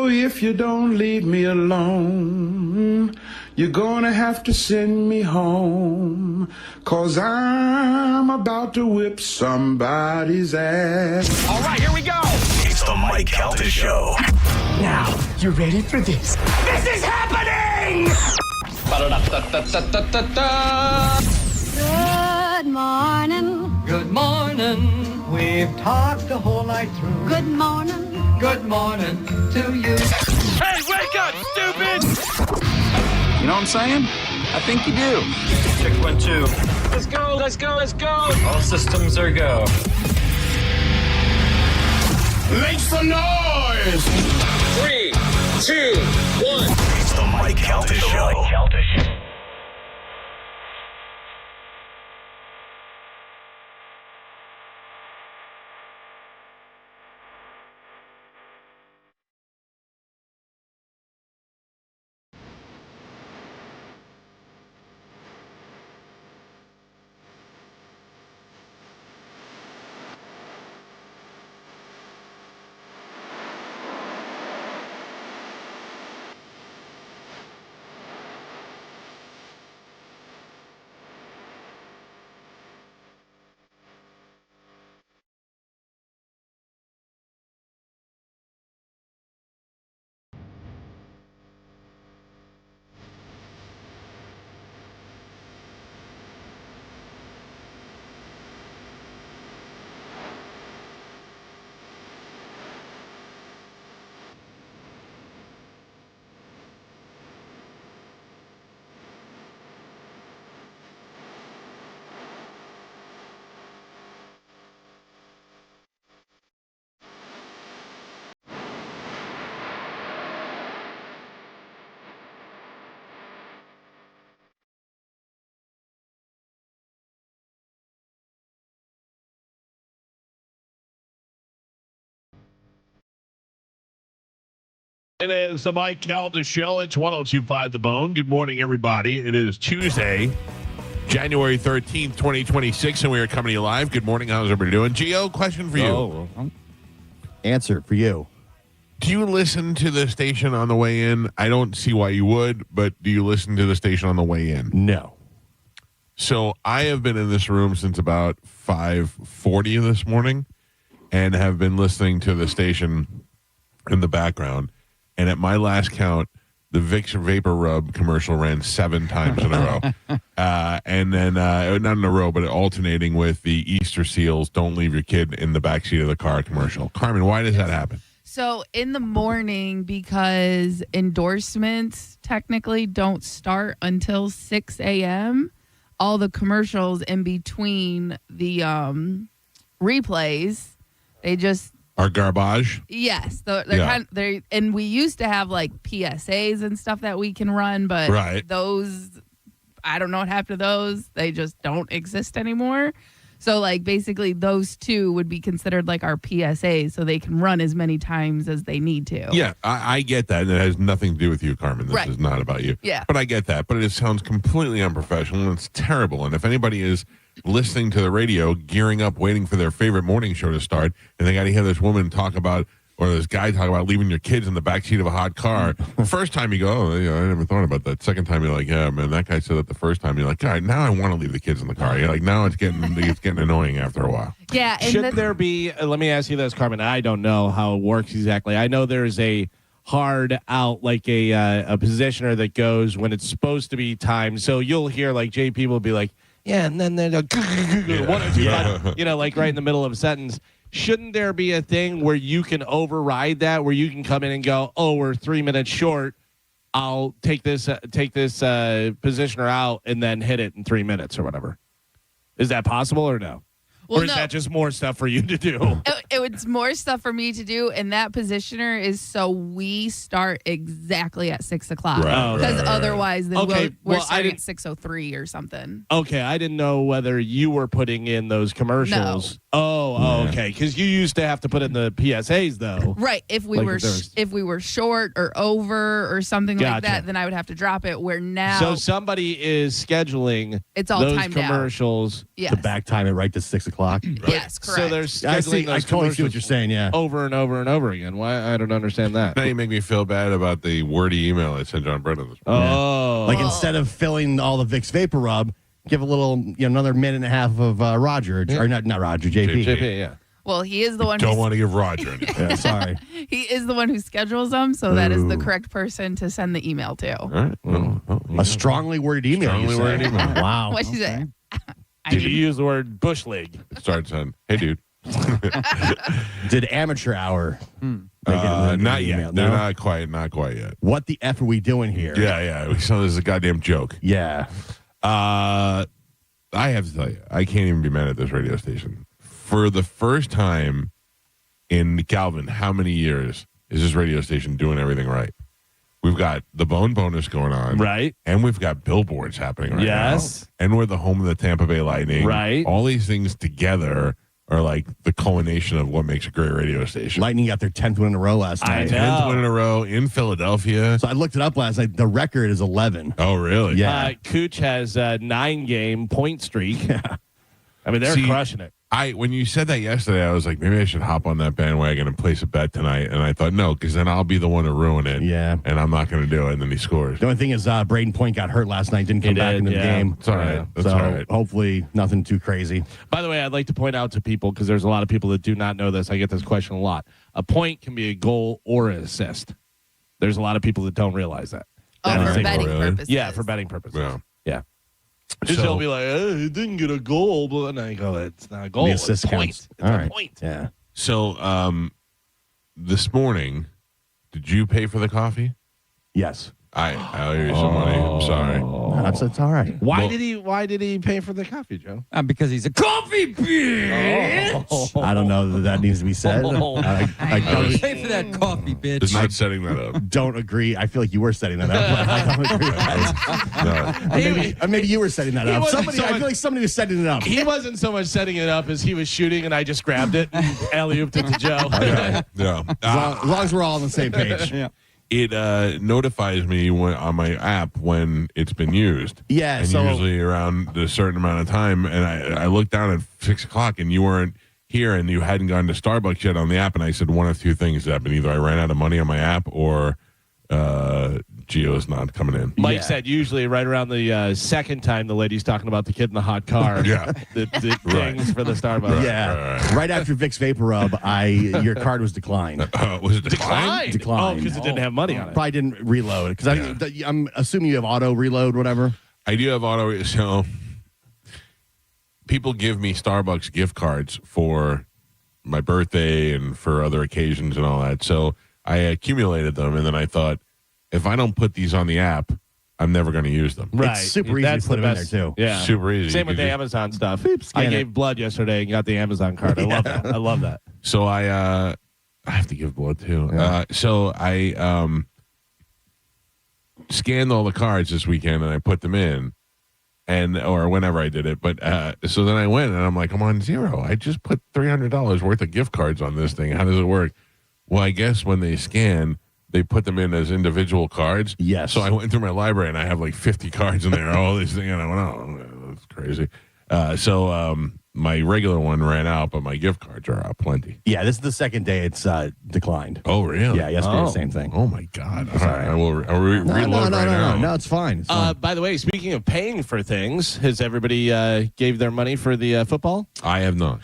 So if you don't leave me alone, you're gonna have to send me home, 'cause I'm about to whip somebody's ass. All right, here we go. It's the Mike Calta Show. Now, you ready for this? This is happening! Ba-da-da-da-da-da-da-da. Good morning. Good morning. We've talked the whole night through. Good morning. Good morning to you. Hey, wake up, stupid! You know what I'm saying? I think you do. Check 1, 2. Let's go, let's go, let's go! All systems are go. Make some noise! 3, 2, 1. It's the Mike Calta Show. It is the Mike Calta Show. It's 102.5 The Bone. Good morning, everybody. It is Tuesday, January 13th, 2026, and we are coming to you live. Good morning. How's everybody doing? Gio, question for you. Answer for you. Do you listen to the station on the way in? I don't see why you would, but do you listen to the station on the way in? No. So I have been in this room since about 5:40 this morning and have been listening to the station in the background. And at my last count, the Vicks Vapor Rub commercial ran 7 times in a row. And then, not in a row, but alternating with the Easter Seals, don't leave your kid in the backseat of the car commercial. Carmen, why does that happen? So in the morning, because endorsements technically don't start until 6 a.m., all the commercials in between the replays, they just... Are garbage? Yes. They're and we used to have like PSAs and stuff that we can run, but those, I don't know what happened to those. They just don't exist anymore. So like basically those two would be considered like our PSAs, so they can run as many times as they need to. Yeah, I get that. And it has nothing to do with you, Carmen. This is not about you. Yeah. But I get that. But it sounds completely unprofessional and it's terrible. And if anybody is listening to the radio, gearing up, waiting for their favorite morning show to start, and they got to hear this woman talk about, or this guy talk about leaving your kids in the backseat of a hot car. The first time you go, oh, yeah, I never thought about that. Second time you're like, yeah, man, that guy said that the first time. You're like, God, now I want to leave the kids in the car. You're like, now it's getting annoying after a while. Yeah. Should there be, let me ask you this, Carmen. I don't know how it works exactly. I know there's a hard out, like a positioner that goes when it's supposed to be timed. So you'll hear like JP will be like, yeah, and then they'll one or two, like right in the middle of a sentence. Shouldn't there be a thing where you can override that, where you can come in and go, oh, we're 3 minutes short. I'll take this positioner out and then hit it in 3 minutes or whatever. Is that possible or no? Well, or is that just more stuff for you to do? It's more stuff for me to do, and that positioner is so we start exactly at 6 o'clock. Because otherwise, then we're starting at 6:03 or something. Okay, I didn't know whether you were putting in those commercials. No. Okay. Because you used to have to put in the PSAs though. Right. If we were short or over or something like that, then I would have to drop it. Where now, so somebody is scheduling it's all those timed commercials out. to back time it right to 6 o'clock. o'clock. Yes, correct. So they're scheduling I totally see what you're saying. Yeah. over and over and over again. Why? I don't understand that. Now you make me feel bad about the wordy email I sent John Brennan this morning. Oh, Like instead of filling all the Vicks Vapor Rub, give a little, another minute and a half of Roger, or not Roger, JP. JP, yeah. Well, he is the one. Don't want to give Roger anything. Yeah, sorry. He is the one who schedules them, so that is the correct person to send the email to. All right. A strongly worded email. Strongly worded email. Wow. What she say? Did you use the word bush league? Starts on, hey, dude. Did amateur hour? Not yet. Email? They're No? not quite yet. What the F are we doing here? Yeah. We saw this is a goddamn joke. Yeah. I have to tell you, I can't even be mad at this radio station. For the first time in Galvin, how many years is this radio station doing everything right? We've got the Bone Bonus going on. Right. And we've got billboards happening right now. Yes. And we're the home of the Tampa Bay Lightning. Right. All these things together are like the culmination of what makes a great radio station. Lightning got their 10th win in a row last I night. know. 10th win in a row in Philadelphia. So I looked it up last night. The record is 11. Oh, really? Yeah. Cooch has a 9-game point streak. Yeah. I mean, they're crushing it. When you said that yesterday, I was like, maybe I should hop on that bandwagon and place a bet tonight. And I thought, no, because then I'll be the one to ruin it. Yeah. And I'm not going to do it. And then he scores. The only thing is Braden Point got hurt last night, didn't come back into the game. It's all right. That's so all right. hopefully nothing too crazy. By the way, I'd like to point out to people, because there's a lot of people that do not know this. I get this question a lot. A point can be a goal or an assist. There's a lot of people that don't realize that. For betting really? purposes. Yeah, for betting purposes. Yeah. Yeah. Because So- they'll be like, he didn't get a goal. But and I go, it's not a goal. The It's assist a point. counts. It's All a right. point. Yeah. So this morning, did you pay for the coffee? Yes. I owe you some money. I'm sorry. No, it's all right. Why did he pay for the coffee, Joe? Because he's a coffee bitch. I don't know that needs to be said. I don't, Pay for that coffee, bitch. It's not setting that up. don't agree. I feel like you were setting that up. But I don't agree with that. No. Maybe you were setting that up. wasn't I feel like somebody was setting it up. He wasn't so much setting it up as he was shooting, and I just grabbed it and alley-ooped it to Joe. Yeah. As long as we're all on the same page. Yeah. It notifies me on my app when it's been used. Yeah, and so- usually around a certain amount of time. And I looked down at 6 o'clock, and you weren't here, and you hadn't gone to Starbucks yet on the app. And I said one of two things happened: either I ran out of money on my app, or Gio's not coming in. Mike said usually right around the second time the lady's talking about the kid in the hot car. Yeah. The dings for the Starbucks. Yeah. Right after Vicks Vapor Rub, your card was declined. Was it declined? Declined. Oh, because it didn't have money on it. Probably didn't reload. Because I'm assuming you have auto reload, whatever. I do have auto. So people give me Starbucks gift cards for my birthday and for other occasions and all that. So I accumulated them, and then I thought, if I don't put these on the app, I'm never going to use them. Right. It's super easy That's to put the them in best. there, too. Yeah. Super easy. Same with You the just- Amazon stuff. scan I it. gave blood yesterday and got the Amazon card. I love that. I love that. So I have to give blood too. Yeah. So I scanned all the cards this weekend and I put them in, or whenever I did it. But so then I went and I'm like, I'm on zero. I just put $300 worth of gift cards on this thing. How does it work? Well, I guess when they scan, they put them in as individual cards. Yes. So I went through my library and I have like 50 cards in there, all these things, and I went, oh, that's crazy. So my regular one ran out, but my gift cards are out plenty. Yeah, this is the second day it's declined. Oh, really? Yeah, yesterday the same thing. Oh, my God. All right. I will reload right now. No, it's fine. It's fine. By the way, speaking of paying for things, has everybody gave their money for the football? I have not.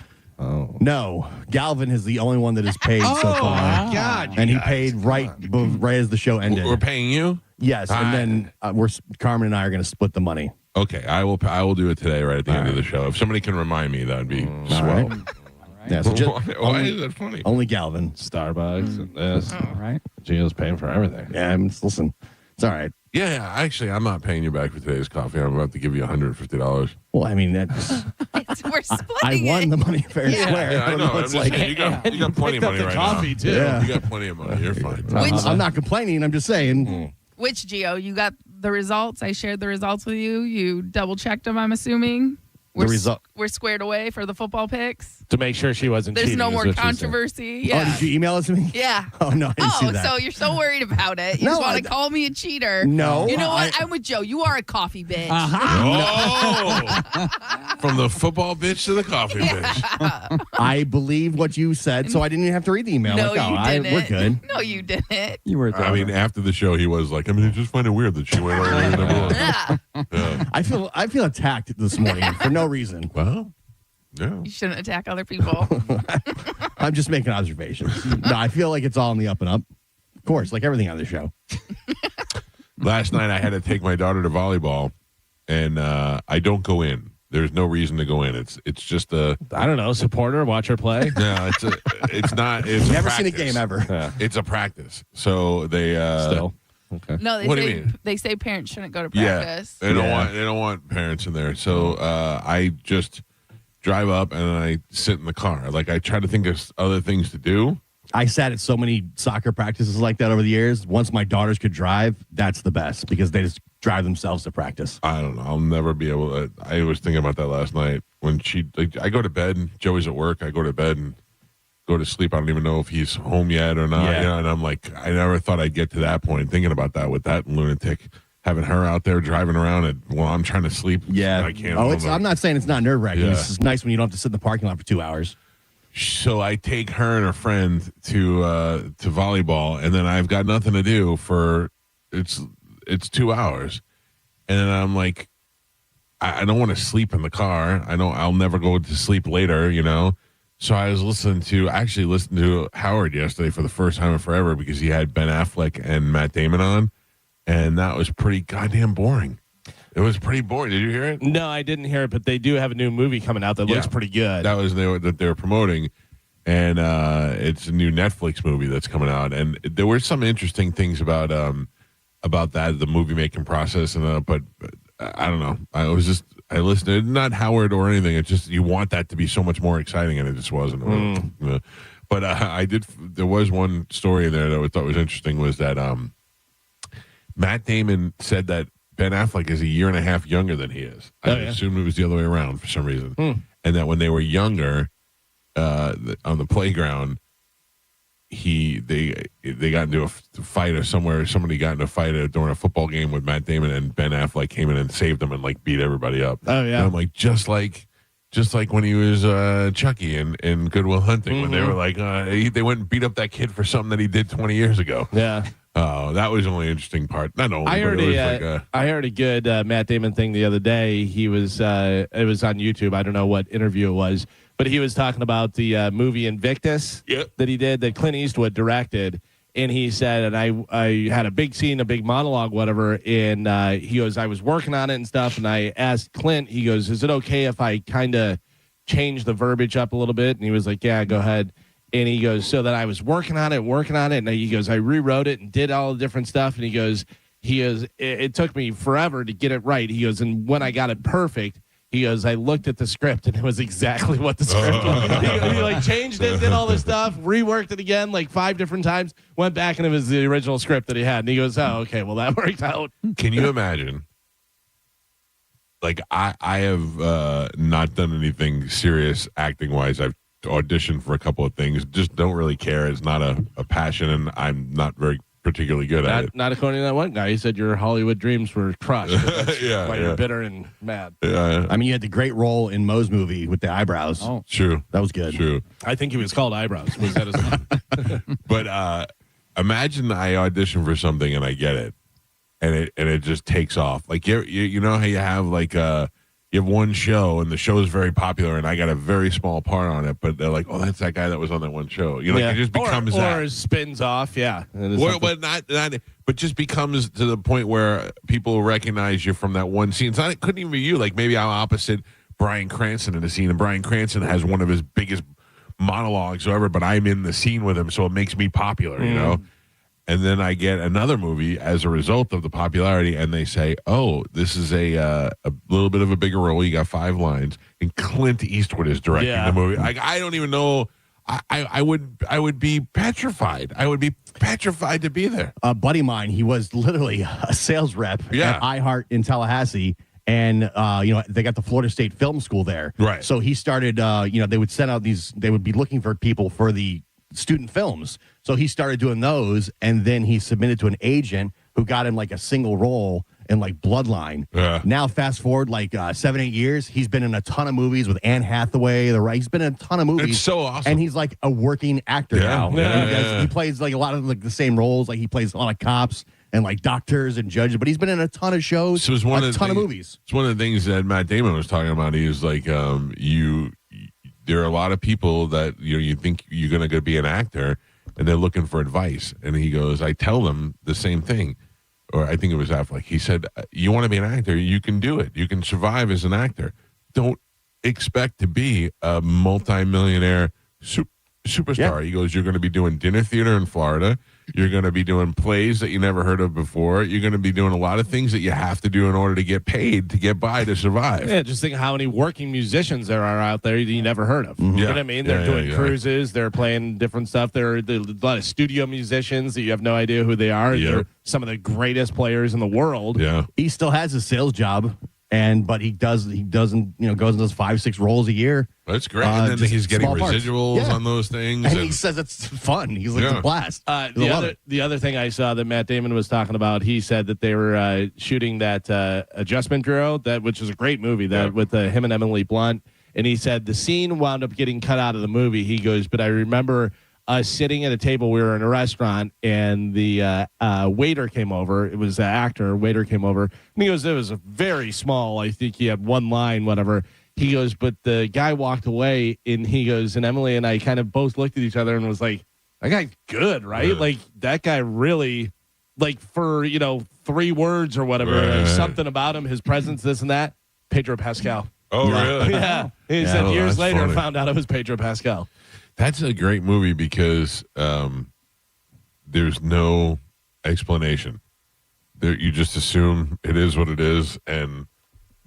No, Galvin is the only one that has paid so far. my God. And he paid right as the show ended. We're paying you? Yes, and then Carmen and I are going to split the money. Okay. I will do it today right at the end of the show. If somebody can remind me, that would be swell. Right. Yeah, so Why is that funny? only Galvin. Starbucks and this. All right. Gio's paying for everything. Yeah, listen, it's all right. Yeah. Actually, I'm not paying you back for today's coffee. I'm about to give you $150. Well, I mean, that's We're I splitting won it. the money fair and square. Yeah, I know. I'm It's just saying, you got plenty of Picked up money the right coffee, now. too. Yeah. You got plenty of money. You're fine. I'm not complaining. I'm just saying. Which, Gio, you got the results? I shared the results with you. You double-checked them, I'm assuming? We're squared away for the football picks. To make sure she wasn't There's cheating. no is more what she said. controversy. Yeah. Oh, did you email it to me? Yeah. Oh, no, I didn't see that. So you're so worried about it. You No, just want I- to call me a cheater. No, You know what? I- I'm with Joe. You are a coffee bitch. Oh! From the football bitch to the coffee bitch. I believe what you said, so I didn't even have to read the email. No, like, you didn't. We're good. No, you didn't. You were. I mean, after the show, he was like, I just find it weird that she went over the Yeah. I feel attacked this morning for no reason. Well, yeah. You shouldn't attack other people. I'm just making observations. No, I feel like it's all on the up and up. Of course, like everything on the show. Last night, I had to take my daughter to volleyball, and I don't go in. There's no reason to go in. It's just a. I don't know. Support her, watch her play. No, it's not. It's Never practice. seen a game ever. Yeah. It's a practice. So they Still. Okay. No, What do you mean? They say parents shouldn't go to practice. They don't want parents in there. So I just drive up and I sit in the car. Like I try to think of other things to do. I sat at so many soccer practices like that over the years. Once my daughters could drive, that's the best because they just drive themselves to practice. I don't know. I'll never be able to. I was thinking about that last night when I go to bed and Joey's at work. I go to bed and go to sleep. I don't even know if he's home yet or not. Yeah. You know, and I'm like, I never thought I'd get to that point thinking about that with that lunatic. Having her out there driving around while I'm trying to sleep. Yeah. I can't. I'm not saying it's not nerve-wracking. Yeah. It's just nice when you don't have to sit in the parking lot for 2 hours. So I take her and her friend to volleyball, and then I've got nothing to do for it's 2 hours, and then I'm like, I don't want to sleep in the car. I'll never go to sleep later, you know. So I was listening to Howard yesterday for the first time in forever because he had Ben Affleck and Matt Damon on, and that was pretty goddamn boring. It was pretty boring. Did you hear it? No, I didn't hear it, but they do have a new movie coming out that looks pretty good. That was that they were promoting, and it's a new Netflix movie that's coming out. And there were some interesting things about that, the movie making process, but I don't know. I listened. Not Howard or anything. It's just you want that to be so much more exciting, and it just wasn't. But I did. There was one story in there that I thought was interesting. Was that Matt Damon said that Ben Affleck is a year and a half younger than he is. I assumed it was the other way around for some reason. And that when they were younger, on the playground, they got into a fight or somewhere. Somebody got into a fight during a football game with Matt Damon, and Ben Affleck came in and saved them and like beat everybody up. Oh yeah. And I'm like, just like when he was Chucky in Good Will Hunting, when they were like, they went and beat up that kid for something that he did 20 years ago. Yeah. That was the only interesting part. Not only, I heard I heard a good Matt Damon thing the other day. He was it was on YouTube. I don't know what interview it was, but he was talking about the movie Invictus that he did, that Clint Eastwood directed. And he said, and I had a big scene, a big monologue, whatever. And he goes, I was working on it and stuff. And I asked Clint, he goes, is it okay if I kind of change the verbiage up a little bit? And he was like, yeah, go ahead. And he goes, so that I was working on it. And he goes, I rewrote it and did all the different stuff. And he goes, it took me forever to get it right. He goes, and when I got it perfect, he goes, I looked at the script and it was exactly what the script was. He like changed it, did all this stuff, reworked it again like 5 different times, went back and it was the original script that he had. And he goes, oh, okay, well, that worked out. Can you imagine? Like, I have not done anything serious acting-wise. I've auditioned for a couple of things. Just don't really care. It's not a passion, and I'm not very particularly good at it. Not according to that one guy. He said your Hollywood dreams were crushed. Why you're bitter and mad. I mean, you had the great role in Moe's movie with the eyebrows. Oh, true. That was good. True. I think he was called Eyebrows. Was that his name? But imagine I audition for something and I get it, and it just takes off. Like you know how you have like you have one show and the show is very popular and I got a very small part on it, but they're like, oh, that's that guy that was on that one show. You know, like it just becomes or spins off, yeah. But but just becomes to the point where people recognize you from that one scene. It couldn't even be you. Like maybe I'm opposite Bryan Cranston in the scene, and Bryan Cranston has one of his biggest monologues ever, but I'm in the scene with him, so it makes me popular, you know? And then I get another movie as a result of the popularity, and they say, "Oh, this is a little bit of a bigger role. You got 5 lines." And Clint Eastwood is directing the movie. I don't even know. I would be petrified. I would be petrified to be there. A buddy of mine, he was literally a sales rep at iHeart in Tallahassee. And, they got the Florida State Film School there. Right. So he started, they would send out they would be looking for people for the student films. So he started doing those, and then he submitted to an agent who got him like a single role, in like Bloodline. Yeah. Now, fast forward like 7-8 years, he's been in a ton of movies with Anne Hathaway. He's been in a ton of movies. It's so awesome. And he's like a working actor now. He plays like a lot of like the same roles. Like he plays a lot of cops and like doctors and judges, but he's been in a ton of shows, So it's a ton of movies. It's one of the things that Matt Damon was talking about. He was like, there are a lot of people that you think you're going to be an actor, and they're looking for advice. And he goes, I tell them the same thing. Or I think it was Affleck. He said, you want to be an actor, you can do it. You can survive as an actor. Don't expect to be a multimillionaire superstar. Yeah. He goes, you're going to be doing dinner theater in Florida. You're going to be doing plays that you never heard of before. You're going to be doing a lot of things that you have to do in order to get paid, to get by, to survive. Yeah, just think how many working musicians there are out there that you never heard of. Mm-hmm. You know what I mean? They're doing cruises. They're playing different stuff. There are a lot of studio musicians that you have no idea who they are. Yeah. They're some of the greatest players in the world. Yeah. He still has a sales job, but he doesn't goes and does 5-6 roles a year. That's great. And then just he's getting small parts. residuals on those things. And he says it's fun. He's like, it's a blast. The other thing I saw that Matt Damon was talking about, he said that they were shooting that Adjustment Bureau, which is a great movie, with him and Emily Blunt. And he said the scene wound up getting cut out of the movie. He goes, but I remember us sitting at a table. We were in a restaurant, and the waiter came over. It was the actor. Waiter came over. And he goes, it was a very small, I think he had one line, whatever. He goes, but the guy walked away, and he goes, and Emily and I kind of both looked at each other and was like, that guy's good, right? Like, that guy really, like, for, 3 words or whatever, something about him, his presence, this and that, Pedro Pascal. Oh, really? Yeah. He said years later, found out it was Pedro Pascal. That's a great movie because there's no explanation. You just assume it is what it is, and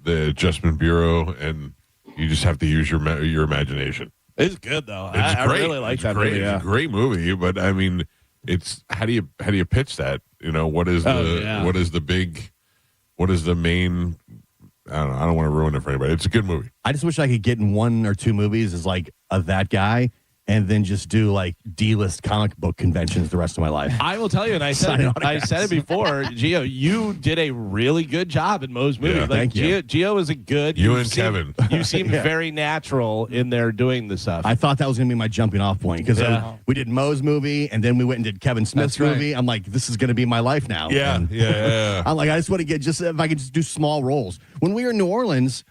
the Adjustment Bureau, and you just have to use your imagination. It's good though. It's I really like that movie. It's a great movie, but I mean, it's how do you pitch that? What is the main? I don't want to ruin it for anybody. It's a good movie. I just wish I could get in 1 or 2 movies as like that guy, and then just do like D-list comic book conventions the rest of my life. I will tell you, and I said it before, Gio, you did a really good job in Moe's movie. Yeah, like thank you. Gio is a good. Kevin. You seemed very natural in there doing the stuff. I thought that was going to be my jumping off point because we did Moe's movie, and then we went and did Kevin Smith's movie. I'm like, this is going to be my life now. Yeah. I'm like, I just want to get if I could just do small roles. When we were in New Orleans,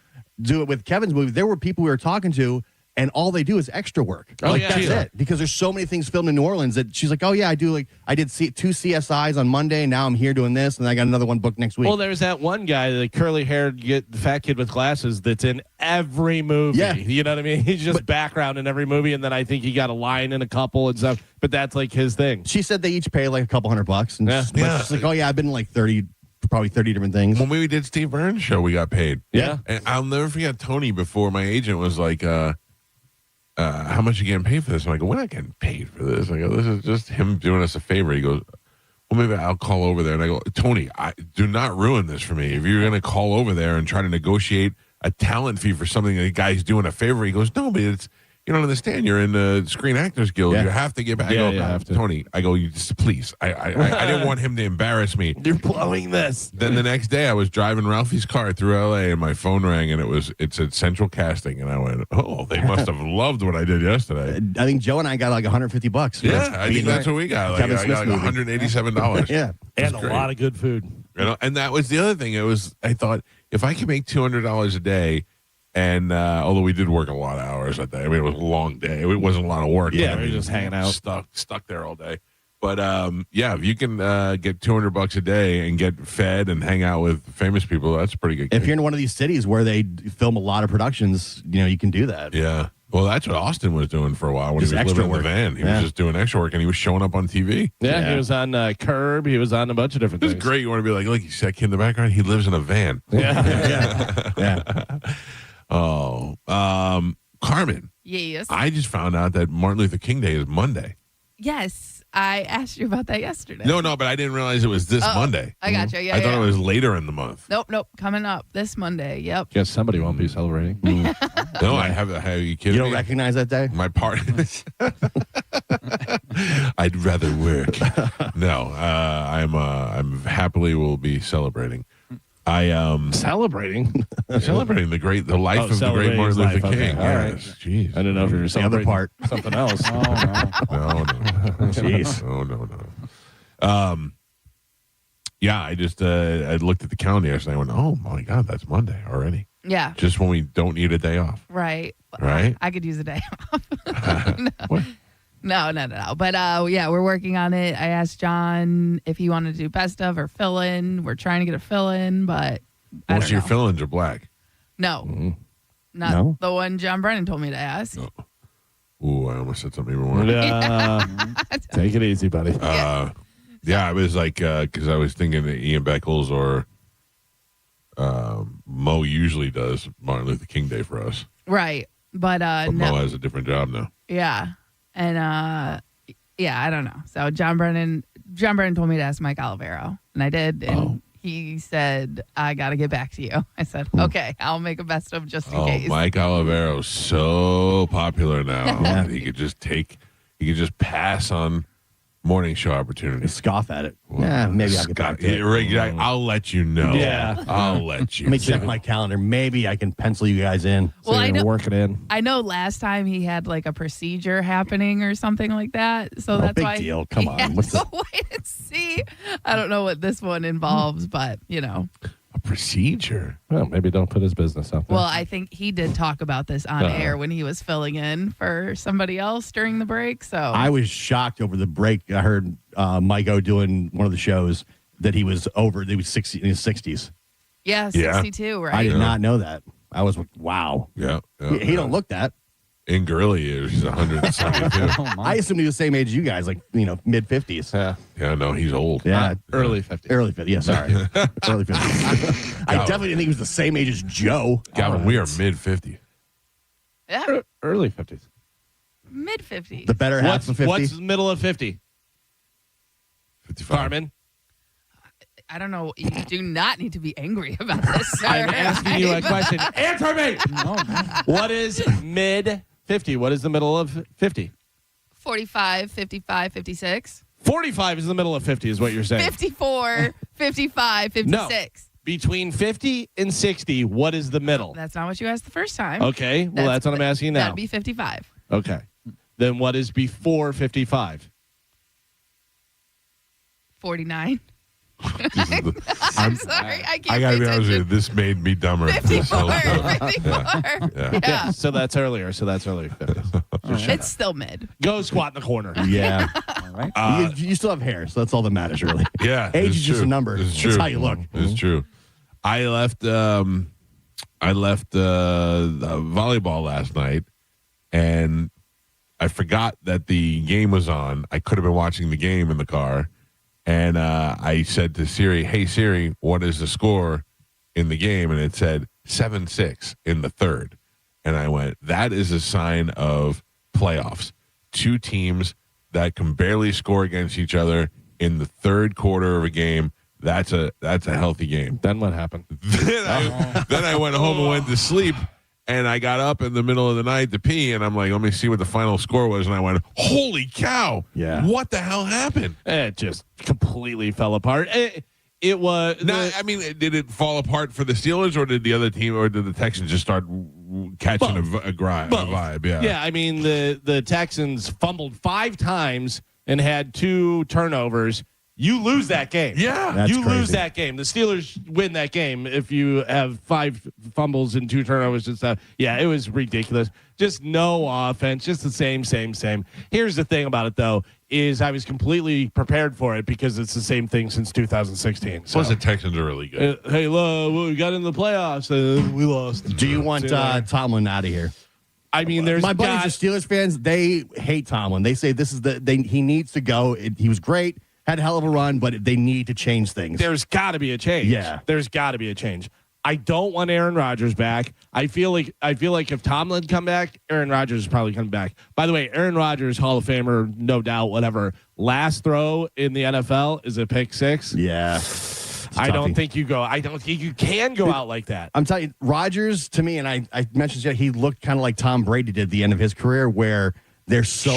do it with Kevin's movie, there were people we were talking to, and all they do is extra work. That's it. Because there's so many things filmed in New Orleans that she's like, oh, yeah, I did 2 CSIs on Monday, and now I'm here doing this, and I got another one booked next week. Well, there's that one guy, the curly-haired the fat kid with glasses that's in every movie. Yeah. You know what I mean? He's just background in every movie, and then I think he got a line in a couple and stuff, but that's like his thing. She said they each pay like a couple $100. And she's like, oh, yeah, I've been in like 30 different things. When we did Steve Burns' show, we got paid. Yeah. And I'll never forget Tony before my agent was like, how much are you getting paid for this? I'm like, we're not getting paid for this. I go, this is just him doing us a favor. He goes, well, maybe I'll call over there. And I go, Tony, do not ruin this for me. If you're going to call over there and try to negotiate a talent fee for something that the guy's doing a favor, he goes, no, but you don't understand. You're in the Screen Actors Guild. You have to get back. I go, have to. Tony, I go, you just please. I didn't want him to embarrass me. You're blowing this. Then the next day, I was driving Ralphie's car through L.A. and my phone rang, and it said Central Casting, and I went, "Oh, they must have loved what I did yesterday." I think Joe and I got like $150. Yeah, I think that's what we got. Like, I got like $187. Yeah, and a lot of good food. And that was the other thing. I thought if I could make $200 a day. And although we did work a lot of hours that day, I mean, it was a long day. It wasn't a lot of work. Yeah, we were just hanging out, stuck there all day. But if you can get $200 a day and get fed and hang out with famous people, that's pretty good. If you're in one of these cities where they film a lot of productions, you can do that. Yeah. Well, that's what Austin was doing for a while when he was living in the van. He was just doing extra work, and he was showing up on TV. Yeah. He was on Curb. He was on a bunch of different things. It's great. You want to be like, look, you see that kid in the background? He lives in a van. Yeah. Oh, Carmen. Yes. I just found out that Martin Luther King Day is Monday. Yes. I asked you about that yesterday. No, but I didn't realize it was this Monday. I got you. Yeah, I thought it was later in the month. Nope. Coming up this Monday. Yep. Guess somebody won't be celebrating. No, I have. Are you kidding me? You don't recognize that day? My part. I'd rather work. No, I'm happily will be celebrating. Celebrating the life of the great Martin Luther King. Okay. All right. Jeez. I didn't know if you were the other part. something else. No. Jeez. No. Yeah, I just I looked at the calendar yesterday and I went, oh my God, that's Monday already. Yeah. Just when we don't need a day off. Right. Right? I could use a day off. No. But yeah, we're working on it. I asked John if he wanted to do best of or fill in. We're trying to get a fill in, but I Most don't of your know. fill-ins are black. No. Not the one John Brennan told me to ask. No. Ooh, I almost said something even worse. Take it easy, buddy. Yeah, I was like, because I was thinking that Ian Beckles or Mo usually does Martin Luther King Day for us. Right. But But no. Mo has a different job now. Yeah. And yeah, I don't know. So John Brennan told me to ask Mike Olivero, and I did, and he said, I got to get back to you. I said, okay, I'll make a best of just in case. Mike Olivero's so popular now. He could just pass on morning show opportunities. Scoff at it. Yeah, maybe I'll get back to it. I'll let you know. Yeah. I'll let you Let me know. check my calendar. Maybe I can pencil you guys in. Well, I know, work it in. I know last time he had like a procedure happening or something like that. So that's big why. deal. Come on. Yeah, What's so wait and see. I don't know what this one involves, but A procedure? Well, maybe don't put his business out there. Well, I think he did talk about this on air when he was filling in for somebody else during the break. So I was shocked over the break. I heard Mike O doing one of the shows that he was over. He was 60 in his 60s. yeah, Yeah. 62, right? I did not know that. I was wow. Yeah. He don't look that. In Gorilla years, he's 172. I assumed he was the same age as you guys, like mid 50s. Yeah, no, he's old. Yeah, early 50s. Early 50s. Yeah, sorry, early 50s. I definitely didn't think he was the same age as Joe. Galvin, we are mid 50. Yeah, Early 50s. mid 50s. The better half of 50. What's the middle of 50? 55. Carmen? I don't know. You do not need to be angry about this, sir. I'm asking you a question. Answer me! No. What is mid 50? What is the middle of 50? 45, 55, 56. 45 is the middle of 50 is what you're saying. 54, 55, 56. No. Between 50 and 60, what is the middle? That's not what you asked the first time. Okay, well, that's what I'm asking now. That'd be 55. Okay. Then what is before 55? 49. I'm sorry, I can't I gotta pay be honest with you. attention. This made me dumber. 54, 54. Yeah. Yeah. So that's earlier. 50s. It's still mid. Go squat in the corner. Yeah. All right. You still have hair, so that's all that matters, really. Yeah, Age it's is just true. a number. It's That's true. how you look. It's true. I left volleyball last night, and I forgot that the game was on. I could have been watching the game in the car, and I said to Siri, "Hey Siri, what is the score in the game?" And it said 7-6 in the third, and I went, "That is a sign of playoffs. Two teams that can barely score against each other in the third quarter of a game. That's a healthy game." Then what happened? Then I went home and went to sleep, and I got up in the middle of the night to pee, and I'm like, let me see what the final score was, and I went, holy cow! Yeah. What the hell happened? It just completely fell apart. It was. Did it fall apart for the Steelers, or did the other team, or did the Texans just start catching a vibe? Yeah. Yeah, I mean, the Texans fumbled 5 times and had 2 turnovers. You lose that game. Yeah. That's you crazy. lose that game. The Steelers win that game if you have 5 fumbles and 2 turnovers and stuff. Yeah, it was ridiculous. Just no offense. Just the same. Here's the thing about it, though, is I was completely prepared for it because it's the same thing since 2016. So. Plus, the Texans are really good. Hey, look, we got in the playoffs. We lost. Do you want Tomlin out of here? I mean, there's my buddies, the Steelers fans, they hate Tomlin. They say this is he needs to go. He was great, had a hell of a run, but they need to change things. There's got to be a change. Yeah. There's got to be a change. I don't want Aaron Rodgers back. I feel like if Tomlin come back, Aaron Rodgers is probably coming back. By the way, Aaron Rodgers, Hall of Famer, no doubt, whatever. Last throw in the NFL is a pick 6. Yeah. I don't think you can go out like that. I'm telling you, Rodgers, to me, and I mentioned he looked kind of like Tom Brady did at the end of his career, where they're so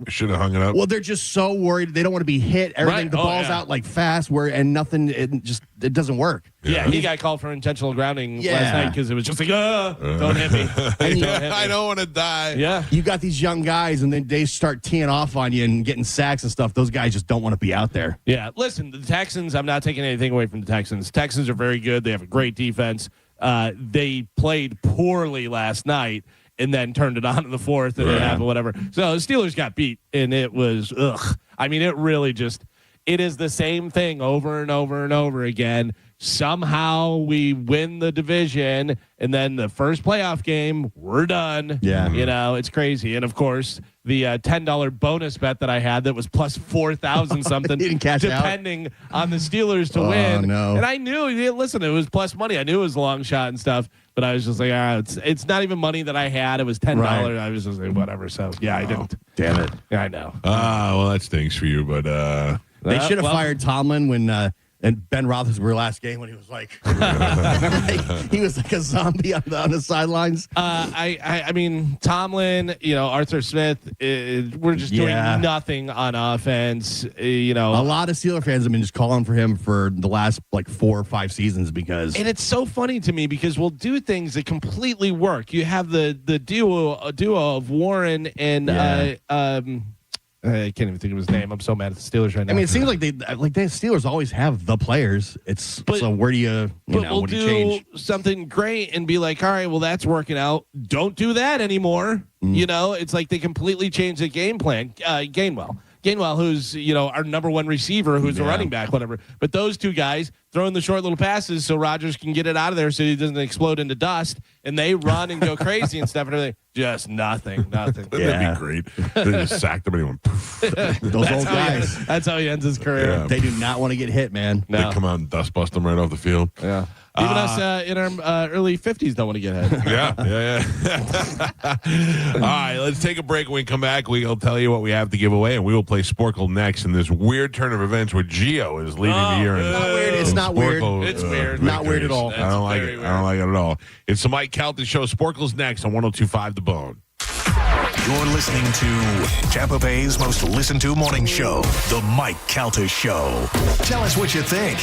should have hung it up. Well, they're just so worried. They don't want to be hit. Everything, the ball's out like fast, nothing. It doesn't work. Yeah, he got called for intentional grounding last night because it was just like, don't hit me. I don't want to die. Yeah, you got these young guys, and then they start teeing off on you and getting sacks and stuff. Those guys just don't want to be out there. Yeah, listen, the Texans. I'm not taking anything away from the Texans. Texans are very good. They have a great defense. They played poorly last night and then turned it on in the fourth and it happened, whatever. So the Steelers got beat, and it was, I mean, it really just, it is the same thing over and over and over again. Somehow we win the division, and then the first playoff game, we're done. Yeah. You know, it's crazy. And, of course, the $10 bonus bet that I had that was plus 4,000 something, didn't catch depending on the Steelers to win. No. And I knew, listen, it was plus money. I knew it was a long shot and stuff, but I was just like, it's not even money that I had. It was $10. Right. I was just like, whatever. So, yeah, I didn't. Damn it. Yeah, I know. Well, that stinks for you, but they should have fired Tomlin when and Ben Roethlisberger last game when he was like he was like a zombie on the sidelines. I mean, Tomlin, Arthur Smith, we're just doing nothing on offense. A lot of Steeler fans have been just calling for him for the last 4 or 5 seasons and it's so funny to me because we'll do things that completely work. You have the duo of Warren and I can't even think of his name. I'm so mad at the Steelers right now. I mean, it seems like the Steelers always have the players. So where do you we'll do change something great and be like, all right, well, that's working out. Don't do that anymore. It's like they completely changed the game plan. Gainwell, who's our number one receiver, who's a running back, whatever. But those two guys throwing the short little passes so Rodgers can get it out of there so he doesn't explode into dust, and they run and go crazy and stuff and everything. Just nothing. That'd be great. They just sacked him and he went poof. Those old guys. That's how he ends his career. Yeah. They do not want to get hit, man. No. They come out and dust bust them right off the field. Yeah. Even us in our early 50s don't want to get hit. Yeah. All right, let's take a break. When we come back, we'll tell you what we have to give away, and we will play Sporkle next in this weird turn of events where Gio is leading the year. It's not weird. It's weird. Not weird at all. I don't like it. I don't like it at all. It's the Mike Calta Show. Sporkle's next on 102.5 The Bone. You're listening to Tampa Bay's most listened to morning show, The Mike Calta Show. Tell us what you think.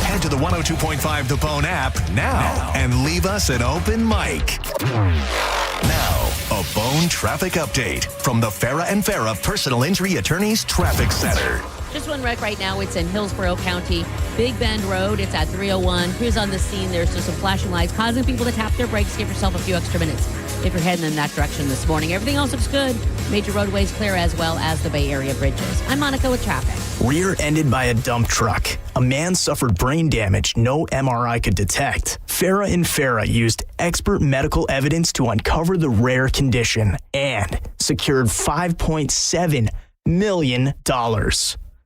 Head to the 102.5 The Bone app now and leave us an open mic. Now, a Bone traffic update from the Farah and Farah Personal Injury Attorneys Traffic Center. Just one wreck right now. It's in Hillsborough County, Big Bend Road. It's at 301. Crews on the scene. There's just some flashing lights causing people to tap their brakes. Give yourself a few extra minutes if you're heading in that direction this morning. Everything else looks good. Major roadways clear as well as the Bay Area bridges. I'm Monica with traffic. Rear-ended by a dump truck. A man suffered brain damage no MRI could detect. Farah and Farah used expert medical evidence to uncover the rare condition and secured $5.7 million.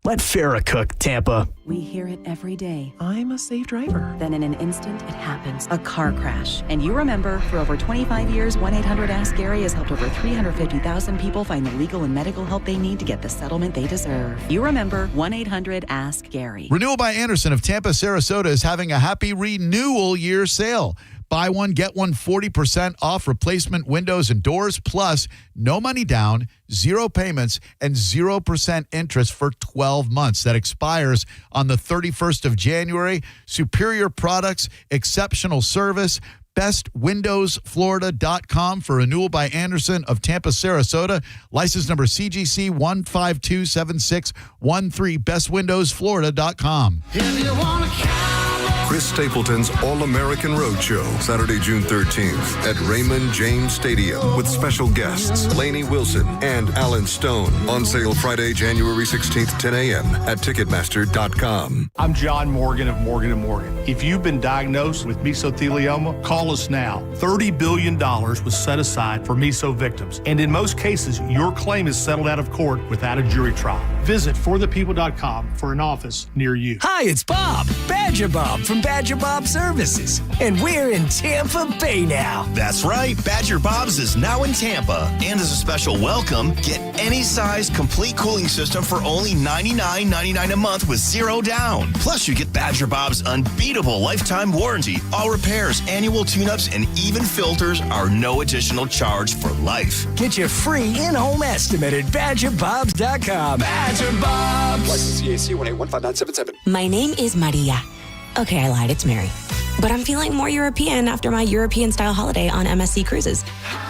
Let Farah cook, Tampa. We hear it every day. I'm a safe driver. Then in an instant, it happens. A car crash. And you remember, for over 25 years, 1-800-ASK-GARY has helped over 350,000 people find the legal and medical help they need to get the settlement they deserve. You remember 1-800-ASK-GARY. Renewal by Anderson of Tampa, Sarasota is having a happy renewal year sale. Buy one, get one 40% off replacement windows and doors, plus no money down, 0 payments, and 0% interest for 12 months. That expires on the 31st of January. Superior products, exceptional service. bestwindowsflorida.com for renewal by Anderson of Tampa, Sarasota. License number CGC 1527613. bestwindowsflorida.com. If you want to Chris Stapleton's All-American Roadshow, Saturday, June 13th at Raymond James Stadium with special guests Lainey Wilson and Alan Stone. On sale Friday, January 16th, 10 a.m. at Ticketmaster.com. I'm John Morgan of Morgan & Morgan. If you've been diagnosed with mesothelioma, call us now. $30 billion was set aside for meso victims, and in most cases, your claim is settled out of court without a jury trial. Visit forthepeople.com for an office near you. Hi, it's Bob, Badger Bob from Badger Bob Services. And we're in Tampa Bay now. That's right. Badger Bob's is now in Tampa. And as a special welcome, get any size complete cooling system for only $99.99 a month with zero down. Plus, you get Badger Bob's unbeatable lifetime warranty. All repairs, annual tune-ups, and even filters are no additional charge for life. Get your free in-home estimate at BadgerBobs.com. Badger Bobs. License CAC 1815977. My name is Maria. Okay, I lied. It's Mary. But I'm feeling more European after my European-style holiday on MSC Cruises.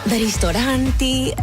The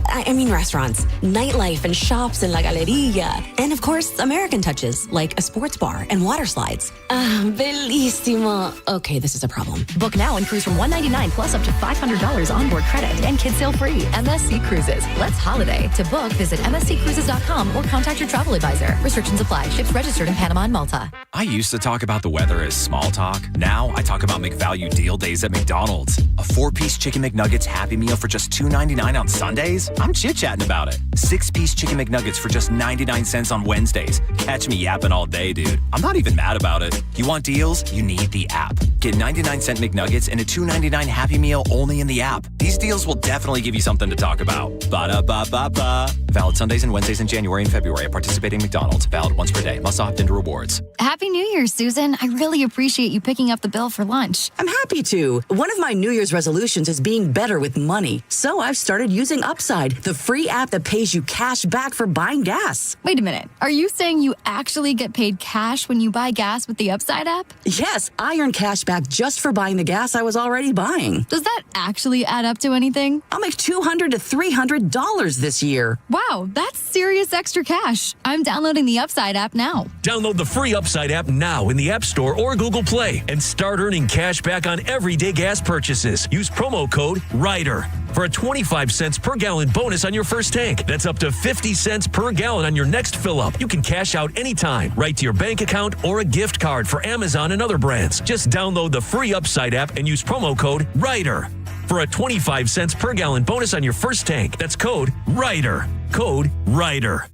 restaurants, nightlife and shops in La Galleria. And of course, American touches, like a sports bar and water slides. Bellissimo. Okay, this is a problem. Book now and cruise from $199 plus up to $500 onboard credit and kids sail free. MSC Cruises. Let's holiday. To book, visit msccruises.com or contact your travel advisor. Restrictions apply. Ships registered in Panama and Malta. I used to talk about the weather as small talk. Now I talk about McValue deal days at McDonald's. A 4-piece Chicken McNuggets Happy Meal for just $2.99 on Sundays? I'm chit-chatting about it. 6-piece Chicken McNuggets for just 99 cents on Wednesdays. Catch me yapping all day, dude. I'm not even mad about it. You want deals? You need the app. Get 99-cent McNuggets and a $2.99 Happy Meal only in the app. These deals will definitely give you something to talk about. Ba-da-ba-ba-ba. Valid Sundays and Wednesdays in January and February at participating McDonald's. Valid once per day. Must opt into rewards. Happy New Year, Susan. I really appreciate you picking up the bill for lunch. I'm happy to. One of my New Year's resolutions is being better with money. So I've started using Upside, the free app that pays you cash back for buying gas. Wait a minute. Are you saying you actually get paid cash when you buy gas with the Upside app? Yes, I earn cash back just for buying the gas I was already buying. Does that actually add up to anything? I'll make $200 to $300 this year. Wow, that's serious extra cash. I'm downloading the Upside app now. Download the free Upside app now in the App Store or Google Play and start earning cash back on everyday gas purchases. Use promo code RIDER for a 25 cents per gallon bonus on your first tank. That's up to 50 cents per gallon on your next fill up. You can cash out anytime, right to your bank account or a gift card for Amazon and other brands. Just download the free Upside app and use promo code RIDER for a 25 cents per gallon bonus on your first tank. That's code RIDER. Code RIDER.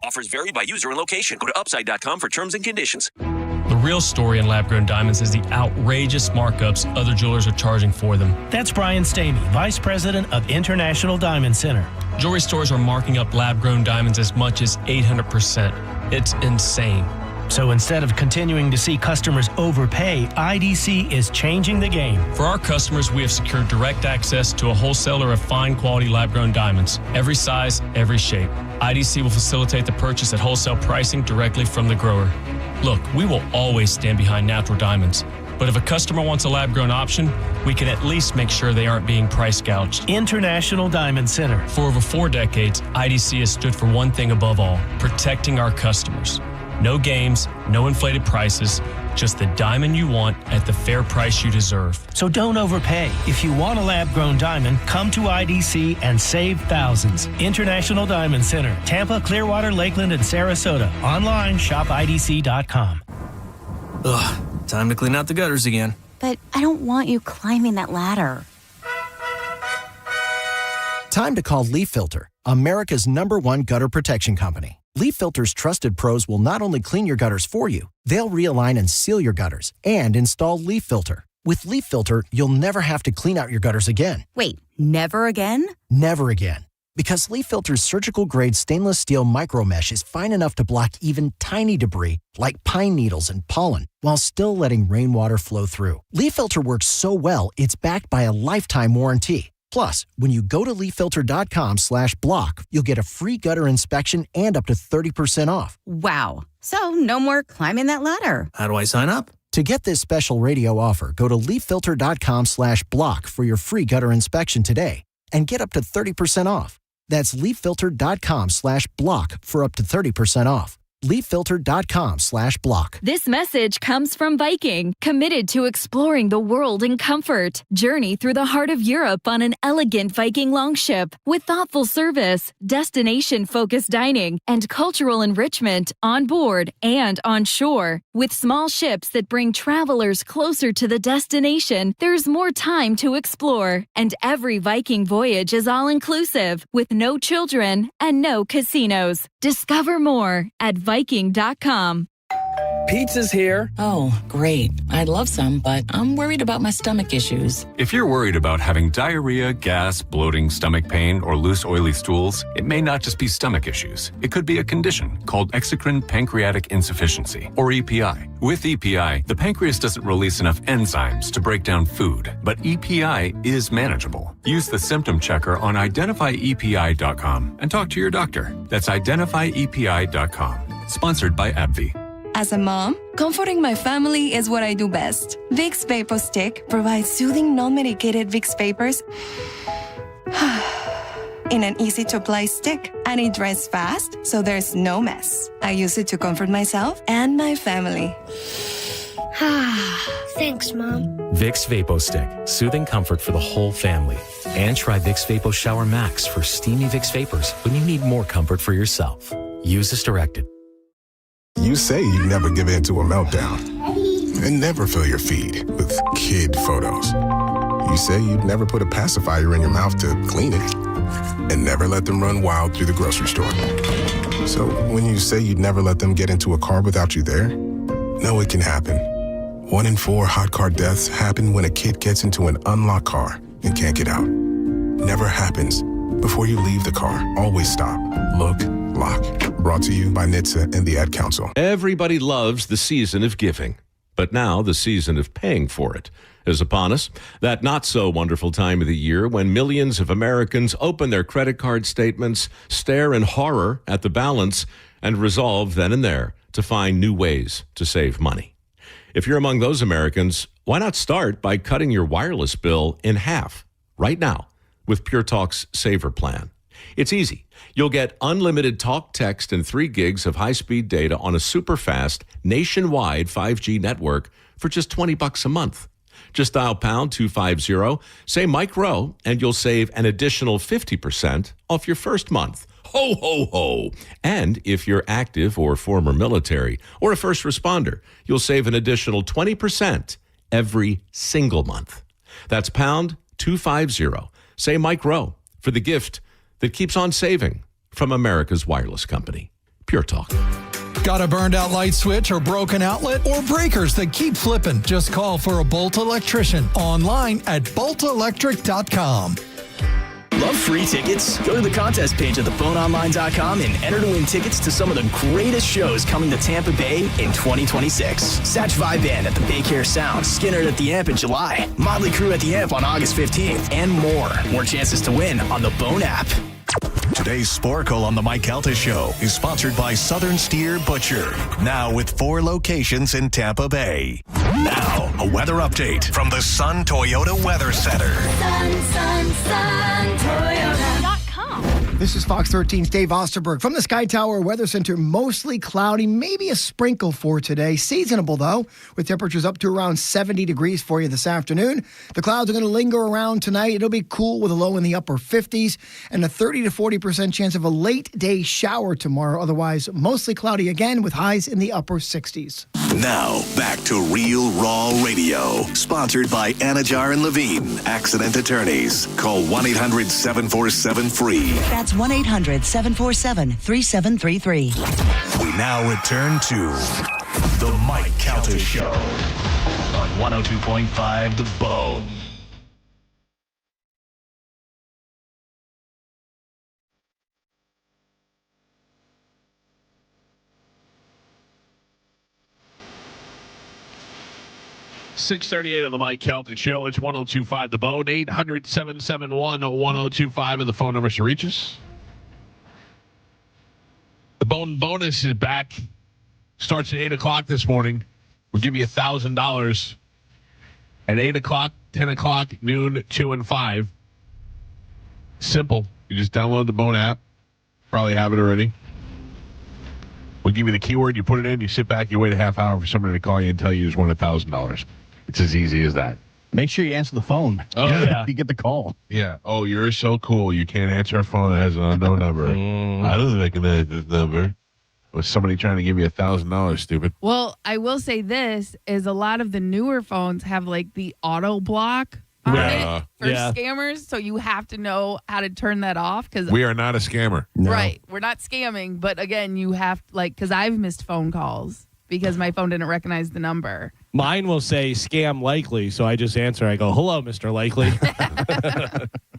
Offers vary by user and location. Go to upside.com for terms and conditions. The real story in lab-grown diamonds is the outrageous markups other jewelers are charging for them. That's Brian Stamey, Vice President of International Diamond Center. Jewelry stores are marking up lab-grown diamonds as much as 800%. It's insane. So instead of continuing to see customers overpay, IDC is changing the game. For our customers, we have secured direct access to a wholesaler of fine quality lab-grown diamonds. Every size, every shape. IDC will facilitate the purchase at wholesale pricing directly from the grower. Look, we will always stand behind natural diamonds. But if a customer wants a lab-grown option, we can at least make sure they aren't being price gouged. International Diamond Center. For over 4 decades, IDC has stood for one thing above all, protecting our customers. No games, no inflated prices, just the diamond you want at the fair price you deserve. So don't overpay. If you want a lab-grown diamond, come to IDC and save thousands. International Diamond Center, Tampa, Clearwater, Lakeland, and Sarasota. Online, shopidc.com. Ugh, time to clean out the gutters again. But I don't want you climbing that ladder. Time to call Leaf Filter, America's #1 gutter protection company. Leaf Filter's trusted pros will not only clean your gutters for you, they'll realign and seal your gutters and install Leaf Filter. With Leaf Filter, you'll never have to clean out your gutters again. Wait, never again? Never again. Because Leaf Filter's surgical-grade stainless steel micro mesh is fine enough to block even tiny debris like pine needles and pollen while still letting rainwater flow through. Leaf Filter works so well, it's backed by a lifetime warranty. Plus, when you go to leaffilter.com/block, you'll get a free gutter inspection and up to 30% off. Wow. So no more climbing that ladder. How do I sign up? To get this special radio offer, go to leaffilter.com/block for your free gutter inspection today and get up to 30% off. That's leaffilter.com/block for up to 30% off. leaffilter.com/block. This message comes from Viking, committed to exploring the world in comfort. Journey through the heart of Europe on an elegant Viking longship with thoughtful service, destination-focused dining, and cultural enrichment on board and on shore. With small ships that bring travelers closer to the destination, there's more time to explore. And every Viking voyage is all-inclusive, with no children and no casinos. Discover more at Viking.com. Pizza's here. Oh, great. I'd love some, but I'm worried about my stomach issues. If you're worried about having diarrhea, gas, bloating, stomach pain, or loose, oily stools, it may not just be stomach issues. It could be a condition called exocrine pancreatic insufficiency, or EPI. With EPI, the pancreas doesn't release enough enzymes to break down food, but EPI is manageable. Use the symptom checker on identifyepi.com and talk to your doctor. That's identifyepi.com. Sponsored by AbbVie. As a mom, comforting my family is what I do best. Vicks Vapor Stick provides soothing, non-medicated Vicks vapors in an easy-to-apply stick, and it dries fast, so there's no mess. I use it to comfort myself and my family. Thanks, Mom. Vicks Vapor Stick, soothing comfort for the whole family. And try Vicks Vapor Shower Max for steamy Vicks Vapors when you need more comfort for yourself. Use as directed. You say you never give in to a meltdown and never fill your feed with kid photos. You say you'd never put a pacifier in your mouth to clean it and never let them run wild through the grocery store. So when you say you'd never let them get into a car without you there, no, it can happen. 1 in 4 hot car deaths happen when a kid gets into an unlocked car and can't get out. Never happens. Before you leave the car, always stop, look, lock. Brought to you by NHTSA and the Ad Council. Everybody loves the season of giving, but now the season of paying for it is upon us. That not so wonderful time of the year when millions of Americans open their credit card statements, stare in horror at the balance, and resolve then and there to find new ways to save money. If you're among those Americans, why not start by cutting your wireless bill in half right now with Pure Talk's Saver Plan? It's easy. You'll get unlimited talk, text, and 3 gigs of high-speed data on a super-fast, nationwide 5G network for just $20 a month. Just dial pound 250, say Mike Rowe, and you'll save an additional 50% off your first month. Ho, ho, ho. And if you're active or former military or a first responder, you'll save an additional 20% every single month. That's pound 250. Say Mike Rowe for the gift that keeps on saving from America's wireless company, Pure Talk. Got a burned out light switch or broken outlet or breakers that keep flipping? Just call for a Bolt electrician online at boltelectric.com. Love free tickets? Go to the contest page at thephoneonline.com and enter to win tickets to some of the greatest shows coming to Tampa Bay in 2026. Satch Vibe Band at the Baycare Sound, Skinner at the Amp in July, Motley Crue at the Amp on August 15th, and more. More chances to win on the Bone app. Today's Sporkle on the Mike Calta Show is sponsored by Southern Steer Butcher. Now with 4 locations in Tampa Bay. Now, a weather update from the Sun Toyota Weather Center. Sun, Toyota.com. This is Fox 13's Dave Osterberg from the Sky Tower Weather Center. Mostly cloudy, maybe a sprinkle for today. Seasonable, though, with temperatures up to around 70 degrees for you this afternoon. The clouds are going to linger around tonight. It'll be cool with a low in the upper 50s and a 30 to 40% chance of a late day shower tomorrow. Otherwise, mostly cloudy again with highs in the upper 60s. Now, back to Real Raw Radio. Sponsored by Anajar and Levine, accident attorneys. Call 1-800-747-FREE. That's 1-800-747-3733. We now return to The Mike Calta Show on 102.5 The Bone. .638 on the Mike Calta Show. It's 102.5 The Bone. 800-771-1025 are the phone numbers to reach us. The Bone bonus is back. Starts at 8 o'clock this morning. We'll give you $1,000 at 8 o'clock, 10 o'clock, noon, 2, and 5. Simple. You just download the Bone app. Probably have it already. We'll give you the keyword. You put it in. You sit back. You wait a half hour for somebody to call you and tell you you just won $1,000. It's as easy as that. Make sure you answer the phone. Oh, yeah. You get the call. Yeah. Oh, you're so cool. You can't answer a phone that has an unknown number. I don't recognize this number. Was somebody trying to give you $1,000, stupid? Well, I will say this is a lot of the newer phones have like the auto block on it for scammers. So you have to know how to turn that off. Because we are not a scammer. No. Right. We're not scamming. But again, you have because I've missed phone calls. because my phone didn't recognize the number. Mine will say scam likely, so I just answer. I go, hello, Mr. Likely.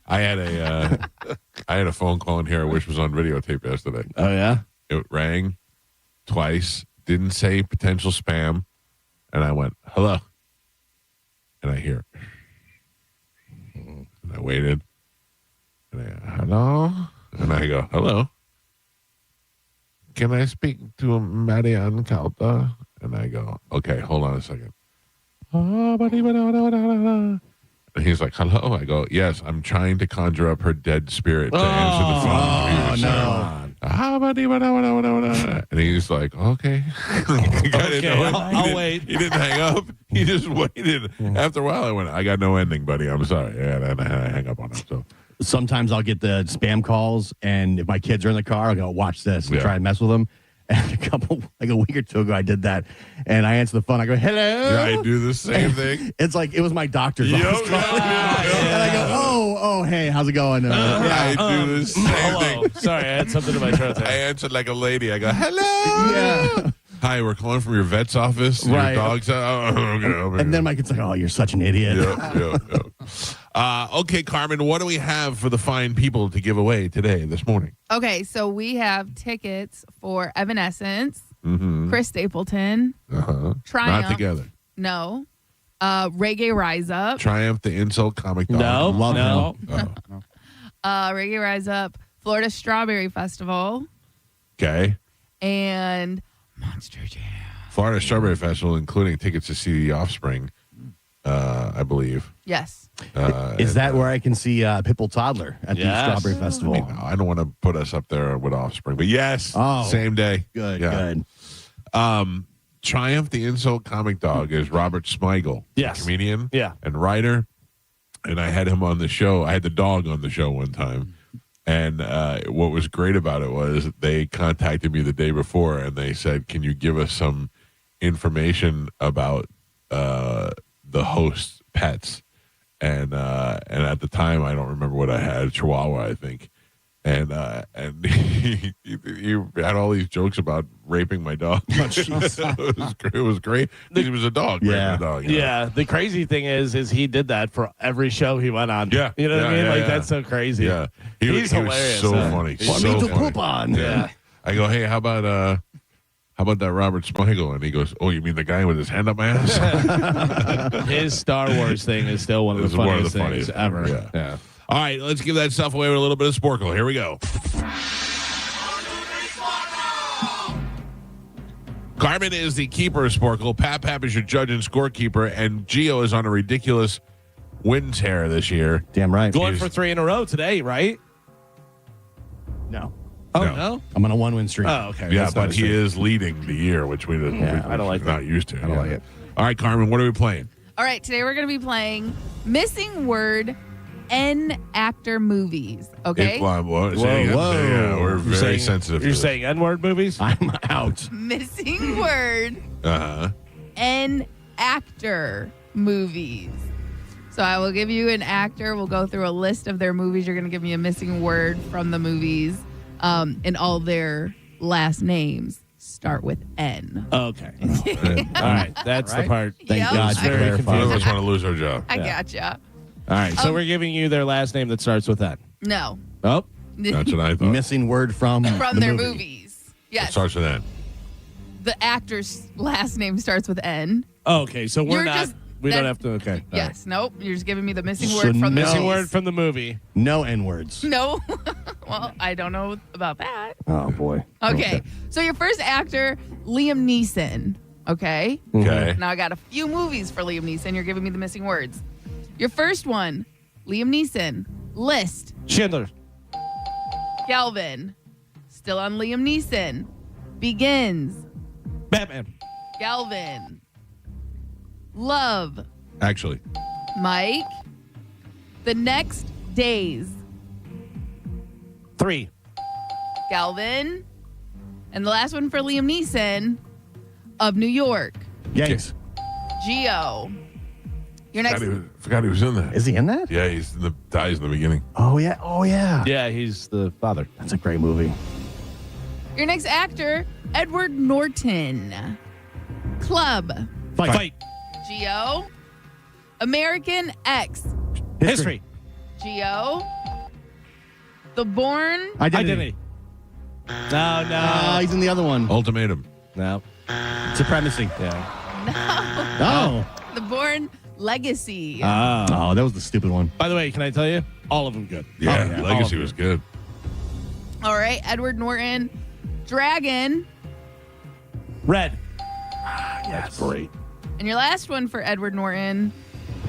I had a phone call in here I wish was on videotape yesterday. Oh, yeah? It rang twice, didn't say potential spam, and I went, hello. And I hear, and I waited, and I go, hello? And I go, hello? Can I speak to Marianne Calta? And I go, okay, hold on a second. And he's like, hello? I go, yes, I'm trying to conjure up her dead spirit to answer the phone. And he's like, okay. I'll wait. He didn't hang up. He just waited. After a while, I went, I got no ending, buddy. I'm sorry. And I hang up on him. So sometimes I'll get the spam calls, and if my kids are in the car, I'll go, watch this, and try and mess with them. And a week or two ago, I did that, and I answer the phone. I go, hello. Yeah, I do the same thing. It's like it was my doctor's office calling. And I go, oh, hey, how's it going? I do the same thing. Sorry, I had something in my throat there. I answered like a lady. I go, hello. Yeah. Hi, we're calling from your vet's office. Right. Your dog's okay. And then my kid's like, oh, you're such an idiot. Okay, Carmen, what do we have for the fine people to give away this morning? Okay, so we have tickets for Evanescence, Chris Stapleton, Triumph. Not together. No. Reggae Rise Up. Triumph, the insult comic dog. No. Love him. Reggae Rise Up, Florida Strawberry Festival. Okay. And Monster Jam. Florida Strawberry Festival, including tickets to see The Offspring, I believe. Yes. Is that where I can see Pitbull Toddler at the Strawberry Festival? I don't want to put us up there with Offspring, but yes, same day. Good. Triumph, the insult comic dog, is Robert Smigel, comedian and writer. And I had him on the show. I had the dog on the show one time. And what was great about it was they contacted me the day before, and they said, can you give us some information about the host's pets? And at the time, I don't remember what I had, Chihuahua, I think. And he had all these jokes about raping my dog. It was great. He was a dog. Yeah. A dog, The crazy thing is he did that for every show he went on. Yeah. You know what I mean? That's so crazy. Yeah. He's hilarious. Was so funny. Want me to poop on? Yeah. I go, hey, how about that Robert Smigel? And he goes, oh, you mean the guy with his hand up my ass? His Star Wars thing is still one of the funniest things ever. Yeah. All right, let's give that stuff away with a little bit of Sporkle. Here we go. Carmen is the keeper of Sporkle. Pap is your judge and scorekeeper. And Gio is on a ridiculous win tear this year. Damn right. Going for 3 in a row today, right? No. Oh, no? I'm on a 1-win streak. Oh, okay. Yeah, but he is leading the year, which I don't like. Not used to. I don't like it. All right, Carmen, what are we playing? All right, today we're going to be playing Missing Word N actor movies. Okay. Whoa. Yeah, we're very sensitive. You're saying N-word movies? I'm out. Missing Word N actor movies. So I will give you an actor. We'll go through a list of their movies. You're going to give me a missing word from the movies, and all their last names start with N. Okay. All right. That's the part. Thank God you clarified. None of us want to lose our job. I gotcha. All right. So we're giving you their last name that starts with N. No. Oh. That's what I thought. Missing word from their movies. Yes. It starts with N. The actor's last name starts with N. Oh, okay. So we're You're not. just- We don't have to. Okay. Yes. Nope. You're just giving me the missing So word from the Missing movies. word from the movie. No N-words. No. Well, I don't know about that. Oh, boy. Okay. So your first actor, Liam Neeson. Okay. Okay. Now I got a few movies for Liam Neeson. You're giving me the missing words. Your first one, Liam Neeson. List. Schindler. Galvin. Still on Liam Neeson. Begins. Batman. Galvin. Love. Actually. Mike. The Next Days. 3. Galvin. And the last one for Liam Neeson, Of New York. Yanks. Geo. Your next. Forgot he was in that. Is he in that? Yeah, dies in the beginning. Oh, yeah. Oh, yeah. Yeah, he's the father. That's a great movie. Your next actor, Edward Norton. Club. Fight. Geo. American X. History. Geo. The Born. Identity. No. He's in the other one. Ultimatum. No. Supremacy. Yeah. Oh. The Born Legacy. Oh, that was the stupid one. By the way, can I tell you? All of them good. Yeah, Legacy was good. All right, Edward Norton. Dragon. Red. That's great. And your last one for Edward Norton.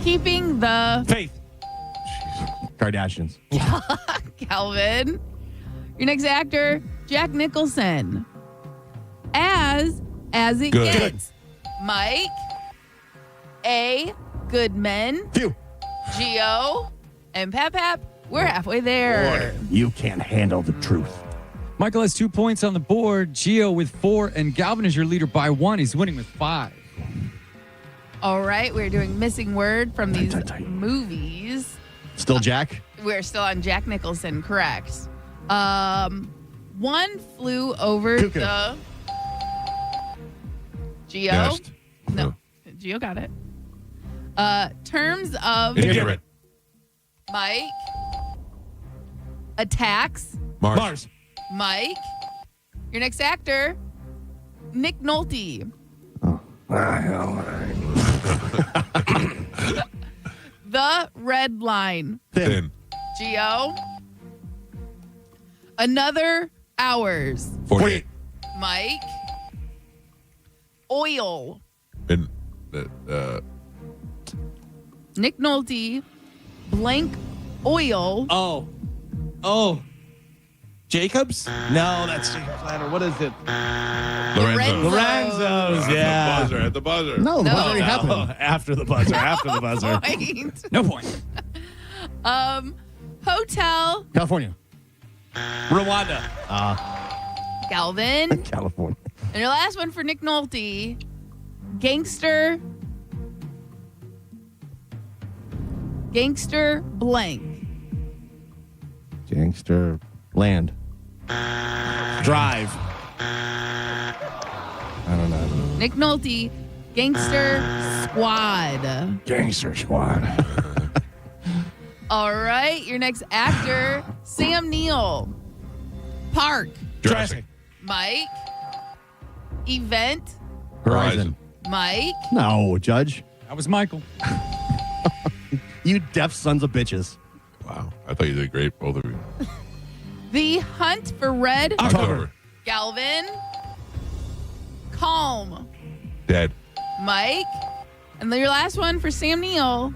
Keeping the Faith. Kardashians. Calvin. Your next actor, Jack Nicholson. As it Good. gets. Mike. A. Good Men. Phew. Geo. And Pap. We're halfway there. You can't handle the truth. Michael has 2 points on the board. Gio with 4, and Galvin is your leader by 1. He's winning with 5. All right, we're doing missing word from these movies. Still Jack? We're still on Jack Nicholson, correct. One flew over Cuckoo. the Geo. Nest. No, Geo got it. Terms of Ignorant. Mike. Attacks. Mars. Mike. Your next actor, Nick Nolte. The Red Line. Thin. Geo. Another Hours. 48. Mike. Oil. And, Nick Nolte. Blank Oil. Oh. Jacobs? No, that's Jacobs Ladder. What is it? Lorenzo's. Yeah. At the buzzer. No, the No. buzzer already happened. After the buzzer. After the buzzer. Point. No point. Hotel. California. Rwanda. Galvin. California. And your last one for Nick Nolte. Gangster blank. Gangster Land. Drive. I don't know. Nick Nolte. Gangster Squad. Gangster Squad. All right, your next actor, Sam Neill. Park. Jurassic. Mike. Event. Horizon. Mike. No, Judge. That was Michael. You deaf sons of bitches. Wow. I thought you did great, both of you. The Hunt for Red. October. Galvin. Calm. Dead. Mike. And then your last one for Sam Neill.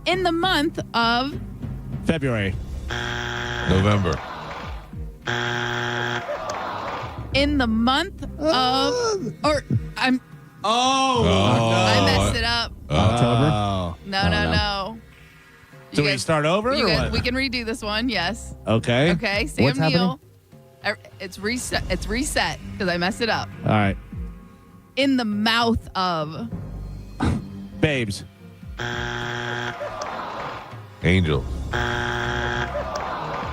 In the month of February. November. in the month of I messed it up. October? No. So we start over? You Or guys, what? we can redo this one. Yes. Okay. Okay. Sam What's Neill. It's reset. It's reset because I messed it up. All right. In the mouth of Babes. Angels.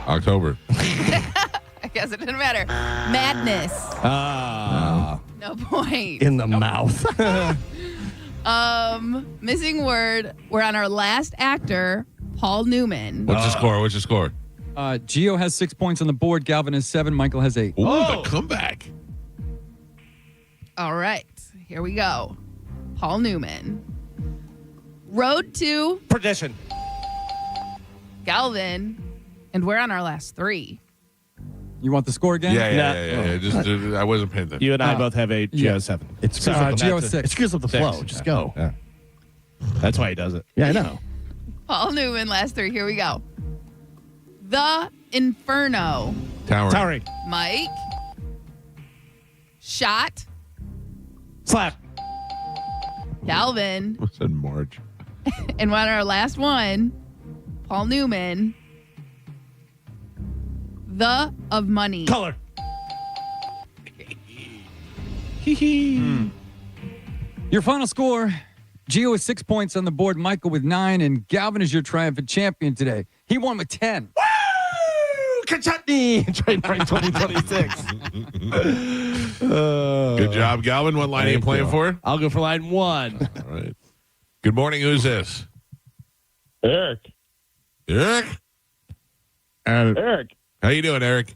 October. I guess it didn't matter. Madness. No point. In the mouth. Missing word. We're on our last actor, Paul Newman. What's the score? What's the score? Gio has 6 points on the board. Galvin has 7. Michael has 8. Ooh, the comeback. All right. Here we go. Paul Newman. Road to Perdition. Galvin. And we're on our last 3. You want the score again? Yeah. Just I wasn't paying attention. You and I both have 8. Gio has 7. It screws Gio up the, has 6. it screws up the flow. Just go. Yeah. That's why he does it. Yeah, I know. Paul Newman, last 3. Here we go. The Inferno. Towering. Mike. Shot. Slap. Galvin. What's in March? And on our last one, Paul Newman. The of Money. Color. Your final score, Gio with 6 points on the board, Michael with 9, and Galvin is your triumphant champion today. He won with 10. Woo! Chutney trademark 2026. Good job, Galvin. What line are you playing for? I'll go for line 1. All right. Good morning. Who's this? Eric. Eric? Eric. How you doing, Eric?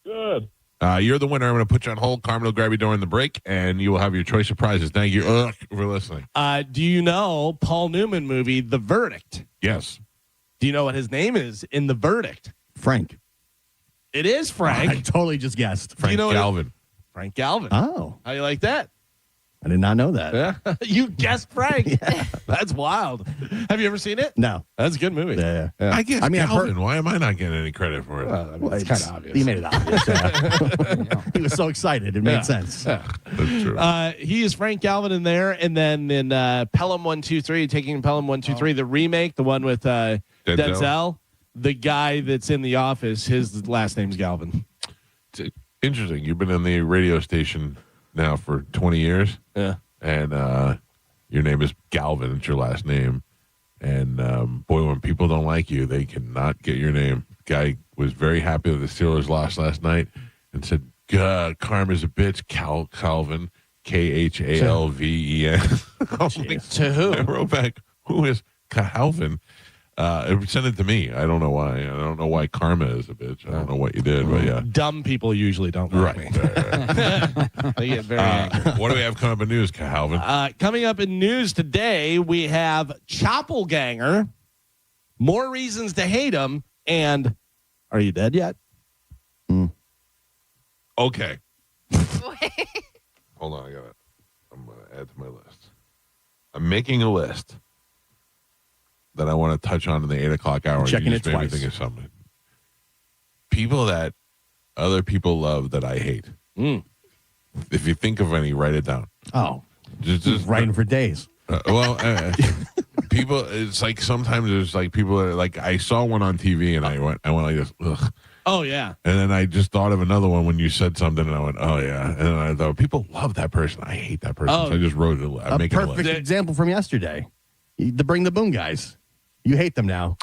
Good. You're the winner. I'm going to put you on hold. Carmen will grab you during the break, and you will have your choice of prizes. Thank you for listening. Do you know Paul Newman movie, The Verdict? Yes. Do you know what his name is in The Verdict? Frank. It is Frank. I totally just guessed. Frank Galvin. Frank Galvin. Oh. How you like that? I did not know that. Yeah. You guessed Frank. That's wild. Have you ever seen it? No. That's a good movie. Yeah. I guess Galvin. Why am I not getting any credit for it? Well, it's kind of obvious. He made it obvious. Yeah. He was so excited. It made sense. Yeah. That's true. He is Frank Galvin in there. And then in Pelham 123, taking Pelham 123, the remake, the one with Denzel, the guy that's in The Office, his last name's Galvin. It's interesting. You've been in the radio station now for 20 years. Yeah. And your name is Galvin. It's your last name. And boy, when people don't like you, they cannot get your name. Guy was very happy that the Steelers lost last night and said, Karma's a bitch, Calvin, Khalven. To who? I wrote back, who is Calvin? Send it to me. I don't know why. I don't know why Karma is a bitch. I don't know what you did, but yeah. Dumb people usually don't like me. They get very angry. What do we have coming up in news, Calvin? Coming up in news today, we have Choppelganger, more reasons to hate him, and are you dead yet? Okay. Hold on, I'm going to add to my list. I'm making a list that I want to touch on in the 8 o'clock hour. Checking you it just made me twice. think of something. People that other people love that I hate. If you think of any, write it down. Oh, just writing for days. People. It's like sometimes there's like people that like I saw one on TV and I went like this. Ugh. Oh yeah. And then I just thought of another one when you said something, and I went, "Oh yeah." And then I thought, people love that person. I hate that person. So I just wrote it. I'm making a perfect list. example from yesterday. The Bring the Boom guys. You hate them now.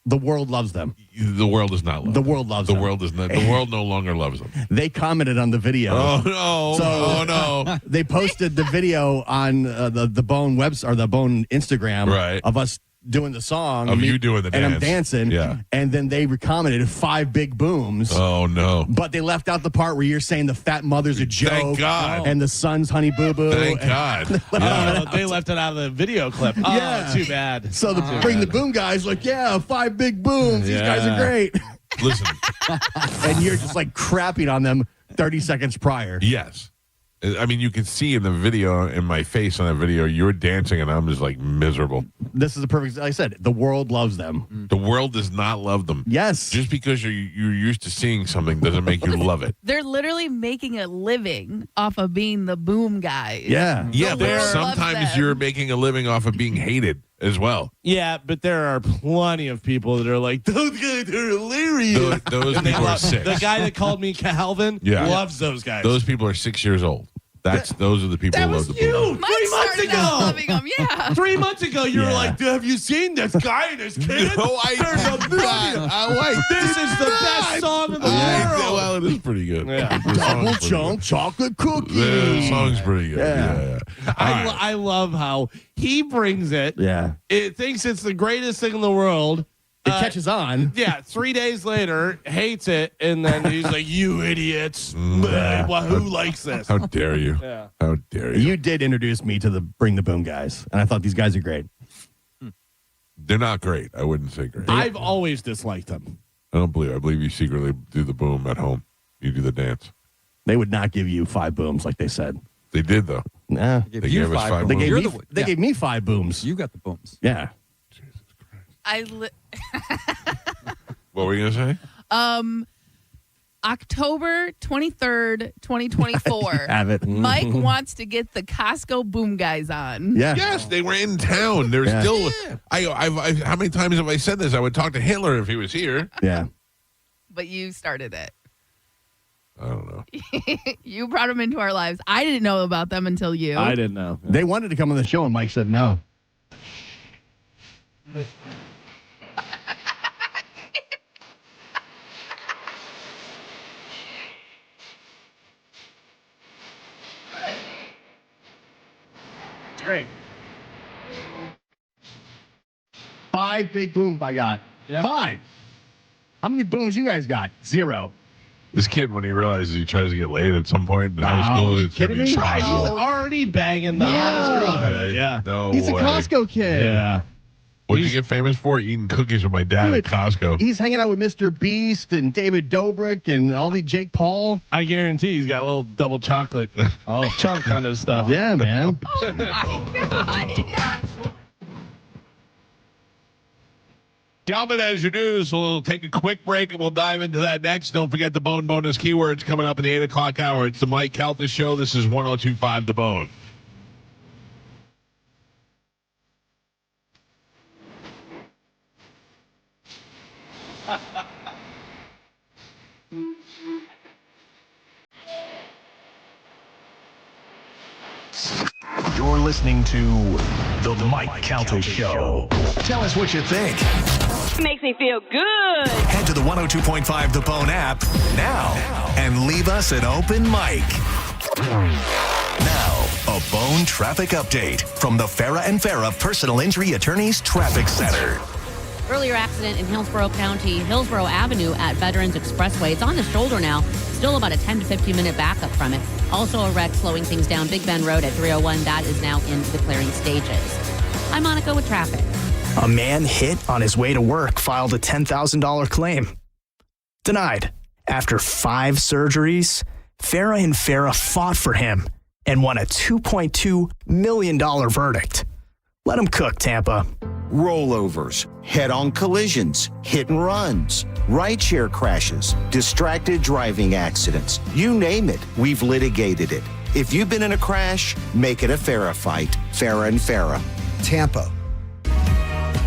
The world loves them. The world does not love The them. world loves The them. world does not. The world no longer loves them. They commented on the video. Oh no! So no! They posted the video on the Bone website or the Bone Instagram Right. of us doing the song Of you doing the and I'm dance. dancing. Yeah. And then they commented 5 big booms. Oh no! But they left out the part where you're saying the fat mother's a joke. Thank God. And the son's honey boo boo. Thank God. They left it out of the video clip. Oh, Yeah. too bad. So the Bring the Boom guys like, 5 big booms. These guys are great. Listen. And you're just like crapping on them 30 seconds prior. Yes. I mean, you can see in the video, in my face on that video, you're dancing and I'm just like miserable. This is the perfect, like I said, the world loves them. The world does not love them. Yes. Just because you're used to seeing something doesn't make you love it. They're literally making a living off of being the boom guys. Yeah. Yeah, but world loves sometimes them. you're making a living off of being hated as well. Yeah, but there are plenty of people that are like, those guys are hilarious. Those And they people are love- sick. The guy that called me Calvin loves those guys. Those people are 6 years old. Those are the people That who was love the you boom. 3 months started out loving them, yeah. 3 months ago, you were Yeah. like, have you seen this guy and his kid? No, I There's a did not. This is the best song in the Yeah, world. well, it is pretty good. Yeah. The song's Double pretty chunk chocolate cookie. good. The song's pretty good. Yeah. Yeah. I love how he brings it. Yeah. It thinks it's the greatest thing in the world. It catches on. Yeah, 3 days later, hates it, and then he's like, "You idiots! Well, who likes this?" How dare you? Yeah. How dare you? You did introduce me to the Bring the Boom guys, and I thought these guys are great. They're not great. I wouldn't say great. I've always disliked them. I don't believe. I believe you secretly do the boom at home. You do the dance. They would not give you 5 booms like they said. They did though. Nah. They gave us 5 They booms. gave me 5 booms. You got the booms. Yeah. What were you gonna say? October 23rd, 2024. Have it. Mike wants to get the Costco boom guys on. Yeah. Yes, they were in town. They're Yeah. still. I've how many times have I said this? I would talk to Hitler if he was here. Yeah. But you started it. I don't know. You brought them into our lives. I didn't know about them until you. I didn't know. They wanted to come on the show, and Mike said no. great. 5 big booms I got. Yeah. 5. How many booms you guys got? 0. This kid, when he realizes he tries to get laid at some point in high school, you kidding me? He's already banging the hottest girl. Yeah. No He's way. a Costco kid. Yeah. What did you get famous for? Eating cookies with my dad at Costco. He's hanging out with Mr. Beast and David Dobrik and all the Jake Paul. I guarantee he's got a little double chocolate chunk kind of stuff. Yeah, man. Oh my God. Galvin, as your news, we'll take a quick break and we'll dive into that next. Don't forget the Bone Bonus keywords coming up in the 8 o'clock hour. It's the Mike Calta Show. This is 102.5 The Bone. You're listening to The Mike Calta Show. Tell us what you think. Makes me feel good. Head to the 102.5 The Bone app now and leave us an open mic. Now, a Bone traffic update from the Farah and Farah Personal Injury Attorneys Traffic Center. Earlier accident in Hillsborough County, Hillsborough Avenue at Veterans Expressway. It's on the shoulder now. Still about a 10 to 15 minute backup from it. Also a wreck slowing things down. Big Bend Road at 301. That is now in the clearing stages. I'm Monica with traffic. A man hit on his way to work filed a $10,000 claim. Denied. After 5 surgeries, Farah and Farah fought for him and won a $2.2 million verdict. Let him cook, Tampa. Rollovers, head-on collisions, hit and runs, rideshare crashes, distracted driving accidents. You name it, we've litigated it. If you've been in a crash, make it a Farah fight. Farah and Farah. Tampa.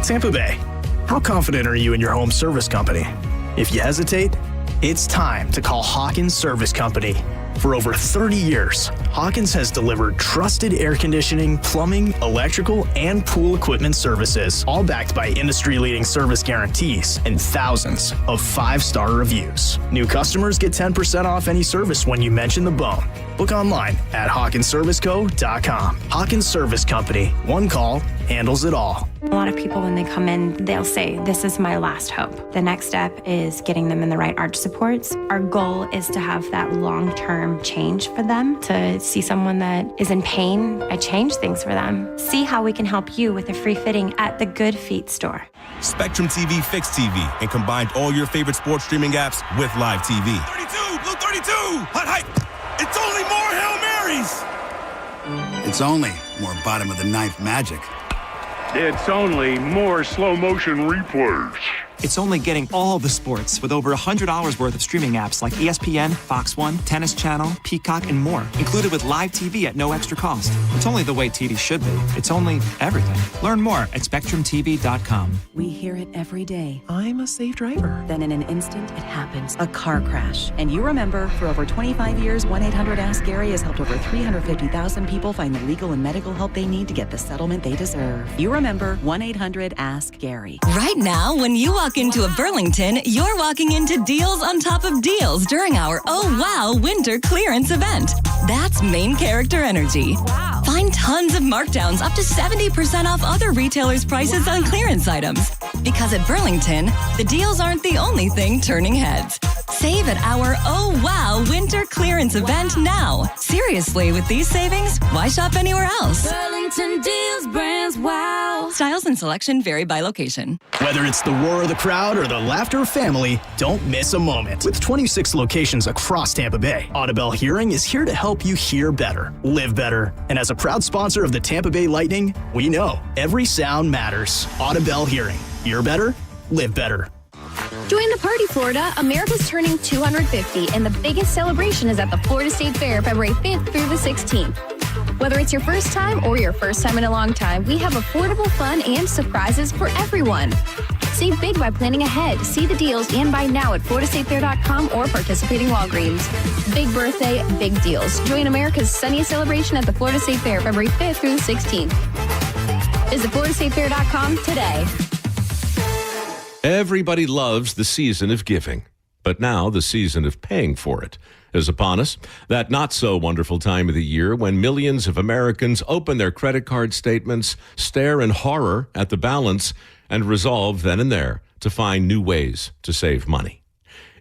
Tampa Bay. How confident are you in your home service company? If you hesitate, it's time to call Hawkins Service Company. For over 30 years, Hawkins has delivered trusted air conditioning, plumbing, electrical, and pool equipment services, all backed by industry-leading service guarantees and thousands of 5-star reviews. New customers get 10% off any service when you mention the Bone. Book online at HawkinsServiceCo.com. Hawkins Service Company. One call handles it all. A lot of people, when they come in, they'll say, this is my last hope. The next step is getting them in the right arch supports. Our goal is to have that long-term change for them, to see someone that is in pain. I change things for them. See how we can help you with a free fitting at the Good Feet store. Spectrum TV fixed TV and combined all your favorite sports streaming apps with live TV. 32, blue 32, hot hype. It's only more Hail Marys. It's only more bottom of the ninth magic. It's only more slow motion replays. It's only getting all the sports with over $100 worth of streaming apps like ESPN, Fox One, Tennis Channel, Peacock, and more, included with live TV at no extra cost. It's only the way TV should be. It's only everything. Learn more at SpectrumTV.com. We hear it every day. I'm a safe driver. Then in an instant, it happens. A car crash. And you remember, for over 25 years, 1-800-ASK-GARY has helped over 350,000 people find the legal and medical help they need to get the settlement they deserve. You remember 1-800-ASK-GARY. Right now, when you walk into a Burlington, you're walking into deals on top of deals during our Oh Wow Winter Clearance event. That's main character energy. Wow. Find tons of markdowns up to 70% off other retailers' prices on clearance items. Because at Burlington, the deals aren't the only thing turning heads. Save at our Oh Wow Winter Clearance event now. Seriously, with these savings, why shop anywhere else? Burlington deals, brands, wow. Styles and selection vary by location. Whether it's the roar of the crowd or the laughter of family, don't miss a moment. With 26 locations across Tampa Bay, Audibel Hearing is here to help you hear better, live better. And as a proud sponsor of the Tampa Bay Lightning, we know every sound matters. Audibel Hearing. Hear better, live better. Join the party, Florida. America's turning 250, and the biggest celebration is at the Florida State Fair, February 5th through the 16th. Whether it's your first time or your first time in a long time, we have affordable fun and surprises for everyone. Save big by planning ahead. See the deals and buy now at FloridaStateFair.com or participating Walgreens. Big birthday, big deals. Join America's sunniest celebration at the Florida State Fair, February 5th through the 16th. Visit FloridaStateFair.com today. Everybody loves the season of giving. but now the season of paying for it is upon us. That not-so-wonderful time of the year when millions of Americans open their credit card statements, stare in horror at the balance, and resolve then and there to find new ways to save money.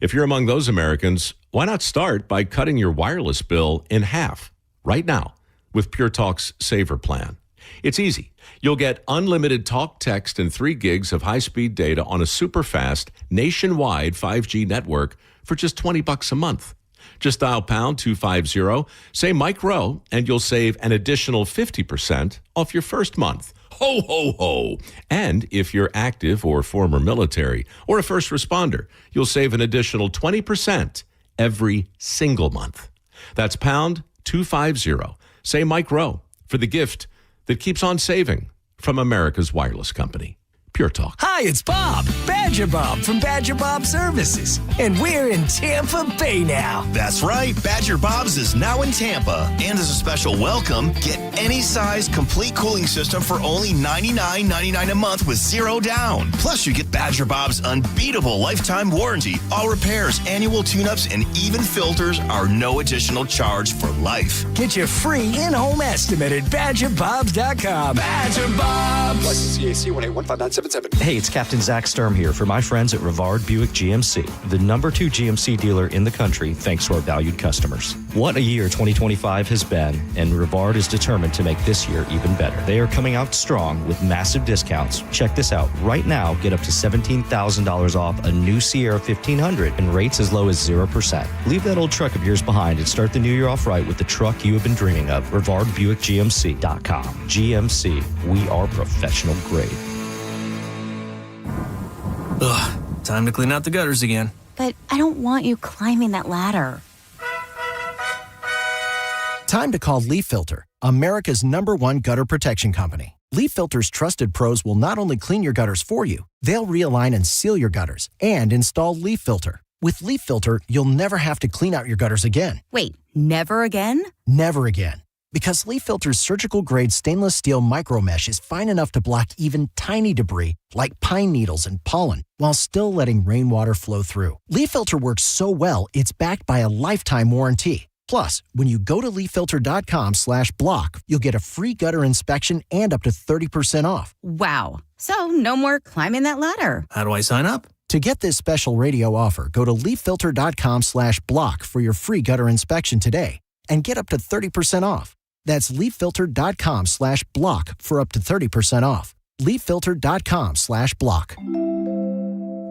If you're among those Americans, why not start by cutting your wireless bill in half right now with Pure Talk's Saver Plan? It's easy. You'll get unlimited talk, text, and 3 gigs of high-speed data on a super-fast, nationwide 5G network for just $20 a month. Just dial pound 250, say Mike Rowe, and you'll save an additional 50% off your first month. Ho, ho, ho. And if you're active or former military or a first responder, you'll save an additional 20% every single month. That's pound 250. Say Mike Rowe for the gift that keeps on saving from America's wireless company. Pure Talk. Hi, it's Bob, Badger Bob from Badger Bob Services, and we're in Tampa Bay now. That's right, Badger Bob's is now in Tampa, and as a special welcome, get any size complete cooling system for only $99.99 a month with 0 down. Plus, you get Badger Bob's unbeatable lifetime warranty. All repairs, annual tune-ups, and even filters are no additional charge for life. Get your free in-home estimate at BadgerBobs.com. Badger Bobs. License CAC 1815977. Hey, it's Captain Zach Sturm here for my friends at Rivard Buick GMC, the number 2 GMC dealer in the country thanks to our valued customers. What a year 2025 has been, and Rivard is determined to make this year even better. They are coming out strong with massive discounts. Check this out. Right now, get up to $17,000 off a new Sierra 1500 and rates as low as 0%. Leave that old truck of yours behind and start the new year off right with the truck you have been dreaming of. RivardBuickGMC.com. GMC, we are professional grade. Ugh, time to clean out the gutters again. But I don't want you climbing that ladder. Time to call Leaf Filter, America's #1 gutter protection company. Leaf Filter's trusted pros will not only clean your gutters for you, they'll realign and seal your gutters and install Leaf Filter. With Leaf Filter, you'll never have to clean out your gutters again. Wait, never again? Never again. Because Leaf Filter's surgical-grade stainless steel micro mesh is fine enough to block even tiny debris like pine needles and pollen while still letting rainwater flow through. Leaf Filter works so well, it's backed by a lifetime warranty. Plus, when you go to leafilter.com/block, you'll get a free gutter inspection and up to 30% off. Wow. So no more climbing that ladder. How do I sign up? To get this special radio offer, go to leafilter.com/block for your free gutter inspection today and get up to 30% off. That's leafilter.com/block for up to 30% off. leafilter.com/block.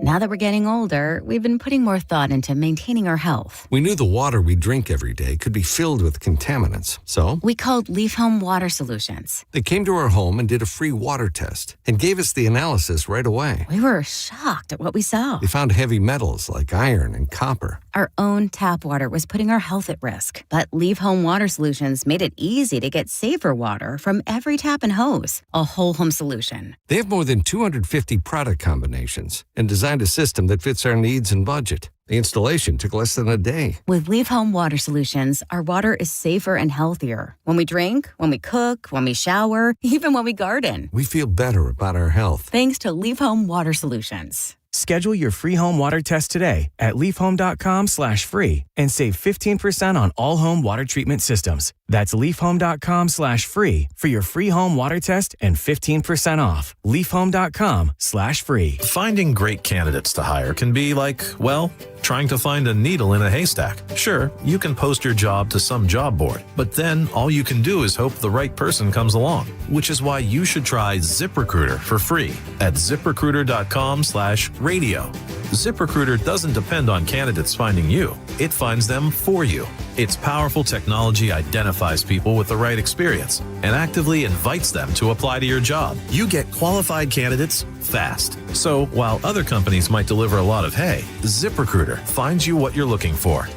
Now that we're getting older, we've been putting more thought into maintaining our health. We knew the water we drink every day could be filled with contaminants, so we called Leaf Home Water Solutions. They came to our home and did a free water test and gave us the analysis right away. We were shocked at what we saw. They found heavy metals like iron and copper. Our own tap water was putting our health at risk, but Leaf Home Water Solutions made it easy to get safer water from every tap and hose. A whole home solution. They have more than 250 product combinations and designed a system that fits our needs and budget. The installation took less than a day. With Leaf Home Water Solutions, our water is safer and healthier. When we drink, when we cook, when we shower, even when we garden. We feel better about our health. Thanks to Leaf Home Water Solutions. Schedule your free home water test today at leafhome.com/free and save 15% on all home water treatment systems. That's leafhome.com/free for your free home water test and 15% off. leafhome.com/free. Finding great candidates to hire can be like, well, trying to find a needle in a haystack. Sure, you can post your job to some job board, but then all you can do is hope the right person comes along, which is why you should try ZipRecruiter for free at ZipRecruiter.com/radio. ZipRecruiter doesn't depend on candidates finding you. It finds them for you. Its powerful technology identifies people with the right experience and actively invites them to apply to your job. You get qualified candidates fast. So while other companies might deliver a lot of hay, ZipRecruiter finds you what you're looking for.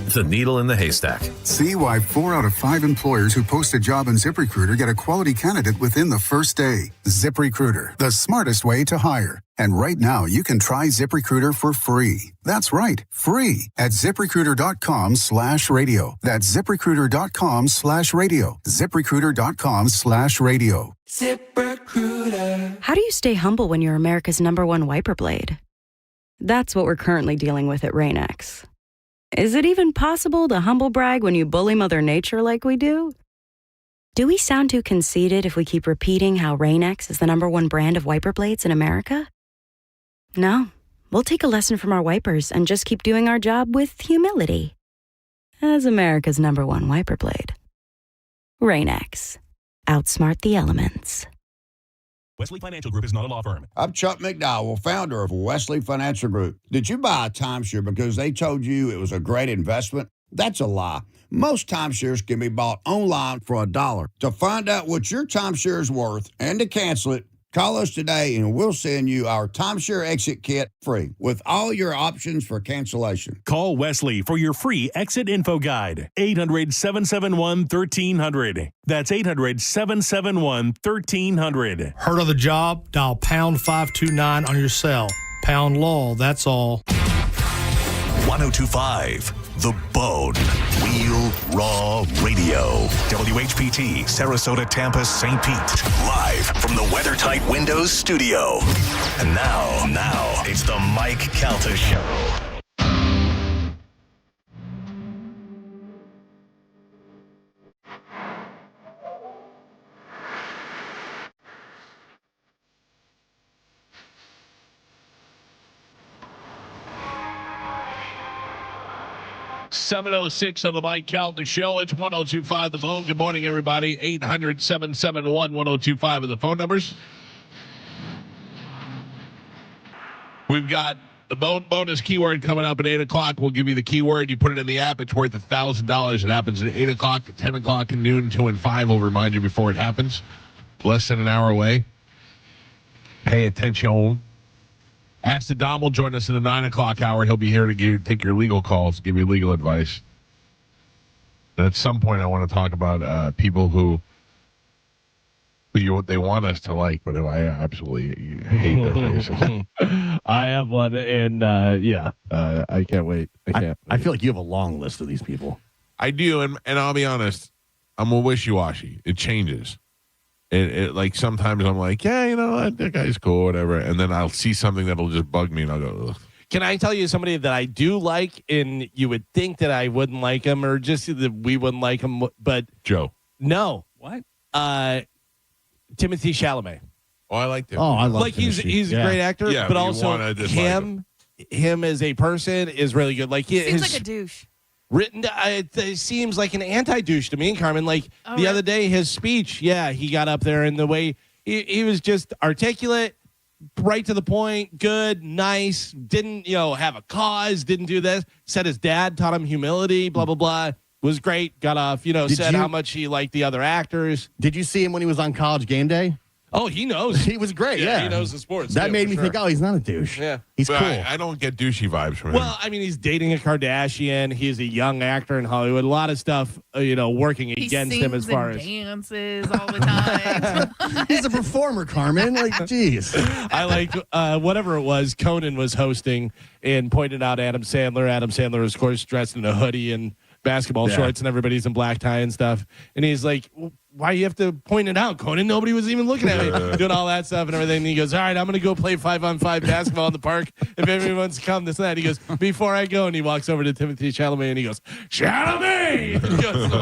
The needle in the haystack. See why 4 out of 5 employers who post a job on ZipRecruiter get a quality candidate within the first day. ZipRecruiter, the smartest way to hire. And right now, you can try ZipRecruiter for free. That's right, free at ZipRecruiter.com/radio. That's ZipRecruiter.com/radio. ZipRecruiter.com/radio. ZipRecruiter. How do you stay humble when you're America's #1 wiper blade? That's what we're currently dealing with at Rain-X. Is it even possible to humble brag when you bully Mother Nature like we do? Do we sound too conceited if we keep repeating how Rain-X is the #1 brand of wiper blades in America? No, we'll take a lesson from our wipers and just keep doing our job with humility. As America's #1 wiper blade. Rain-X. Outsmart the elements. Wesley Financial Group is not a law firm. I'm Chuck McDowell, founder of Wesley Financial Group. Did you buy a timeshare because they told you it was a great investment? That's a lie. Most timeshares can be bought online for $1. To find out what your timeshare is worth and to cancel it, call us today and we'll send you our timeshare exit kit free with all your options for cancellation. Call Wesley for your free exit info guide. 800-771-1300. That's 800-771-1300. Heard of the job? Dial pound 529 on your cell. Pound law, that's all. 1025 The Bone. Real Raw Radio. WHPT, Sarasota, Tampa, St. Pete. Live from the WeatherTight Windows studio. And now, it's the Mike Calta Show. .706 on the Mike Calta Show. It's 1025 The Phone. Good morning, everybody. 800-771-1025 are the phone numbers. We've got the bonus keyword coming up at 8 o'clock. We'll give you the keyword. You put it in the app. It's worth $1,000. It happens at 8 o'clock, at 10 o'clock, and noon, 2 and 5. We'll remind you before it happens. Less than an hour away. Pay attention. Ask the Dom will join us in the 9 o'clock hour. He'll be here to take your legal calls, give you legal advice. And at some point, I want to talk about people who they want us to like, but I absolutely hate their faces. I have one, and I can't wait. I feel like you have a long list of these people. I do, and I'll be honest, I'm a wishy-washy. It changes. It like sometimes I'm like, yeah, you know what, that guy's cool, whatever, and then I'll see something that'll just bug me, and I'll go, ugh. Can I tell you somebody that I do like, and you would think that I wouldn't like him, or just that we wouldn't like him, but Joe. No. What? Timothy Chalamet. Oh, I like him. Oh, I love like he's a great actor, yeah, but also him as a person is really good. Like seems like a douche. Written, it seems like an anti-douche to me, Carmen. Like the other day, his speech, he got up there, and the way he was just articulate, right to the point, good, nice, didn't, have a cause, didn't do this, said his dad taught him humility, blah, blah, blah, was great, got off, said how much he liked the other actors. Did you see him when he was on College Game Day? Oh, he knows. He was great, yeah. He knows the sports. That made me think, oh, he's not a douche. Yeah. He's cool. I don't get douchey vibes from him. Well, I mean, he's dating a Kardashian. He's a young actor in Hollywood. A lot of stuff, working against him as far as dances all the time. He's a performer, Carmen. Like, jeez. I like whatever it was. Conan was hosting and pointed out Adam Sandler. Adam Sandler, was, of course, dressed in a hoodie and basketball shorts, and everybody's in black tie and stuff. And he's like, why you have to point it out, Conan? Nobody was even looking at me, doing all that stuff and everything. And he goes, all right, I'm going to go play 5-on-5 basketball in the park. If everyone wants to come, this and that. He goes, before I go, and he walks over to Timothy Chalamet, and he goes, Chalamet! He goes,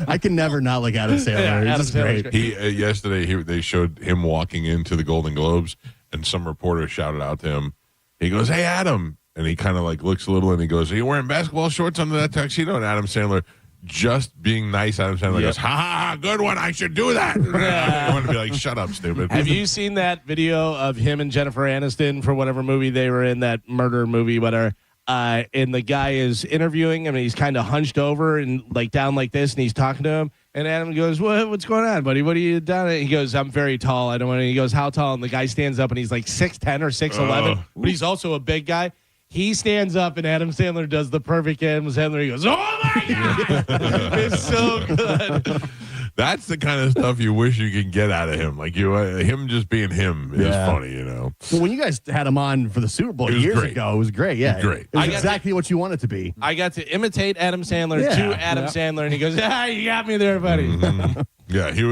I can never not like Adam Sandler. Yeah, Adam He's great. Yesterday, they showed him walking into the Golden Globes, and some reporter shouted out to him. He goes, hey, Adam. And he kind of like looks a little, and he goes, are you wearing basketball shorts under that tuxedo? And Adam Sandler, just being nice, Adam Sandler goes, ha, ha, ha, good one, I should do that. I want to be like, shut up, stupid. Have you seen that video of him and Jennifer Aniston for whatever movie they were in, that murder movie, whatever? And the guy is interviewing him, and he's kind of hunched over and like down like this, and he's talking to him. And Adam goes, what's going on, buddy? What are you doing? He goes, I'm very tall. I don't want to. He goes, how tall? And the guy stands up, and he's like 6'10" or 6'11", but he's also a big guy. He stands up, and Adam Sandler does the perfect Adam Sandler. He goes, oh, my God! It's so good. That's the kind of stuff you wish you could get out of him. Like him just being him is funny, Well, when you guys had him on for the Super Bowl years ago, it was great. Yeah, it was great. It was exactly what you want it to be. I got to imitate Adam Sandler to Adam Sandler, and he goes, you got me there, buddy. Mm-hmm. Yeah, he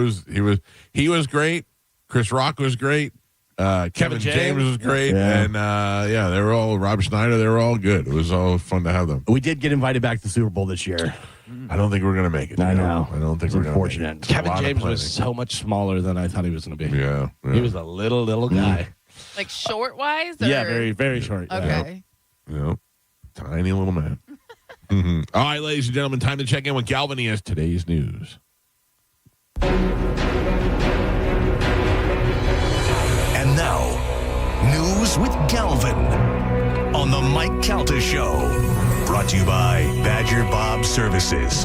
was great. Chris Rock was great. Kevin James was great. Yeah. And, they were all, Rob Schneider, they were all good. It was all fun to have them. We did get invited back to the Super Bowl this year. I don't think we're going to make it. I know. I don't think It's we're going to make unfortunate. it. Kevin James was so much smaller than I thought he was going to be. Yeah. He was a little guy. Like short-wise? Yeah, very, very short. Okay. Yeah. Tiny little man. All right, ladies and gentlemen, time to check in with Galvin. He has today's news. And now, news with Galvin on the Mike Calta Show. Brought to you by Badger Bob Services.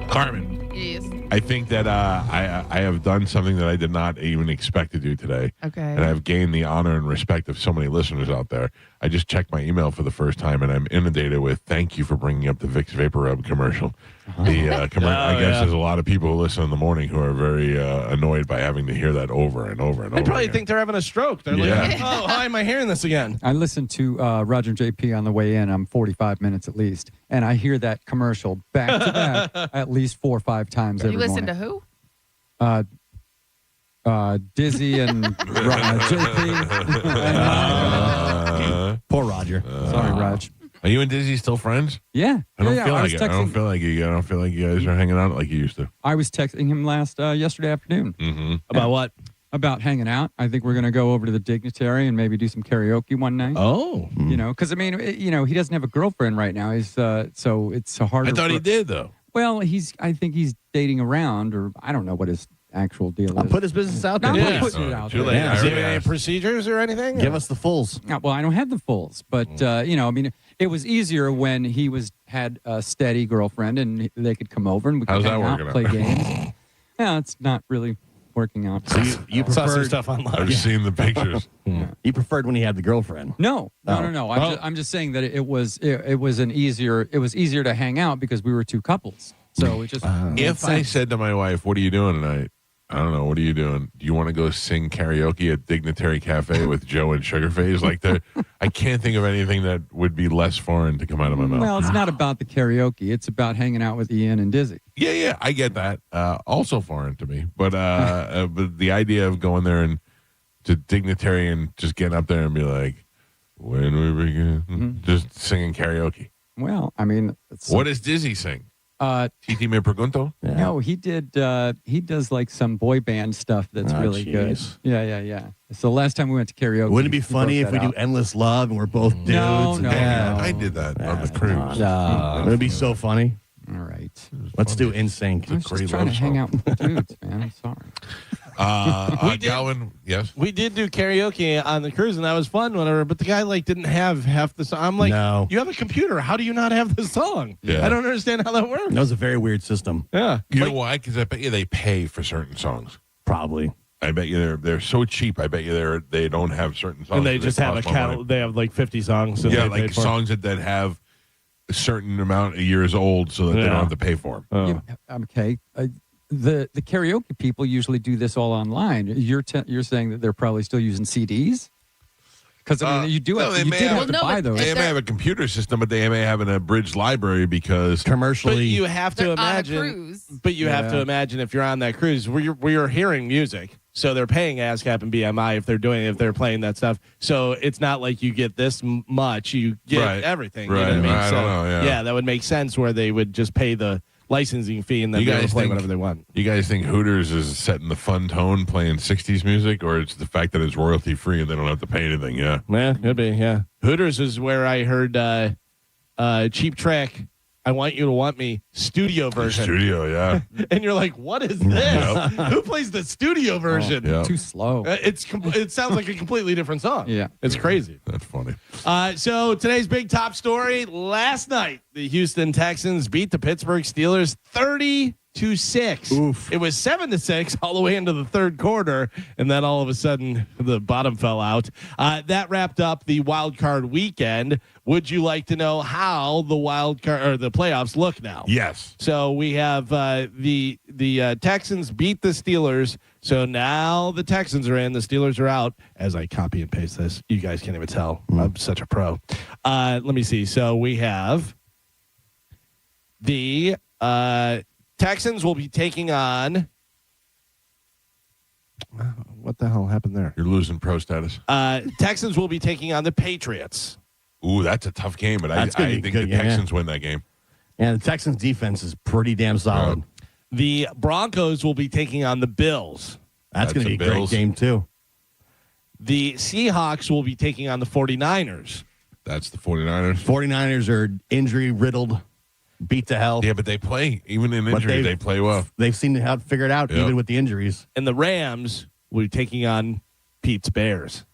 Carmen. Yes. I think that I have done something that I did not even expect to do today. Okay. And I've gained the honor and respect of so many listeners out there. I just checked my email for the first time, and I'm inundated with thank you for bringing up the Vicks Vapor Rub commercial. The commercial. I guess there's a lot of people who listen in the morning who are very annoyed by having to hear that over and over and over. They probably again. think they're having a stroke. They're like, oh, why am I hearing this again? I listened to Roger and JP on the way in. I'm 45 minutes at least. And I hear that commercial back to back at least 4 or 5 times every morning. You listen to who? Dizzy and JP. Poor Roger. Sorry, Raj. Are you and Dizzy still friends? Yeah. I don't feel I like it. I don't feel like you. I don't feel like you guys are hanging out like you used to. I was texting him yesterday afternoon. Mm-hmm. About what? About hanging out. I think we're going to go over to the Dignitary and maybe do some karaoke one night. Oh. You know, because, I mean, he doesn't have a girlfriend right now. He's so it's harder. I thought he did, though. Well, I think he's dating around, or I don't know what his actual deal is. Put his business out there. I'm putting it out there. Does he have any procedures or anything? Give us the fulls. Well, I don't have the fulls, but I mean, it was easier when he had a steady girlfriend and they could come over and we could hang out, play games. Yeah, it's not really working out. So you saw some preferred stuff online. I've seen the pictures. You preferred when he had the girlfriend. No. I'm just saying that it was easier to hang out because we were two couples. So it just If I said to my wife, "What are you doing tonight?" I don't know. What are you doing? Do you want to go sing karaoke at Dignitary Cafe with Joe and Sugarface? I can't think of anything that would be less foreign to come out of my mouth. Well, it's not about the karaoke. It's about hanging out with Ian and Dizzy. Yeah, I get that. Also foreign to me, but the idea of going there and to Dignitary and just getting up there and be like, "When we begin," just singing karaoke. Well, I mean, what does Dizzy sing? Titi me pregunto? Yeah. No, he does like some boy band stuff that's really good. Yeah. So last time we went to karaoke. Wouldn't it be funny if we do Endless Love and we're both dudes? No. I did that on the cruise. It would be so funny. All right. Let's do NSYNC. I was just trying to hang out with the dudes, man. I'm sorry. Galvin, yes? We did do karaoke on the cruise, and that was fun, whatever. But the guy didn't have half the song. I'm like, no. You have a computer. How do you not have the song? Yeah. I don't understand how that works. That was a very weird system. Yeah. You know why? Because I bet you they pay for certain songs. Probably. I bet you they're so cheap. I bet you they don't have certain songs. And they just have a catalog. They have like 50 songs. Yeah, like songs that have a certain amount of years old, so that they don't have to pay for them. Yeah, okay. The karaoke people usually do this all online. You're saying that they're probably still using CDs? Because I mean, you did have to buy those. They may have a computer system, but they may have an abridged library because commercially. But you have to imagine. But you have to imagine if you're on that cruise, where you're hearing music, so they're paying ASCAP and BMI if they're playing that stuff. So it's not like you get this much; you get everything. Right. You know what I mean? I don't know. Yeah, that would make sense where they would just pay the licensing fee and then they play whatever they want. You guys think Hooters is setting the fun tone playing 60s music, or it's the fact that it's royalty free and they don't have to pay anything? Yeah, could be. Yeah, Hooters is where I heard Cheap Trick. I Want You to Want Me studio version. Studio, yeah. And you're like, what is this? Who plays the studio version? Too slow. It sounds like a completely different song. Yeah. It's crazy. That's funny. So today's big top story. Last night, the Houston Texans beat the Pittsburgh Steelers 30-6. Oof. It was 7-6 all the way into the third quarter, and then all of a sudden the bottom fell out. That wrapped up the wild card weekend. Would you like to know how the wild card or the playoffs look now? Yes. So we have the Texans beat the Steelers. So now the Texans are in, the Steelers are out. As I copy and paste this, you guys can't even tell. I'm such a pro. Let me see. So we have the Texans will be taking on What the hell happened there? You're losing pro status. Texans will be taking on the Patriots. Ooh, that's a tough game, but I think the Texans win that game. And the Texans defense is pretty damn solid. The Broncos will be taking on the Bills. That's going to be a great game, too. The Seahawks will be taking on the 49ers. That's the 49ers. 49ers are injury-riddled, beat to hell. Yeah, but they play. Even in injury, they play well. They've seen how to figure it out, even with the injuries. And the Rams will be taking on Pete's Bears.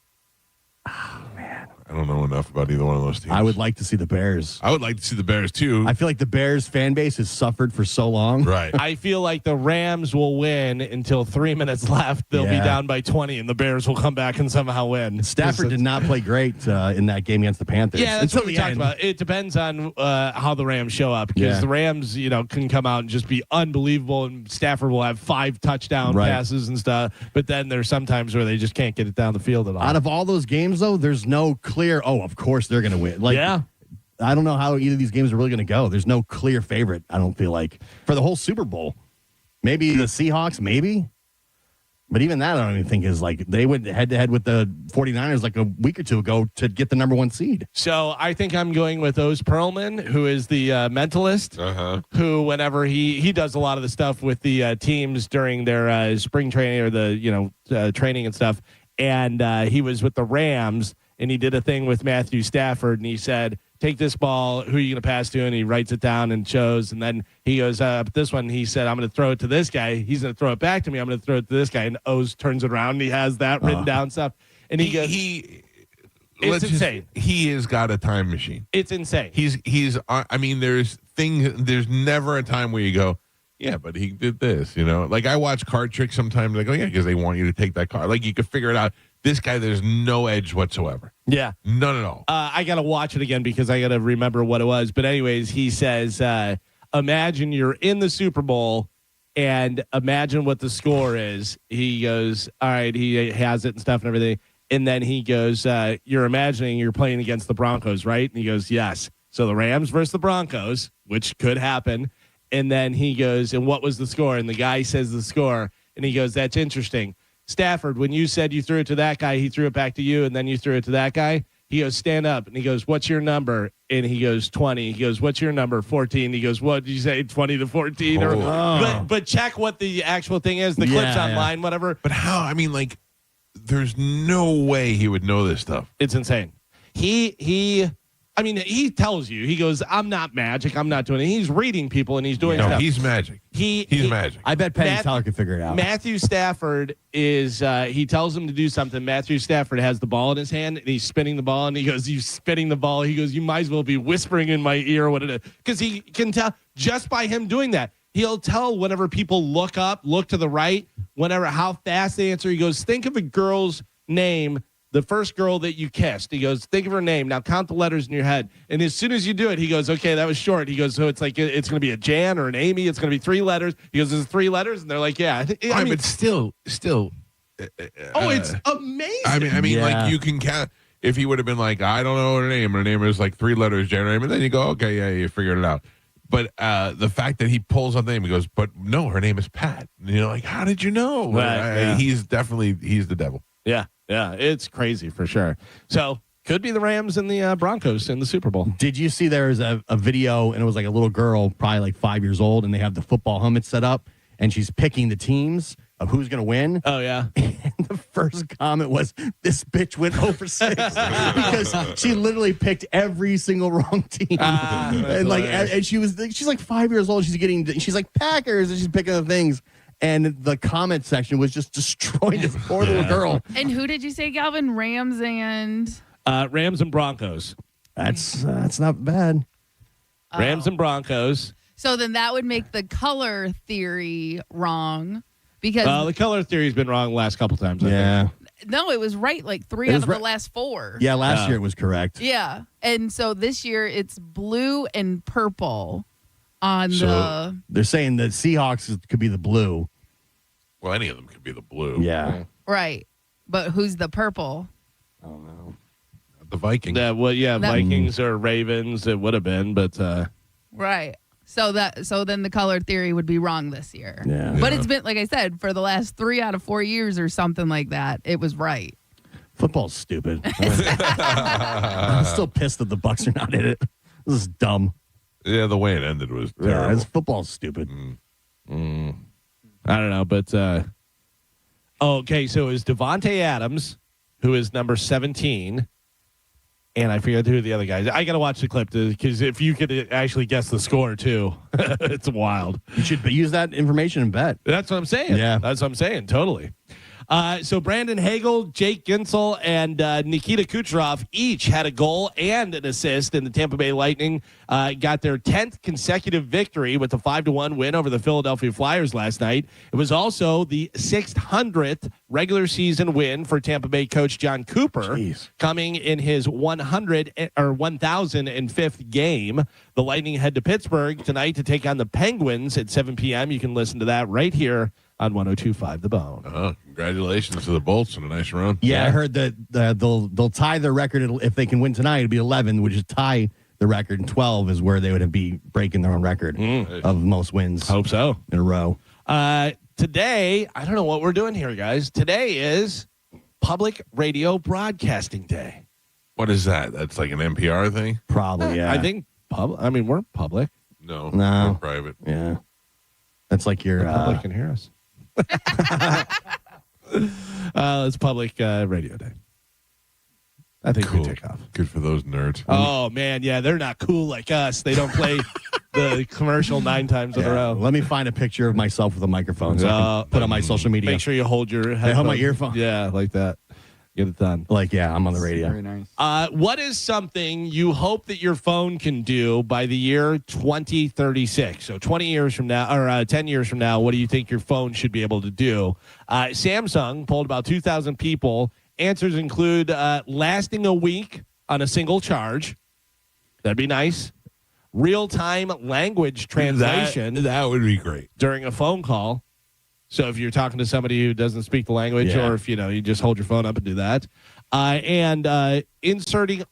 Oh, man. I don't know enough about either one of those teams. I would like to see the Bears. I would like to see the Bears, too. I feel like the Bears fan base has suffered for so long. Right. I feel like the Rams will win until 3 minutes left. They'll be down by 20, and the Bears will come back and somehow win. Stafford did not play great in that game against the Panthers. Yeah, that's what we talked about. It depends on how the Rams show up, because the Rams, can come out and just be unbelievable, and Stafford will have 5 touchdown passes and stuff. But then there's sometimes where they just can't get it down the field at all. Out of all those games, though, there's no clear, of course they're going to win. I don't know how either of these games are really going to go. There's no clear favorite, I don't feel like, for the whole Super Bowl. Maybe the Seahawks, maybe. But even that, I don't even think is like, they went head-to-head with the 49ers like a week or two ago to get the number 1 seed. So I think I'm going with Oz Perlman, who is the mentalist, who whenever he does a lot of the stuff with the teams during their spring training or the, training and stuff. And he was with the Rams, and he did a thing with Matthew Stafford, and he said, take this ball, who are you going to pass to? And he writes it down and shows. And then he goes, this one, he said, I'm going to throw it to this guy. He's going to throw it back to me. I'm going to throw it to this guy. And Oz turns it around, and he has that written down stuff. And he goes, it's insane. He has got a time machine. It's insane. There's never a time where you go, yeah, but he did this, Like, I watch card tricks sometimes. I go, yeah, because they want you to take that card. Like, you could figure it out. This guy, there's no edge whatsoever. Yeah. None at all. I got to watch it again because I got to remember what it was. But anyways, he says, imagine you're in the Super Bowl and imagine what the score is. He goes, all right, he has it and stuff and everything. And then he goes, you're imagining you're playing against the Broncos, right? And he goes, yes. So the Rams versus the Broncos, which could happen. And then he goes, and what was the score? And the guy says the score. And he goes, that's interesting. Stafford, when you said you threw it to that guy, he threw it back to you, and then you threw it to that guy. He goes, stand up. And he goes, what's your number? And he goes, 20. He goes, what's your number? 14. He goes, what did you say, 20 to 14? But check what the actual thing is. The clip's online, whatever. But how? There's no way he would know this stuff. It's insane. He tells you, he goes, I'm not magic. I'm not doing it. He's reading people and he's doing stuff. No, he's magic. He's magic. I bet Penny Teller could figure it out. Matthew Stafford is, he tells him to do something. Matthew Stafford has the ball in his hand and he's spinning the ball and he goes, you spinning the ball. He goes, you might as well be whispering in my ear what it is. Because he can tell just by him doing that. He'll tell whenever people look up, look to the right, whenever how fast they answer. He goes, think of a girl's name. The first girl that you kissed, he goes, think of her name. Now count the letters in your head. And as soon as you do it, he goes, okay, that was short. He goes, so it's like, it's going to be a Jan or an Amy. It's going to be 3 letters. He goes, is it 3 letters? And they're like, yeah. But still. It's amazing. Like you can count. If he would have been like, I don't know her name. Her name is like 3 letters, Jan or Amy. And then you go, okay, yeah, you figured it out. But the fact that he pulls out the name, he goes, but no, her name is Pat. And you're like, how did you know? Right, he's the devil. Yeah. Yeah, it's crazy for sure. So could be the Rams and the Broncos in the Super Bowl. Did you see there was a video and it was like a little girl, probably like 5 years old, and they have the football helmet set up and she's picking the teams of who's going to win. Oh, yeah. And the first comment was, this bitch went 0-6 because she literally picked every single wrong team. And she's like 5 years old. She's like Packers and she's picking the things. And the comment section was just destroying this poor little girl. And who did you say, Galvin? Rams and Broncos. That's not bad. Rams and Broncos. So then that would make the color theory wrong because the color theory's been wrong the last couple times. Yeah. No, it was right like 3 out of the last 4. Yeah, last year it was correct. Yeah. And so this year it's blue and purple. They're saying that Seahawks could be the blue. Well, any of them could be the blue. Yeah. Right. But who's the purple? I don't know. The Vikings. Vikings or Ravens. It would have been, but right. So then the color theory would be wrong this year. Yeah. But it's been, like I said, for the last 3 out of 4 years or something like that, it was right. Football's stupid. I'm still pissed that the Bucs are not in it. This is dumb. Yeah, the way it ended was terrible. Yeah, football's stupid. I don't know, but okay, so it was Devontae Adams, who is number 17, and I forget who the other guys. I got to watch the clip because if you could actually guess the score too, it's wild. You should use that information and bet. That's what I'm saying. Yeah, that's what I'm saying. Totally. So Brandon Hagel, Jake Ginsel, and Nikita Kucherov each had a goal and an assist, and the Tampa Bay Lightning got their 10th consecutive victory with a 5-1 win over the Philadelphia Flyers last night. It was also the 600th regular season win for Tampa Bay coach John Cooper, coming in his 1005th game. The Lightning head to Pittsburgh tonight to take on the Penguins at 7 p.m. You can listen to that right here on 102.5 The Bone. Congratulations to the Bolts on a nice run. Yeah, I heard that they'll tie the record if they can win tonight. It'll be 11, which is tie the record, and 12 is where they would be breaking their own record of most wins. Hope so. In a row. Today, I don't know what we're doing here, guys. Today is Public Radio Broadcasting Day. What is that? That's like an NPR thing? Probably, yeah. I think we're public. No, we're private. Yeah. That's like your... The public can hear us. It's Public Radio Day. I think we take off. Good for those nerds. Oh, man, yeah, they're not cool like us. They don't play the commercial 9 times in a row. Let me find a picture of myself with a microphone so I can put on my social media. Make sure you hold your headphones. I hold my earphone. Yeah, like that. Get it done. Like, yeah, I'm on the radio. Very nice. What is something you hope that your phone can do by the year 2036? So 20 years from now, or 10 years from now, what do you think your phone should be able to do? Samsung polled about 2,000 people. Answers include lasting a week on a single charge. That'd be nice. Real-time language translation. That would be great. During a phone call. So if you're talking to somebody who doesn't speak the language, or if you just hold your phone up and do that, and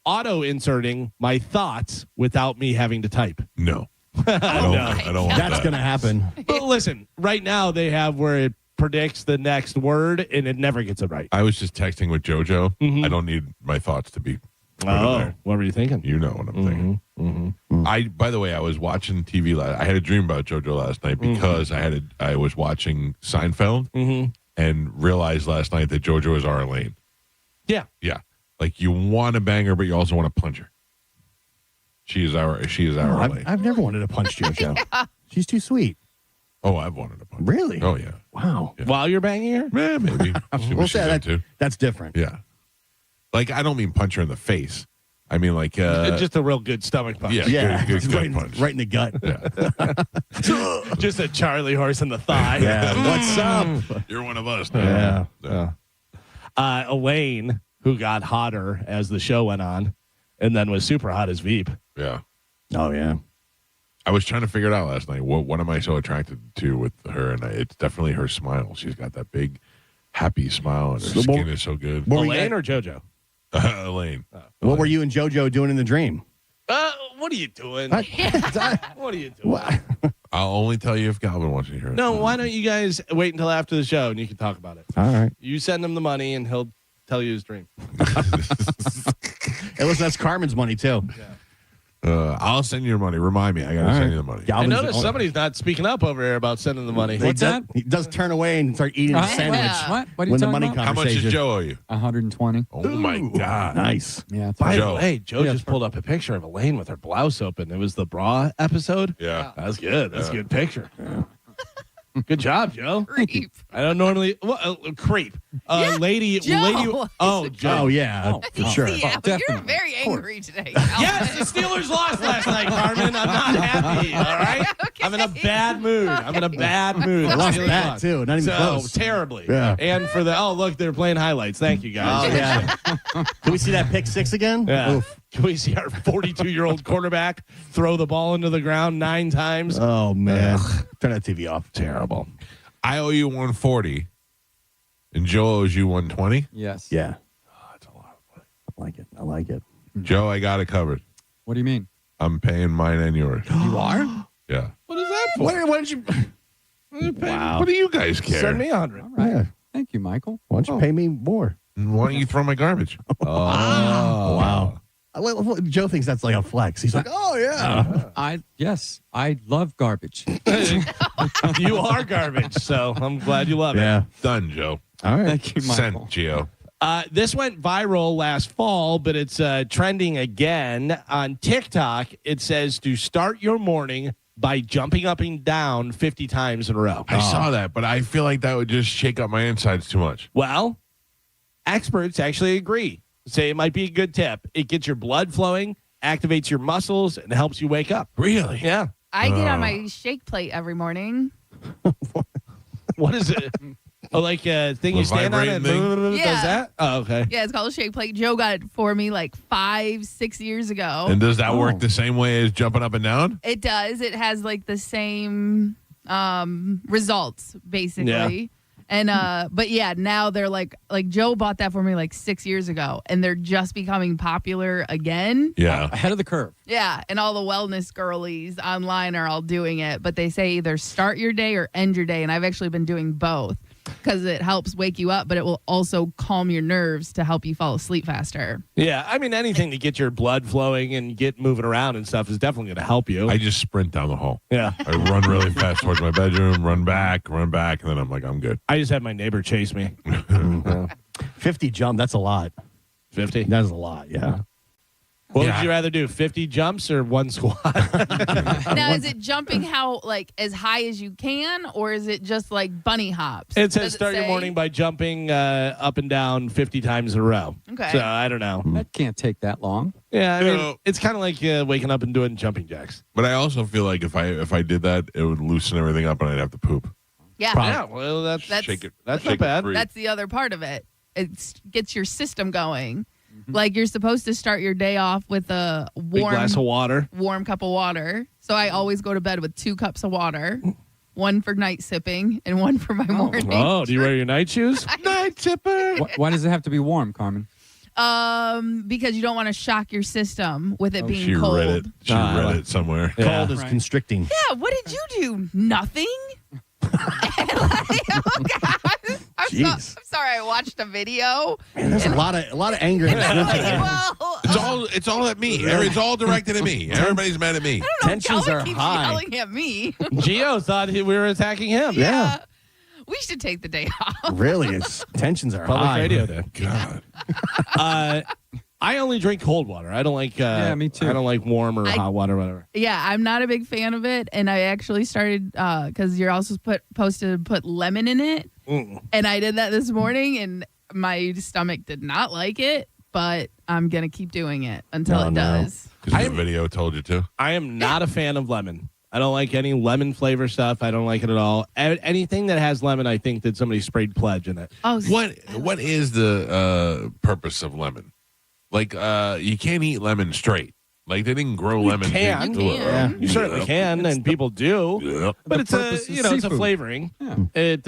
auto-inserting my thoughts without me having to type. No, I don't want That's going to happen. But listen, right now they have where it predicts the next word and it never gets it right. I was just texting with JoJo. Mm-hmm. I don't need my thoughts to be. What were you thinking? You know what I'm thinking. By the way, I was watching TV I had a dream about JoJo last night because I was watching Seinfeld and realized last night that JoJo is our Elaine. Yeah. Like you want to bang her, but you also want to punch her. She is our Elaine. I've never wanted to punch JoJo. She's too sweet. Oh, I've wanted to punch. Really? Oh yeah. Wow. Yeah. While you're banging her? Yeah, maybe. We'll say that's different. Yeah. Like I don't mean punch her in the face. I mean like just a real good stomach punch. Yeah. Good punch. Right in the gut. Yeah. Just a Charlie horse in the thigh. Yeah. What's up? You're one of us. Yeah. Elaine, who got hotter as the show went on, and then was super hot as Veep. Yeah. Oh yeah. I was trying to figure it out last night. What am I so attracted to with her? And it's definitely her smile. She's got that big, happy smile, and her skin is so good. Elaine or JoJo? Elaine. What were you and JoJo doing in the dream? What are you doing? What are you doing? I'll only tell you if Galvin wants to hear it. No, why don't you guys wait until after the show and you can talk about it? All right. You send him the money and he'll tell you his dream. Hey, listen, that's Carmen's money too. Yeah. I'll send you your money. Remind me. I got to send you the money. I noticed somebody's not speaking up over here about sending the money. What's that? He does turn away and start eating a sandwich. What? What are you when the talking money about? How much does Joe owe you? 120. Oh my God. Nice. Yeah. By the way, Joe just pulled up a picture of Elaine with her blouse open. It was the bra episode. Yeah. That's good. That's a good picture. Yeah. Good job, Joe. Creep. I don't normally creep. Lady. Oh, Joe. Oh yeah, for sure. Yeah, you're very angry today. Yes, the Steelers lost last night, Carmen. I'm not happy. All right, Okay. I'm in a bad mood. I'm in a bad mood. They lost Steelers bad lost. too. Not even close. Terribly. Yeah. And for the look, they're playing highlights. Thank you guys. Oh yeah. Can we see that pick six again? Yeah. Oof. Can we see our 42-year-old quarterback throw the ball into the ground 9 times? Oh man. Turn that TV off. Terrible. I owe you 140, and Joe owes you 120. Yes. Yeah. Oh, that's a lot of money. I like it. Joe, I got it covered. What do you mean? I'm paying mine and yours. You are? Yeah. What is that for? Why did you? Wow. What do you guys care? Send me 100. All right. Yeah. Thank you, Michael. Why don't you pay me more? Why don't you throw my garbage? Wow. Joe thinks that's like a flex. He's like, oh yeah. I love garbage. You are garbage, so I'm glad you love Yeah. it. Done, Joe. All right. Thank you, Michael. Sent, Gio. This went viral last fall, but it's trending again on TikTok. It says to start your morning by jumping up and down 50 times in a row. I saw that, but I feel like that would just shake up my insides too much. Well, experts actually agree. Say it might be a good tip. It gets your blood flowing, activates your muscles, and helps you wake up. Really? Yeah. I get on my shake plate every morning. What is it? Oh, like a thing The you stand on and vibrating Yeah. does that? Oh, okay. Yeah, it's called a shake plate. Joe got it for me like 5-6 years ago. And does that work the same way as jumping up and down? It does. It has like the same results, basically. Yeah. And but yeah, now they're like Joe bought that for me like 6 years ago, and they're just becoming popular again. Yeah. Ahead of the curve. Yeah, and all the wellness girlies online are all doing it, but they say either start your day or end your day, and I've actually been doing both because it helps wake you up, but it will also calm your nerves to help you fall asleep faster. Yeah, I mean, anything to get your blood flowing and get moving around and stuff is definitely going to help you. I just sprint down the hall. Yeah. I run really fast towards my bedroom, run back, and then I'm like, I'm good. I just had my neighbor chase me. 50 jump. That's a lot. 50? That's a lot. Yeah. What would you rather do, 50 jumps or one squat? Now, is it jumping as high as you can, or is it just like bunny hops? It says start your morning by jumping up and down 50 times in a row. Okay. So I don't know. That can't take that long. Yeah, I mean, it's kind of like waking up and doing jumping jacks. But I also feel like if I did that, it would loosen everything up and I'd have to poop. Yeah. Yeah, well, that's shake it. That's shake not bad. It free. That's the other part of it. It gets your system going. Like you're supposed to start your day off with a Big glass of water. warm cup of water. So I always go to bed with 2 cups of water, one for night sipping and one for my morning. Oh, do you wear your night shoes? Night sipper. Why does it have to be warm, Carmen? Because you don't want to shock your system with it being She cold. read it. She read it somewhere. Yeah. Cold is constricting. Yeah, what did you do? Nothing? I'm sorry, I watched a video. Man, there's a lot of anger in this room today. Well, It's all at me. It's all directed at me. Everybody's mad at me. Tensions Calvin are keeps high. yelling at me. Gio thought we were attacking him. Yeah. We should take the day off. Really, it's tensions are Public high. radio day. God. I only drink cold water. I don't like. me too. I don't like warm or hot water, whatever. Yeah, I'm not a big fan of it, and I actually started because you're also supposed to put lemon in it, and I did that this morning, and my stomach did not like it, but I'm gonna keep doing it until it does. Because the video told you to. I am not a fan of lemon. I don't like any lemon flavor stuff. I don't like it at all. Anything that has lemon, I think that somebody sprayed Pledge in it. Oh, What is the purpose of lemon? Like, you can't eat lemon straight. Like, they didn't grow lemon. Can. Yeah. You certainly can, and people do. Yeah. But it's a purpose is it's a seafood. flavoring. Yeah. It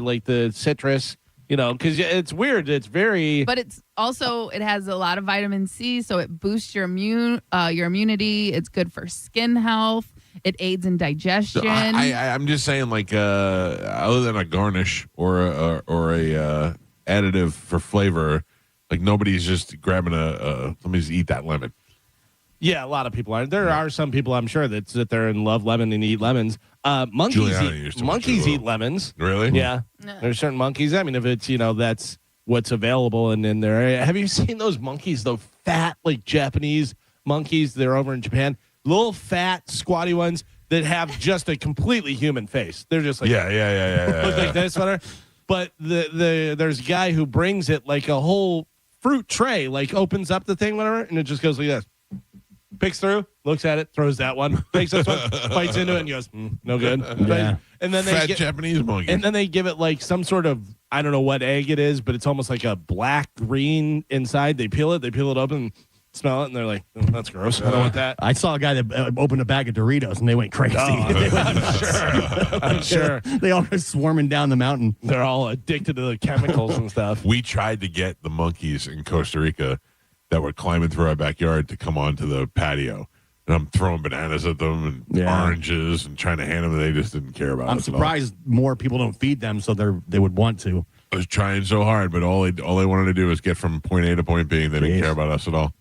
like the citrus. Because it's weird. It's very. But it has a lot of vitamin C, so it boosts your immunity. It's good for skin health. It aids in digestion. So I'm just saying, like, other than a garnish or a additive for flavor, like nobody's just grabbing let me just eat that lemon. Yeah, a lot of people are. There are some people, I'm sure, that sit there and love lemon and eat lemons. Monkeys eat lemons. Really? Yeah. There's certain monkeys. I mean, if it's, that's what's available and in their area. Have you seen those monkeys, the fat, like Japanese monkeys? They're over in Japan. Little fat, squatty ones that have just a completely human face. They're just like, yeah. look like this, whatever. But there's a guy who brings it like a whole fruit tray, like opens up the thing, whatever, and it just goes like this. Picks through, looks at it, throws that one, takes this one, bites into it, and goes, no good. Yeah. And then Fat Japanese monkey. And then they give it like some sort of, I don't know what egg it is, but it's almost like a black green inside. They peel it open, smell it, and they're like, that's gross. I don't want that. I saw a guy that opened a bag of Doritos and they went crazy. I'm sure. They all were swarming down the mountain. They're all addicted to the chemicals and stuff. We tried to get the monkeys in Costa Rica that were climbing through our backyard to come onto the patio. And I'm throwing bananas at them and oranges and trying to hand them. And they just didn't care about it. I'm surprised more people don't feed them, so they would want to. I was trying so hard, but all they wanted to do was get from point A to point B. They didn't care about us at all.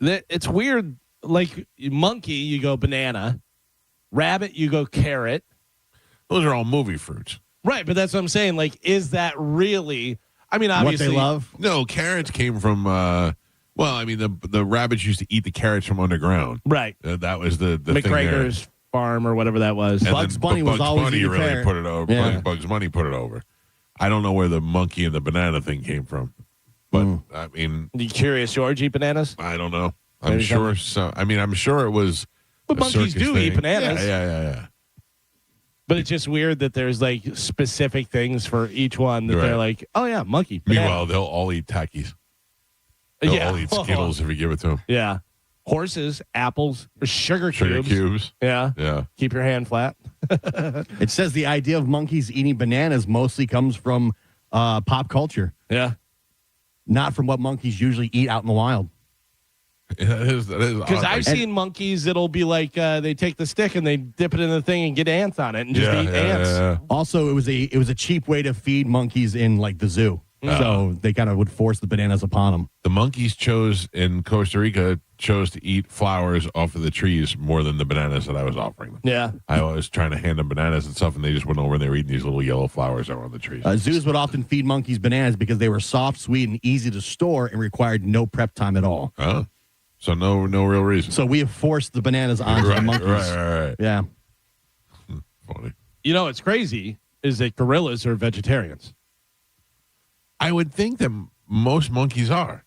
It's weird. Like monkey, you go banana. Rabbit, you go carrot. Those are all movie fruits. Right, but that's what I'm saying. Like, is that really... I mean, obviously... What they love? No, carrots came from... the rabbits used to eat the carrots from underground. Right. That was the McGregor's thing farm or whatever that was. there. Bugs Bunny was always Bunny eating really carrot. put it over. Yeah. Bugs Bunny put it over. I don't know where the monkey and the banana thing came from. But, I mean... You Curious George eat bananas? I don't know. I'm sure so. I mean, I'm sure it was... But monkeys do eat bananas. Yeah. But it's just weird that there's like specific things for each one that they're like, oh yeah, monkey. Banana. Meanwhile, they'll all eat Takis. They'll all eat Skittles if you give it to them. Yeah. Horses, apples, or sugar cubes. Yeah. Keep your hand flat. It says the idea of monkeys eating bananas mostly comes from pop culture. Yeah. Not from what monkeys usually eat out in the wild. That is because I've seen monkeys that'll be like they take the stick and they dip it in the thing and get ants on it and just eat ants. Yeah. Also, it was a cheap way to feed monkeys in like the zoo. So they kind of would force the bananas upon them. The monkeys in Costa Rica chose to eat flowers off of the trees more than the bananas that I was offering them. Yeah. I was trying to hand them bananas and stuff, and they just went over and they were eating these little yellow flowers that were on the trees. Zoos would often feed monkeys bananas because they were soft, sweet, and easy to store and required no prep time at all. Oh. So no real reason. So we have forced the bananas onto the monkeys. Right. Yeah. Funny. You know what's crazy is that gorillas are vegetarians. I would think that most monkeys are.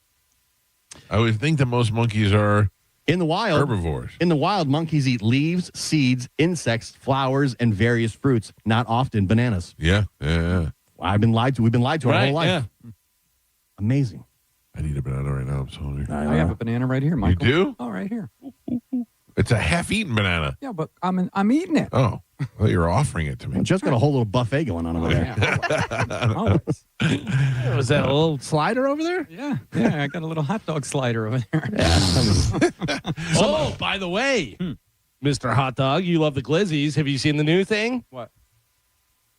I would think that most monkeys are in the wild herbivores. In the wild, monkeys eat leaves, seeds, insects, flowers, and various fruits. Not often bananas. Yeah. I've been lied to. We've been lied to our whole life. Yeah. Amazing. I need a banana right now. I'm so hungry. I have a banana right here, Michael. You do? Oh, right here. It's a half-eaten banana. Yeah, but I'm eating it. Oh, I thought you were offering it to me. Well, just got a whole little buffet going on over there. Was that a little slider over there? Yeah, I got a little hot dog slider over there. Oh, by the way, Mr. Hot Dog, you love the glizzies. Have you seen the new thing? What?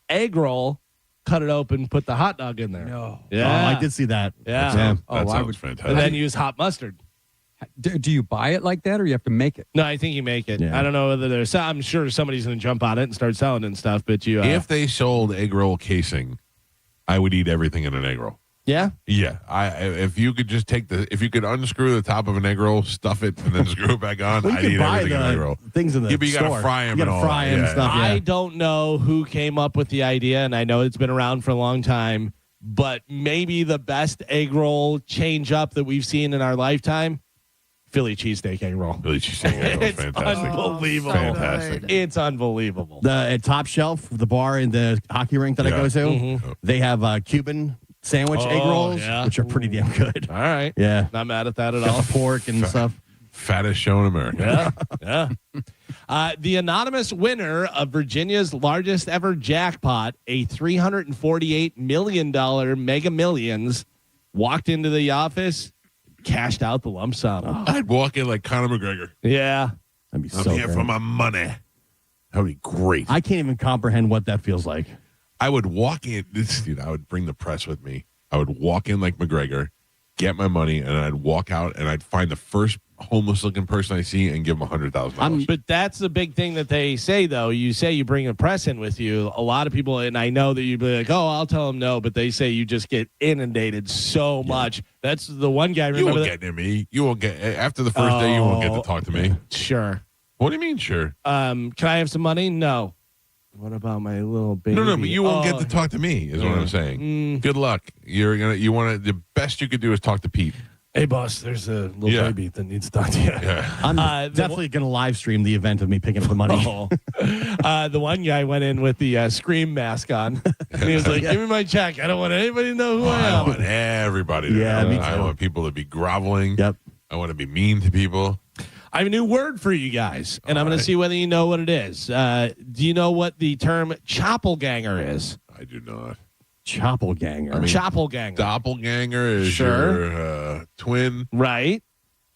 Egg roll, cut it open, put the hot dog in there. No. Yeah. Oh, I did see that. Yeah. That sounds fantastic. And then use hot mustard. Do you buy it like that, or you have to make it? No, I think you make it. Yeah. I don't know whether there's. I'm sure somebody's going to jump on it and start selling it and stuff. But you, if they sold egg roll casing, I would eat everything in an egg roll. Yeah. Yeah. If you could just if you could unscrew the top of an egg roll, stuff it, and then screw it back on, Well, I'd eat everything in an egg roll. Things in the but you store. gotta fry them. You gotta fry them and stuff. Yeah. I don't know who came up with the idea, and I know it's been around for a long time. But maybe the best egg roll change up that we've seen in our lifetime. Philly cheesesteak egg roll. Philly cheesesteak egg roll. It's Fantastic. unbelievable. Fantastic. It's unbelievable. At Top Shelf, the bar in the hockey rink that I go to, they have Cuban sandwich egg rolls, which are pretty damn good. All right. Yeah. Not mad at that at Got all. the pork and stuff. Fattest show in America. Yeah. The anonymous winner of Virginia's largest ever jackpot, a $348 million Mega Millions, walked into the office, cashed out the lump sum. I'd walk in like Conor McGregor. Yeah. That'd be I'm so here great. for my money. That would be great. I can't even comprehend what that feels like. I would walk in. I would bring the press with me. I would walk in like McGregor, get my money, and I'd walk out and I'd find the first homeless-looking person I see and give them $100,000. But that's the big thing that they say, though. You say you bring a press in with you. A lot of people, and I know that you'd be like, oh, I'll tell them no, but they say you just get inundated so much. That's the one guy. You won't get near me. You won't get after the first day. You won't get to talk to me. Sure. What do you mean, sure? Can I have some money? No. What about my little baby? No, but you won't get to talk to me. Is what I'm saying. Good luck. The best you could do is talk to Pete. Hey, boss, there's a little baby that needs to talk to you. Yeah. I'm definitely going to live stream the event of me picking up the money. The one guy went in with the Scream mask on. And he was like, give me my check. I don't want anybody to know who I am. I want everybody to know. Me too. I want people to be groveling. Yep. I want to be mean to people. I have a new word for you guys, and I'm going to see whether you know what it is. Do you know what the term choppelganger is? I do not. Choppelganger. Choppelganger. Doppelganger is Sure. your twin. Right.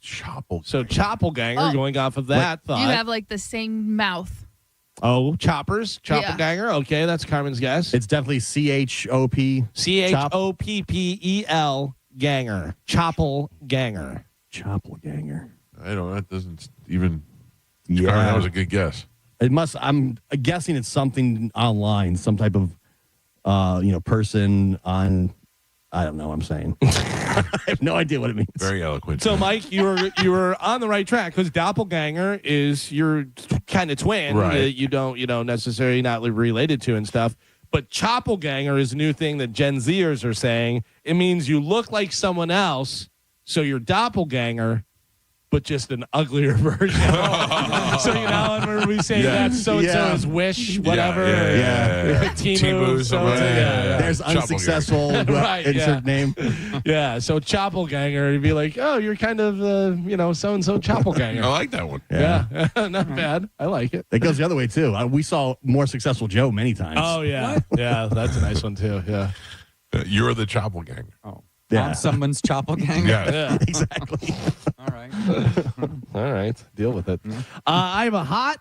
So Choppelganger, going off of that thought. You have like the same mouth. Oh, choppers, Choppelganger. Okay, that's Carmen's guess. It's definitely CHOP. CHOPPEL ganger. Choppelganger. Choppelganger. I don't know. That doesn't even. Yeah. Carmen, that was a good guess. It must. I'm guessing it's something online, some type of, person on. I don't know what I'm saying. I have no idea what it means. Very eloquent. So, Mike, you were on the right track because doppelganger is your kind of twin right. that you don't necessarily not related to and stuff. But choppelganger is a new thing that Gen Zers are saying. It means you look like someone else, so you're doppelganger, but just an uglier version. So when we say that's so and so's wish, whatever. Timu. There's unsuccessful insert name. Yeah. So choppelganger, you'd be like, oh, you're kind of so and so choppelganger. I like that one. Yeah. Not bad. I like it. It goes the other way too. We saw more successful Joe many times. Oh yeah. Yeah, that's a nice one too. Yeah. You're the choppelganger. Oh. Yeah. I'm someone's choppelganger. Yeah. Exactly. All right. All right. Deal with it. I have a hot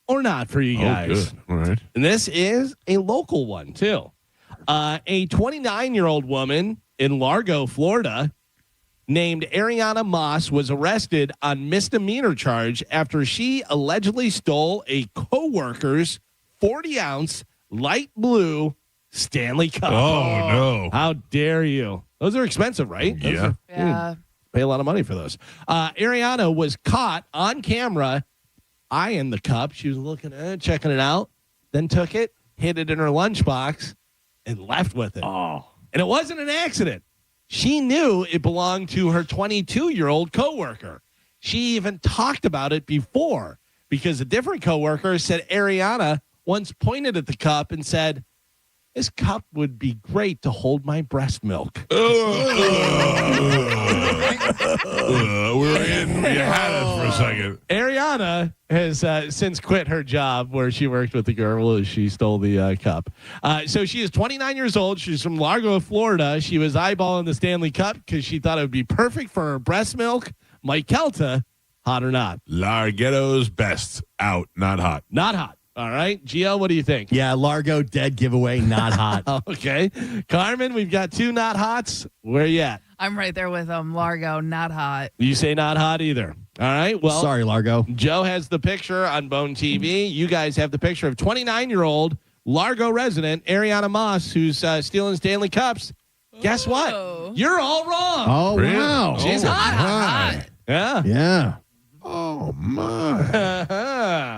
or not for you guys. Oh, good. All right. And this is a local one, too. A 29-year-old woman in Largo, Florida, named Ariana Moss was arrested on misdemeanor charge after she allegedly stole a coworker's 40-ounce light blue Stanley Cup. Oh, no. How dare you? Those are expensive, right? Yeah. Pay a lot of money for those. Ariana was caught on camera eyeing the cup. She was looking at it, checking it out, then took it, hid it in her lunchbox, and left with it. Oh. And it wasn't an accident. She knew it belonged to her 22-year-old coworker. She even talked about it before because a different coworker said Ariana once pointed at the cup and said, "This cup would be great to hold my breast milk." You had us for a second. Ariana has since quit her job where she worked with the girl as she stole the cup. So she is 29 years old. She's from Largo, Florida. She was eyeballing the Stanley Cup because she thought it would be perfect for her breast milk. Mike Calta, hot or not? Larghetto's best. Out, not hot. Not hot. All right. GL, what do you think? Yeah, Largo, dead giveaway, not hot. Okay. Carmen, we've got two not hots. Where you at? I'm right there with Largo, not hot. You say not hot either. All right. Well, sorry, Largo. Joe has the picture on Bone TV. You guys have the picture of 29-year-old Largo resident Ariana Moss, who's stealing Stanley Cups. Guess what? You're all wrong. Oh, really? Wow. She's hot. Yeah. Yeah. Oh, my.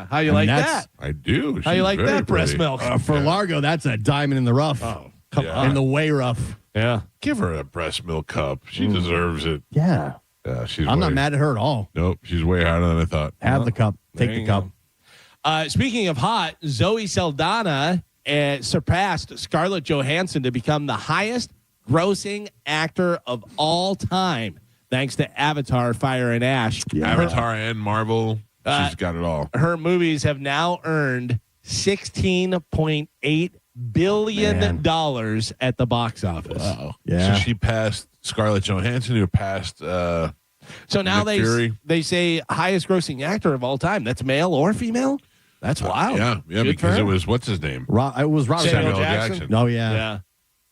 How you like that? I do. How you like that breast milk? For Largo, that's a diamond in the rough. Oh, come on. In the way rough. Yeah. Give her a breast milk cup. She deserves it. Yeah. Yeah, I'm not mad at her at all. Nope, she's way harder than I thought. Have the cup. Take the cup. Speaking of hot, Zoe Saldana surpassed Scarlett Johansson to become the highest grossing actor of all time, thanks to Avatar, Fire and Ash. Yeah. Avatar and Marvel, she's got it all. Her movies have now earned $16.8 billion at the box office. Wow. Yeah. So she passed Scarlett Johansson, who passed so now they say highest grossing actor of all time. That's male or female? That's wild. Yeah, because it was, what's his name? It was Robert Samuel Jackson. Oh, yeah.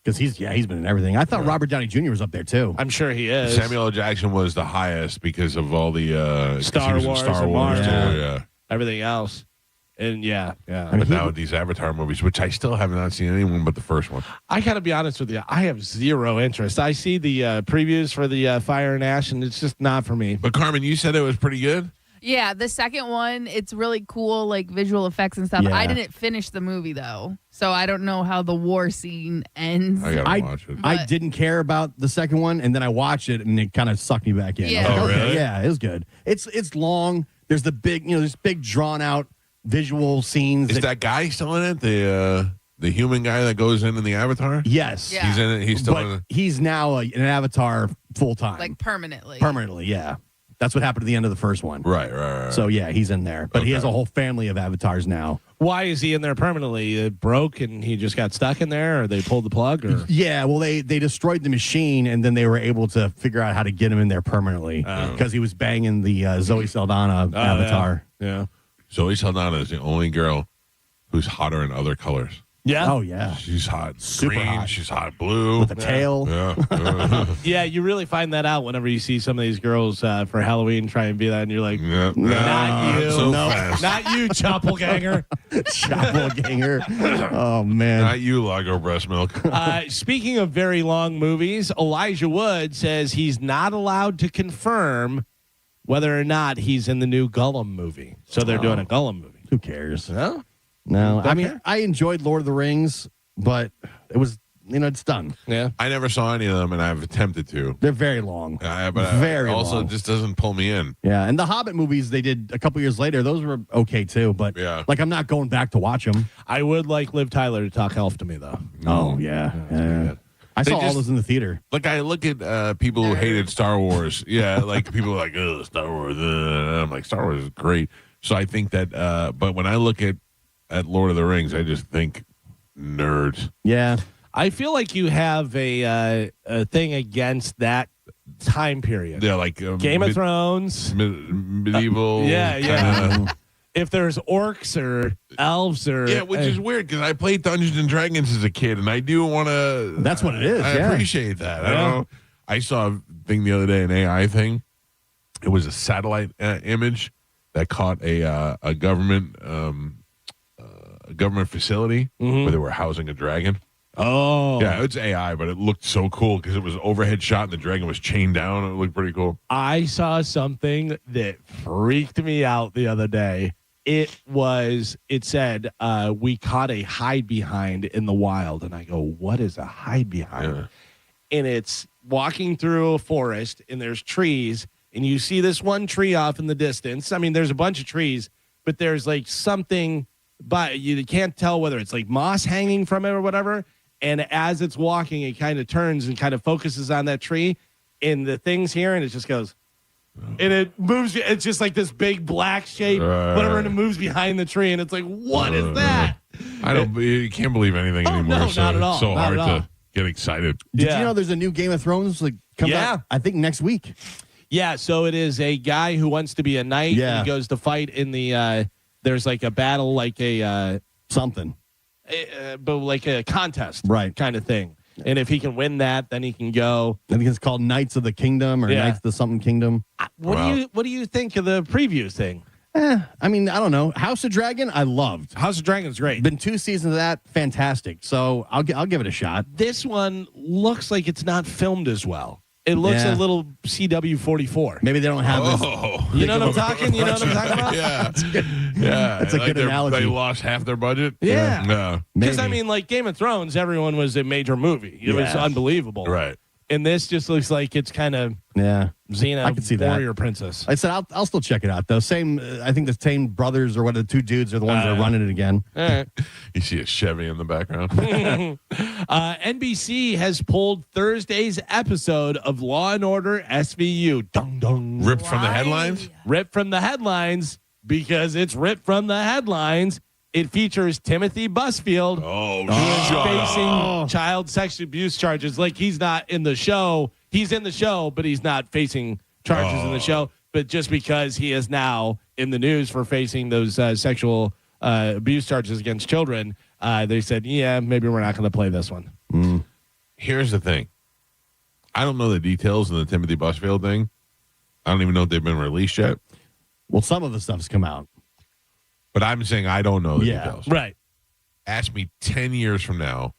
Because he's been in everything. I thought Robert Downey Jr. was up there too. I'm sure he is. Samuel L. Jackson was the highest because of all the Star Wars, too, everything else. And but now with these Avatar movies, which I still have not seen anyone but the first one. I gotta be honest with you, I have zero interest. I see the previews for the Fire and Ash, and it's just not for me. But Carmen, you said it was pretty good. Yeah, the second one, it's really cool, like visual effects and stuff. Yeah. I didn't finish the movie though, so I don't know how the war scene ends. I gotta watch it. I didn't care about the second one, and then I watched it, and it kind of sucked me back in. Yeah. I was like, really? Yeah, it was good. It's long. There's the big, this big drawn out visual scenes. Is that guy still in it? The human guy that goes in the Avatar? Yes. Yeah. He's in it. He's still in it. He's now an Avatar full time. Like permanently. Permanently, yeah. That's what happened at the end of the first one. Right. So, yeah, he's in there. But he has a whole family of avatars now. Why is he in there permanently? It broke and he just got stuck in there, or they pulled the plug? Or Yeah, well, they destroyed the machine, and then they were able to figure out how to get him in there permanently because he was banging the Zoe Saldana avatar. Yeah. Zoe Saldana is the only girl who's hotter in other colors. Yeah. Oh, yeah. She's hot. Super green. hot. She's hot blue. With a tail. Yeah. Yeah, you really find that out whenever you see some of these girls for Halloween try and be that, and you're like, not you. So no, fast. not you, Choppleganger. Choppleganger. Oh, man. Not you, Lago breast milk. Speaking of very long movies, Elijah Wood says he's not allowed to confirm whether or not he's in the new Gollum movie. So they're doing a Gollum movie. Who cares? No? No. Don't I mean, care? I enjoyed Lord of the Rings, but it was, it's done. Yeah. I never saw any of them, and I've attempted to. They're very long. But very also long. just doesn't pull me in. Yeah, and the Hobbit movies they did a couple years later, those were okay too, but like I'm not going back to watch them. I would like Liv Tyler to talk elf to me, though. Oh, yeah. I saw all those in the theater. Like, I look at people who hated Star Wars. Yeah, like people are like, oh, Star Wars. And I'm like, Star Wars is great. So I think that, but when I look at Lord of the Rings, I just think nerds. Yeah. I feel like you have a thing against that time period. Yeah, like Game of Thrones. Medieval. Yeah. If there's orcs or elves or... Yeah, which is weird because I played Dungeons and Dragons as a kid, and I do want to... That's what it is, I appreciate that. I don't know. I saw a thing the other day, an AI thing. It was a satellite image that caught a government facility where they were housing a dragon. Oh. Yeah, it's AI, but it looked so cool because it was overhead shot and the dragon was chained down. It looked pretty cool. I saw something that freaked me out the other day. It said, we caught a hide behind in the wild. And I go, what is a hide behind? Yeah. And it's walking through a forest and there's trees and you see this one tree off in the distance. I mean, there's a bunch of trees, but there's like something, but you can't tell whether it's like moss hanging from it or whatever. And as it's walking, it kind of turns and kind of focuses on that tree and the thing's here and it just goes, and it moves. It's just like this big black shape, whatever, and it moves behind the tree. And it's like, what is that? You can't believe anything anymore. No, so not at all. It's so Not hard at all. to get excited. Did you know there's a new Game of Thrones coming out, I think, next week? Yeah, so it is a guy who wants to be a knight. Yeah. And he goes to fight in the, there's like a battle, like a... something. But like a contest. Right. Kind of thing. And if he can win that, then he can go. I think it's called Knights of the Kingdom or Knights of the something kingdom. What do you think of the preview thing? I mean, I don't know. House of Dragon, I loved. House of Dragon's great. Been 2 seasons of that, fantastic. So I'll give it a shot. This one looks like it's not filmed as well. It looks a little CW44. Maybe they don't have this. You know what I'm talking? You know what I'm talking about? Yeah. Yeah. That's a good analogy. They lost half their budget. Yeah. No. Because, I mean, like Game of Thrones, everyone was a major movie. It was unbelievable. Right. And this just looks like it's kind of Xena, I can see that. warrior princess. I said I'll still check it out though. Same, I think the same brothers or what the 2 dudes are the ones that are running it again. All right. You see a Chevy in the background. NBC has pulled Thursday's episode of Law and Order SVU. Dun, dun. Ripped from the headlines? Ripped from the headlines because it's ripped from the headlines. It features Timothy Busfield, who is facing child sexual abuse charges. Like, he's not in the show. He's in the show, but he's not facing charges in the show. But just because he is now in the news for facing those sexual abuse charges against children, they said, yeah, maybe we're not going to play this one. Here's the thing. I don't know the details of the Timothy Busfield thing. I don't even know if they've been released yet. Well, some of the stuff's come out. But I'm saying I don't know the details. Right. Ask me 10 years from now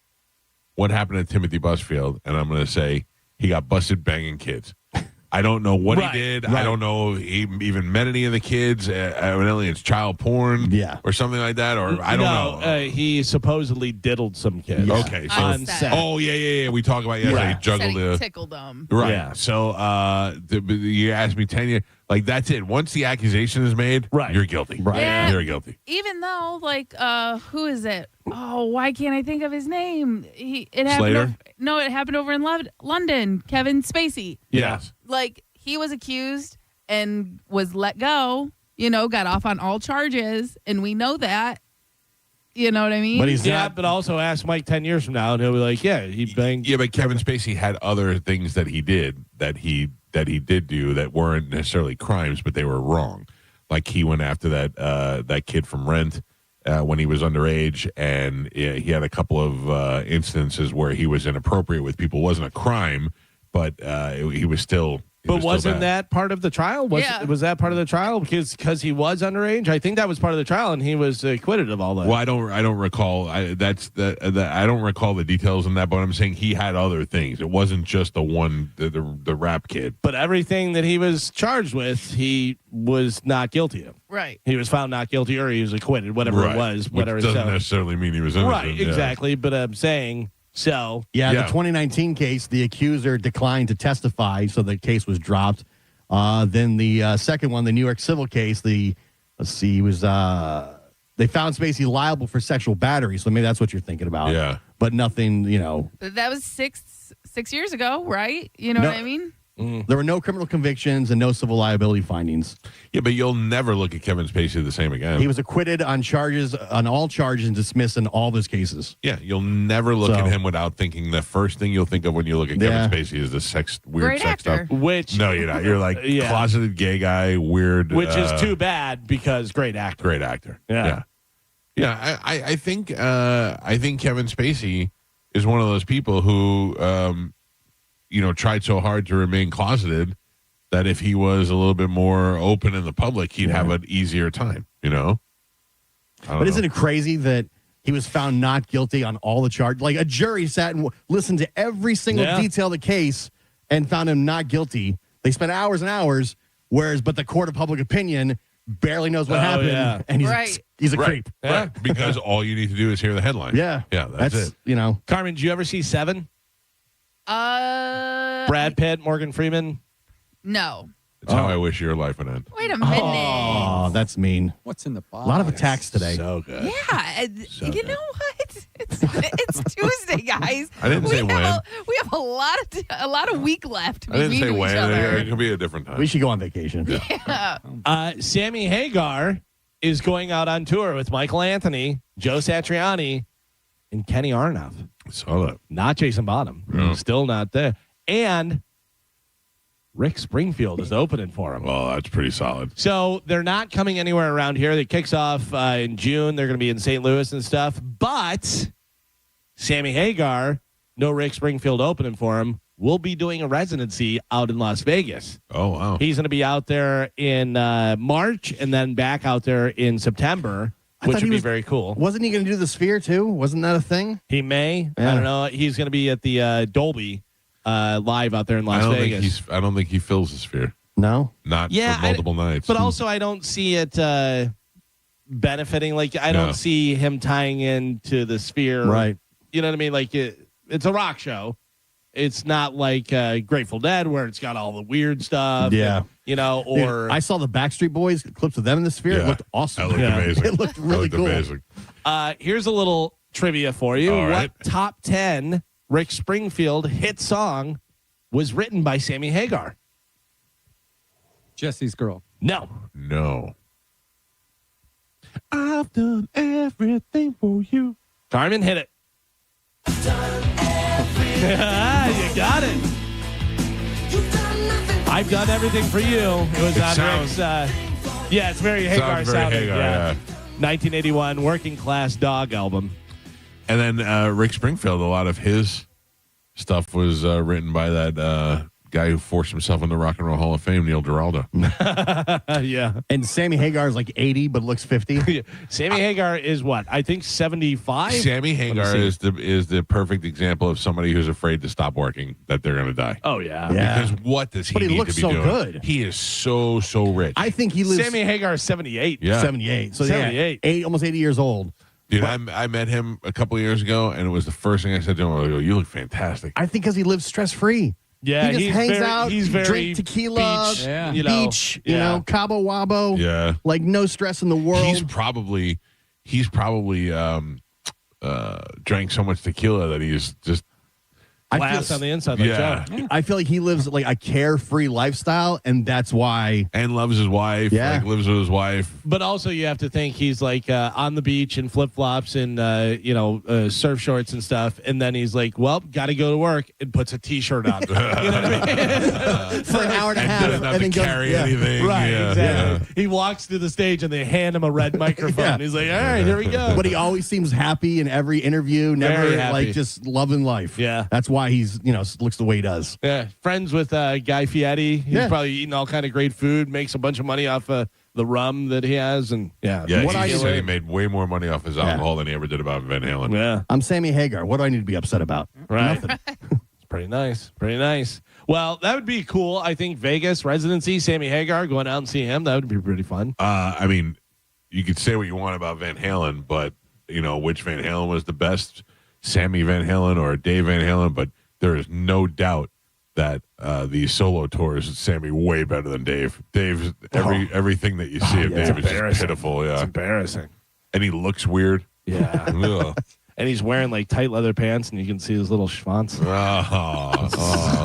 what happened to Timothy Busfield, and I'm going to say he got busted banging kids. I don't know what he did. I don't know if he even met any of the kids. Evidently, it's child porn or something like that, or I don't know. He supposedly diddled some kids. Yeah. Okay. So, On set. Oh, yeah. We talked about yesterday. He juggled Said he tickled them. Right. Yeah. So you asked me 10 years. Like, that's it. Once the accusation is made, you're guilty. Right. Yeah. You're guilty. Even though, like, who is it? Oh, why can't I think of his name? It happened. Slater? It happened over in London. Kevin Spacey. Yes. Like, he was accused and was let go. Got off on all charges, and we know that. You know what I mean? But he's not. But also ask Mike 10 years from now, and he'll be like, "Yeah, he banged." Yeah, but Kevin Spacey had other things that he did that he did do that weren't necessarily crimes, but they were wrong. Like he went after that kid from Rent when he was underage, and he had a couple of instances where he was inappropriate with people. It wasn't a crime, but he was still. But wasn't that part of the trial? Was that part of the trial because he was underage? I think that was part of the trial, and he was acquitted of all that. Well, I don't recall. I don't recall the details on that, but I'm saying he had other things. It wasn't just the rap kid. But everything that he was charged with, he was not guilty of. Right. He was found not guilty, or he was acquitted, whatever it was. Which doesn't necessarily mean he was innocent. Right. Exactly. But I'm saying. So the 2019 case, the accuser declined to testify, so the case was dropped. Then the second one, the New York civil case, they found Spacey liable for sexual battery. So maybe that's what you're thinking about. Yeah, but nothing, That was six years ago, right? You know what I mean? There were no criminal convictions and no civil liability findings. Yeah, but you'll never look at Kevin Spacey the same again. He was acquitted on all charges, and dismissed in all of his cases. Yeah, you'll never look at him without thinking the first thing you'll think of when you look at Kevin Spacey is the weird Great sex actor. stuff. Which no, you're not. You're like closeted gay guy, weird. Which is too bad because great actor. Great actor. Yeah. I think Kevin Spacey is one of those people who tried so hard to remain closeted that if he was a little bit more open in the public, he'd have an easier time, But isn't it crazy that he was found not guilty on all the charges? Like a jury sat and listened to every single detail of the case and found him not guilty. They spent hours and hours, but the court of public opinion barely knows what happened. Yeah. And he's a creep. Yeah. Right. Because all you need to do is hear the headline. Yeah. Yeah, that's it. Carmen, did you ever see Seven? Brad Pitt, Morgan Freeman? No. That's how I wish your life would end. Wait a minute. Oh, that's mean. What's in the box? A lot of attacks today. So good. Yeah. You know what? It's Tuesday, guys. I didn't say when. We have a lot of week left. I didn't say when. It could be a different time. We should go on vacation. Yeah. Sammy Hagar is going out on tour with Michael Anthony, Joe Satriani, and Kenny Aronoff. I saw that. Not Jason Bonham. No. Still not there. And Rick Springfield is opening for him. Well, that's pretty solid. So they're not coming anywhere around here. It kicks off in June. They're going to be in St. Louis and stuff. But Sammy Hagar, no Rick Springfield opening for him, will be doing a residency out in Las Vegas. Oh, wow. He's going to be out there in March and then back out there in September, which would be very cool. Wasn't he going to do the Sphere, too? Wasn't that a thing? He may. Yeah. I don't know. He's going to be at the Dolby live out there in Las Vegas. I don't think he fills the Sphere. No? Not for multiple nights. But also, I don't see it benefiting. Like, I don't see him tying into the Sphere. Right. You know what I mean? Like, it's a rock show. It's not like Grateful Dead where it's got all the weird stuff. Yeah. And, or... Dude, I saw the Backstreet Boys clips of them in the Sphere. It looked awesome. That looked amazing. It looked really cool. Amazing. Here's a little trivia for you. All right. What top 10 Rick Springfield hit song was written by Sammy Hagar? Jesse's Girl. No. I've done everything for you. Carmen, hit it. You got it. I've done everything for you. It was on Rick's. It's very Hagar sounding. Hagar, 1981 Working Class Dog album. And then Rick Springfield, a lot of his stuff was written by that guy who forced himself into Rock and Roll Hall of Fame, Neil Giraldo. Yeah. And Sammy Hagar is like 80 but looks 50. Sammy Hagar is what? I think 75. Sammy Hagar is the perfect example of somebody who's afraid to stop working, that they're going to die. Oh, yeah. Because what does he need to be doing? Good. He is so rich. I think he lives... Sammy Hagar is 78. Yeah. 78. So 78. Almost 80 years old. Dude, I met him a couple of years ago, and it was the first thing I said to him. I go, "You look fantastic." I think because he lives stress-free. Yeah, he just hangs out, he's very drink tequila, beach, Cabo Wabo. Yeah, like no stress in the world. He's probably drank so much tequila that he's just glass on the inside. Like Joe. I feel like he lives like a carefree lifestyle, and that's why. And loves his wife. Yeah. Like lives with his wife. But also, you have to think he's like on the beach in flip flops and surf shorts and stuff. And then he's like, "Well, got to go to work," and puts a T-shirt on. You know what I mean? For an hour and a half, doesn't have to carry anything. Right, Yeah. exactly. He walks to the stage and they hand him a red microphone. He's like, "All right, here we go." But he always seems happy in every interview. Never Very happy. like just loving life. Yeah. That's why he's looks the way he does. Yeah, friends with Guy Fieri. He's probably eating all kind of great food, makes a bunch of money off the rum that he has, and Yeah, he said he made way more money off his alcohol than he ever did about Van Halen. Yeah. I'm Sammy Hagar. What do I need to be upset about? Right. Nothing. It's pretty nice. Pretty nice. Well, that would be cool. I think Vegas residency, Sammy Hagar, going out and see him, that would be pretty fun. I mean, you could say what you want about Van Halen, but which Van Halen was the best, Sammy Van Halen or Dave Van Halen, but there is no doubt that these solo tours, Sammy way better than Dave. Dave's everything that you see of Dave is just pitiful. Yeah, it's embarrassing, and he looks weird. Yeah, and he's wearing like tight leather pants, and you can see his little schwanz.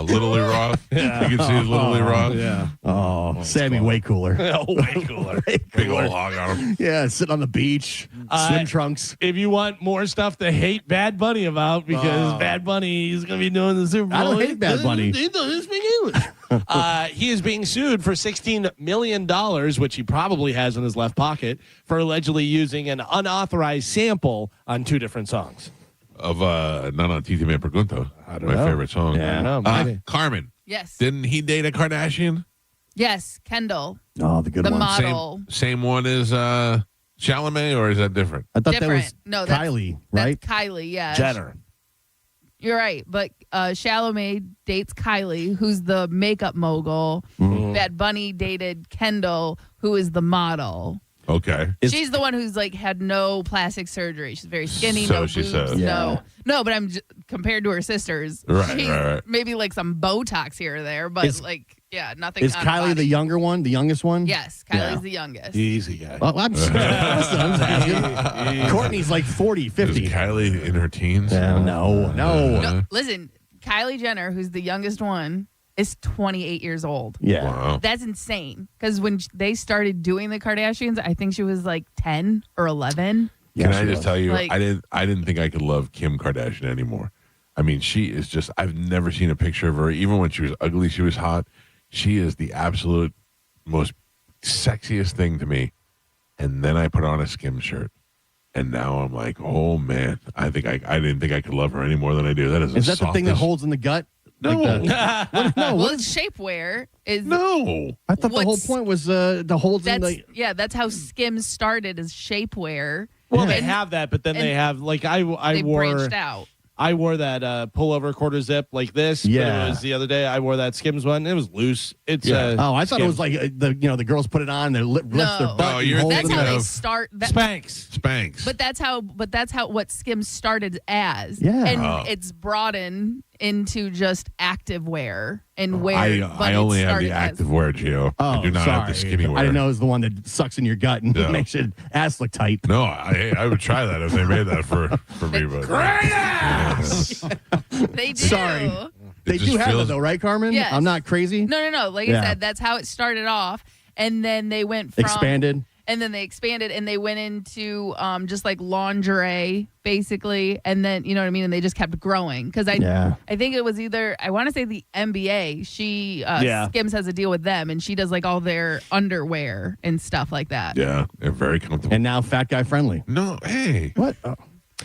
Little Lee Roth. Yeah. You can see his Little Lee Roth. Yeah. Oh, Sammy, way cooler. Way cooler. Big old hog on him. Yeah, sitting on the beach, swim trunks. If you want more stuff to hate Bad Bunny about, because Bad Bunny is going to be doing the Super Bowl. I don't hate Bad Bunny. He doesn't speak English. He is being sued for $16 million, which he probably has in his left pocket, for allegedly using an unauthorized sample on 2 different songs. Of Nana Titi Me Pregunto, my favorite song. Yeah, I don't know, maybe. Carmen. Yes. Didn't he date a Kardashian? Yes, Kendall. Oh, the good The one. model. Same one as Chalamet, or is that different? I thought Different. that was No, that's- Kylie, right? That's Kylie, yeah. Jenner. You're right, but Chalamet dates Kylie, who's the makeup mogul. Bad Bunny dated Kendall, who is the model. Okay. She's the one who's like had no plastic surgery. She's very skinny, So no she boobs, says. no. But I'm compared to her sisters. Right, she's right. maybe like some Botox here or there, but nothing. Is on her Kylie body. the younger one, the youngest one? Yes, Kylie's the youngest. Easy guy. Well, I'm just asking. Courtney's like 40, 50. Is Kylie in her teens? No. No, listen, Kylie Jenner, who's the youngest one, is 28 years old. Yeah. Wow. That's insane. Because when they started doing the Kardashians, I think she was like 10 or 11. Can I just tell you, Like- I didn't think I could love Kim Kardashian anymore. I mean, she is just, I've never seen a picture of her. Even when she was ugly, she was hot. She is the absolute most sexiest thing to me. And then I put on a Skim shirt. And now I'm like, oh man, I didn't think I could love her any more than I do. That is Is that the thing that holds in the gut? No. What? No. Well, shapewear is No. I thought the whole point was the holds in that's the. that's how Skims started as shapewear. Well, they And have that, but then they have like I they wore branched out. I wore that pullover quarter zip like this. Yeah. But it was the other day I wore that Skims one. It was loose. It's Oh, I thought it Skims. was like the girls put it on, they lift their butt. No, and you're hold That's it how in. they start. Spanx. But that's how what Skims started as. Yeah. And Oh. it's broadened into just active wear and wear. I only have the active wear, Gio. Oh, I do not sorry. have the skinny wear. I didn't know it was the one that sucks in your gut and No. makes your ass look tight. No, I would try that if they made that for me. But They do. Sorry. They just do have feels- it though, right, Carmen? Yes. I'm not crazy. No. Like Yeah. I said, that's how it started off, and then they went from Expanded. and then they expanded, and they went into just like lingerie, basically, and then you know what I mean, and they just kept growing because I think it was either I want to say the NBA. She Skims has a deal with them, and she does like all their underwear and stuff like that. Yeah, they're very comfortable. And now fat guy friendly. No, hey. What? Oh.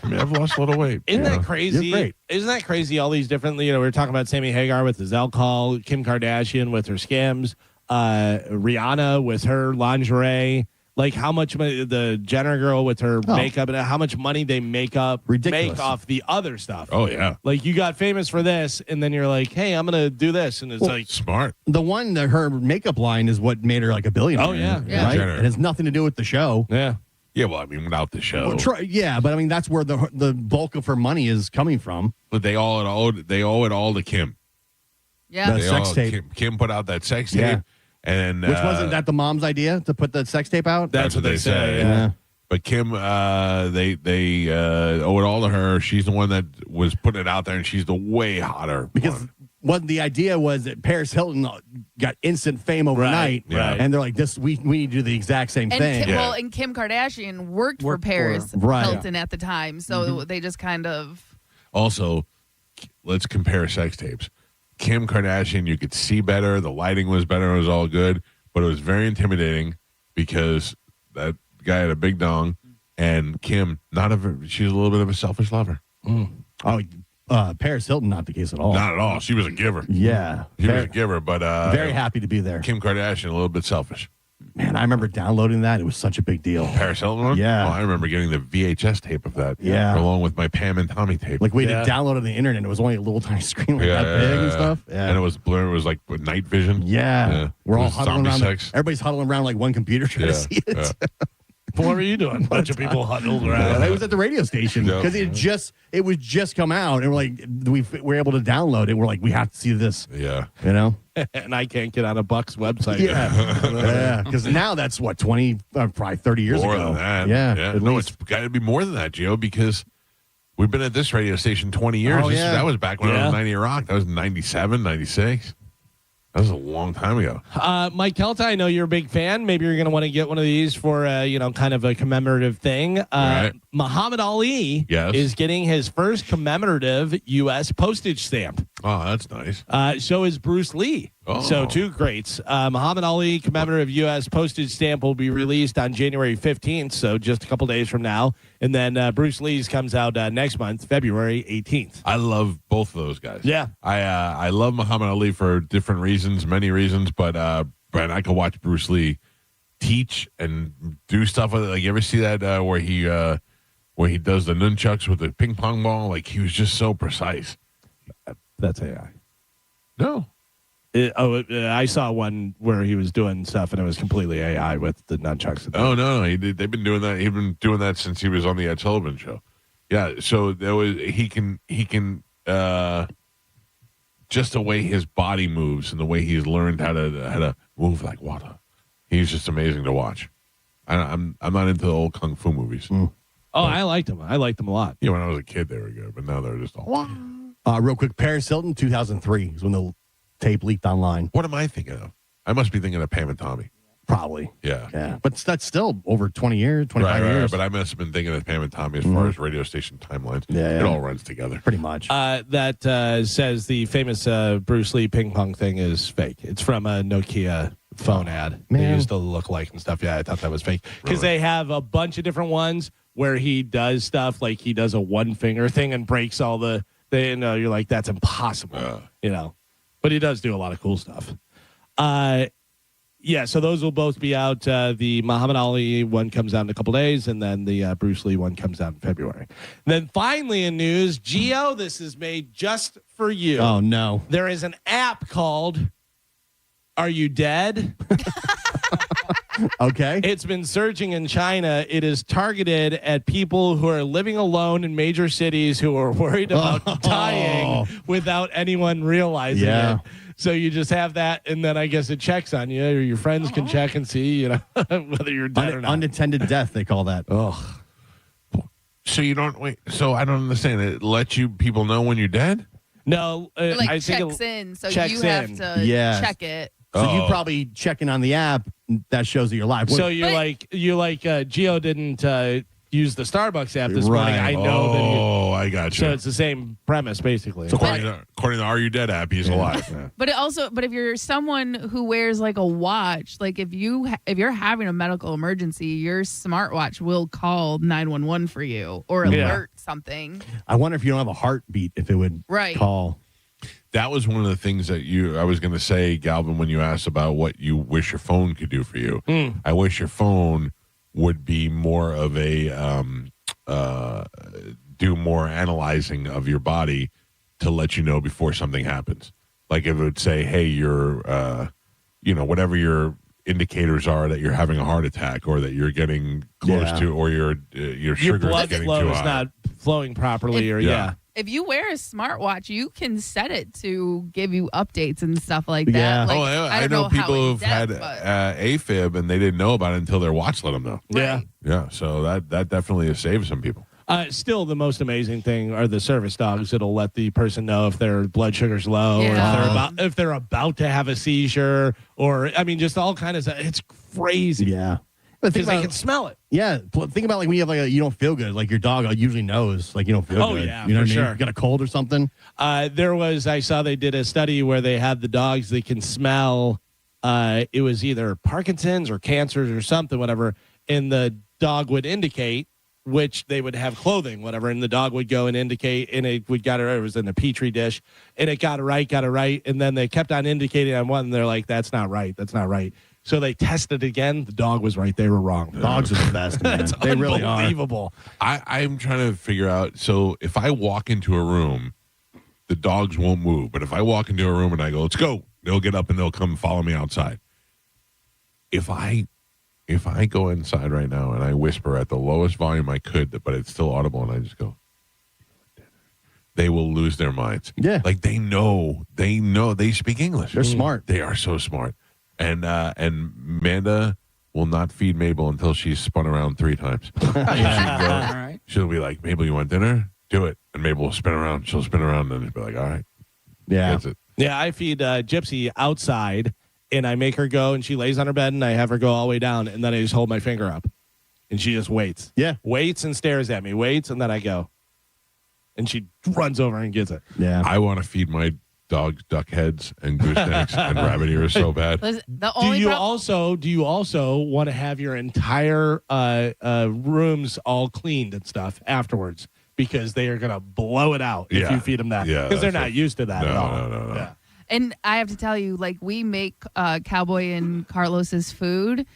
I mean, I've lost a little weight. Isn't you know. that crazy? You're great. Isn't that crazy? All these different, we were talking about Sammy Hagar with his alcohol, Kim Kardashian with her Skims, Rihanna with her lingerie. Like how much money, the Jenner girl with her makeup, and how much money they make Ridiculous. off the other stuff. Oh, yeah. Like you got famous for this, and then you're like, hey, I'm gonna do this, and it's like Smart. The one that her makeup line is what made her like a billionaire. Oh, yeah. Yeah. Right? Jenner. It has nothing to do with the show. yeah. Yeah, well, I mean, without the show. Well, yeah, but I mean that's where the bulk of her money is coming from. But they owe it all to Kim. Yeah. The They sex all- tape. Kim put out that sex tape. Yeah. And Which wasn't that the mom's idea to put the sex tape out? That's what they say. Yeah. But Kim, they owe it all to her. She's the one that was putting it out there, and she's the way hotter because one. What the idea was that Paris Hilton got instant fame overnight, right. And they're like, "This we need to do the exact same thing." Well, and Kim Kardashian worked for Paris Hilton at the time, so they just kind of. Also, let's compare sex tapes. Kim Kardashian, you could see better. The lighting was better. It was all good, but it was very intimidating because that guy had a big dong, and Kim, she's a little bit of a selfish lover. Oh. Paris Hilton, not the case at all. Not at all. She was a giver. Yeah. She was a giver, but very happy to be there. Kim Kardashian, a little bit selfish. Man, I remember downloading that. It was such a big deal. Paris Hilton one? Yeah. Oh, I remember getting the VHS tape of that. Yeah. Along with my Pam and Tommy tape. Like we had to download on the internet. It was only a little tiny screen like that big and stuff. Yeah. And it was blurry. It was like night vision. Yeah. We're all huddling around. Sex. Everybody's huddling around like one computer trying to see it. Yeah. What were you doing? A bunch of people huddled around. I was at the radio station because it was just come out, and we're like, we were able to download it. We're like, we have to see this. Yeah, you know. And I can't get on a Buck's website. Yeah, because now that's what 20, probably 30 years more ago. Than that. Yeah. No, it's got to be more than that, Gio, because we've been at this radio station 20 years. Oh, yeah. That was back when I was 90 Rock. That was 97, 96. That was a long time ago. Mike Calta, I know you're a big fan. Maybe you're going to want to get one of these for, kind of a commemorative thing. Right. Muhammad Ali is getting his first commemorative U.S. postage stamp. Oh, that's nice. So is Bruce Lee. Oh. So two greats. Muhammad Ali commemorative U.S. postage stamp will be released on January 15th, so just a couple days from now. And then Bruce Lee's comes out next month, February 18th. I love both of those guys. Yeah. I love Muhammad Ali for different reasons, many reasons, but Brent, I could watch Bruce Lee teach and do stuff with it. Like, you ever see that where he does the nunchucks with the ping pong ball? Like, he was just so precise. That's AI. No. I saw one where he was doing stuff and it was completely AI with the nunchucks. Oh no, he did. They've been doing that. He's been doing that since he was on the Ed Sullivan Show. Yeah, so there was he can just the way his body moves and the way he's learned how to move like water. He's just amazing to watch. I'm not into the old kung fu movies. Oh, I liked him. I liked them a lot. Yeah, when I was a kid they were good, but now they're just all. Real quick, Paris Hilton, 2003 is when the tape leaked online. What am I thinking of? I must be thinking of Pam and Tommy. Probably. Yeah. But that's still over 20 years, 25 years. Right, but I must have been thinking of Pam and Tommy as far as radio station timelines. Yeah. It all runs together. Pretty much. That says the famous Bruce Lee ping pong thing is fake. It's from a Nokia phone ad. They used to look like and stuff. Yeah, I thought that was fake. Because they have a bunch of different ones where he does stuff like he does a one finger thing and breaks all the thing. You're like, that's impossible. But he does do a lot of cool stuff. So those will both be out. The Muhammad Ali one comes out in a couple days, and then the Bruce Lee one comes out in February. And then finally in news, Gio, this is made just for you. Oh, no. There is an app called Are You Dead? Okay. It's been surging in China. It is targeted at people who are living alone in major cities who are worried about dying without anyone realizing it. So you just have that, and then I guess it checks on you, or your friends can check and see, whether you're dead or not. Unattended death, they call that. Oh. So you don't wait. So I don't understand. It lets people know when you're dead? No, I think checks in, so you have to check it. So you probably checking on the app that shows that you're live. So you're like Gio didn't use the Starbucks app this morning. I know that. I got you. So it's the same premise basically. So according to the Are You Dead app, he's alive. But if you're someone who wears like a watch, like if you're having a medical emergency, your smartwatch will call 911 for you or alert something. I wonder if you don't have a heartbeat, if it would call. That was one of the things that I was going to say, Galvin, when you asked about what you wish your phone could do for you. I wish your phone would be more of a do more analyzing of your body to let you know before something happens. Like if it would say, hey, you're, whatever your indicators are that you're having a heart attack or that you're getting close to, or your sugar blood is getting flow too is high. not flowing properly, if you wear a smartwatch, you can set it to give you updates and stuff like that. Yeah. Like, I know people who've had AFib and they didn't know about it until their watch let them know. Yeah. Yeah. So that definitely has saved some people. Still, the most amazing thing are the service dogs. It'll let the person know if their blood sugar's low, or if they're about to have a seizure, or just all kind of stuff. It's crazy. Yeah. Because they can smell it. Yeah. Think about like when you have you don't feel good. Like your dog usually knows like you don't feel good. Oh, yeah, you know for what I mean? sure. You got a cold or something? I saw they did a study where they had the dogs that can smell. It was either Parkinson's or cancers or something, whatever. And the dog would indicate which they would have clothing, whatever. And the dog would go and indicate, and it was in a Petri dish, and it got it right. And then they kept on indicating on one, and they're like, that's not right. So they tested again. The dog was right. They were wrong. Dogs are the best, man. It's They really are. unbelievable. I'm trying to figure out. So if I walk into a room, the dogs won't move. But if I walk into a room and I go, let's go, they'll get up and they'll come follow me outside. If I go inside right now and I whisper at the lowest volume I could, but it's still audible, and I just go, they will lose their minds. Yeah. Like they know, they speak English. They're smart. They are so smart. And Amanda will not feed Mabel until she's spun around 3 times. She'll be like, Mabel, you want dinner? Do it. And Mabel will spin around. She'll spin around and be like, all right. Yeah. That's it. Yeah, I feed Gypsy outside, and I make her go, and she lays on her bed, and I have her go all the way down, and then I just hold my finger up, and she just waits. Yeah. Waits and stares at me. Waits, and then I go. And she runs over and gets it. Yeah. I want to feed my dogs duck heads and goosenecks and rabbit ears so bad. Listen, Do you also want to have your entire rooms all cleaned and stuff afterwards? Because they are going to blow it out if you feed them that. Yeah, because they're not used to that at all. No. Yeah. And I have to tell you, like, we make Cowboy and Carlos's food.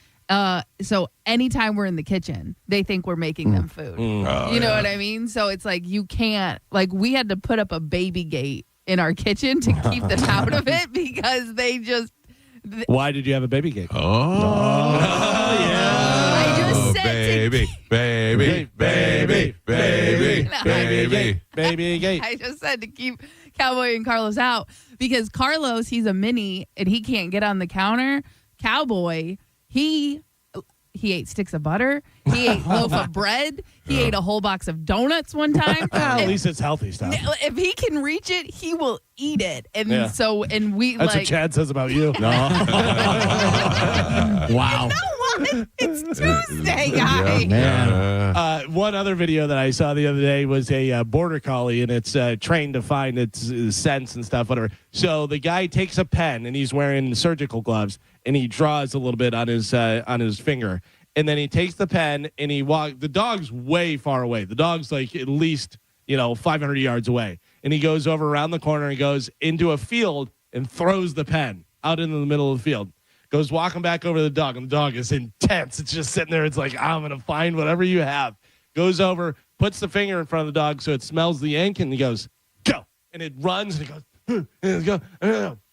So anytime we're in the kitchen, they think we're making them food. You know what I mean? So it's like you can't, like, we had to put up a baby gate in our kitchen to keep them out of it because they just. Why did you have a baby gate? Yeah. I just said baby. I just said to keep Cowboy and Carlos out because Carlos, he's a mini and he can't get on the counter. Cowboy, he ate sticks of butter. He ate loaf of bread. He ate a whole box of donuts one time. At least it's healthy stuff. If he can reach it, he will eat it. And That's what Chad says about you. No. Wow. You know what? It's Tuesday, guys. Man. One other video that I saw the other day was a border collie, and it's trained to find its scents and stuff, whatever. So the guy takes a pen, and he's wearing surgical gloves, and he draws a little bit on his finger. And then he takes the pen and he walks. The dog's way far away. The dog's like at least 500 yards away. And he goes over around the corner and goes into a field and throws the pen out into the middle of the field. Goes walking back over to the dog, and the dog is intense. It's just sitting there. It's like, I'm gonna find whatever you have. Goes over, puts the finger in front of the dog so it smells the ink, and he goes, go. And it runs and it goes, and it goes,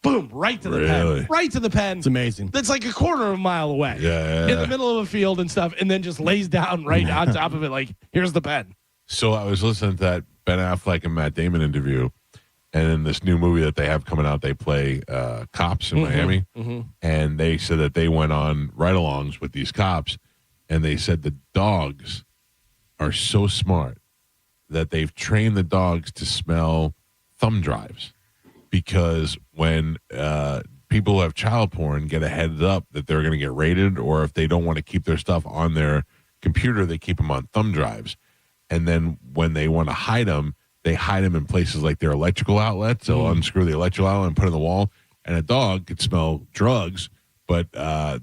boom, right to the pen. Right to the pen. It's amazing. That's like a quarter of a mile away. Yeah. In the middle of a field and stuff, and then just lays down right on top of it like, here's the pen. So I was listening to that Ben Affleck and Matt Damon interview, and in this new movie that they have coming out, they play cops in Miami, and they said that they went on ride-alongs with these cops, and they said the dogs are so smart that they've trained the dogs to smell thumb drives. Because when people who have child porn get a heads up that they're going to get raided, or if they don't want to keep their stuff on their computer, they keep them on thumb drives. And then when they want to hide them, they hide them in places like their electrical outlets. They'll unscrew the electrical outlet and put it in the wall. And a dog could smell drugs, but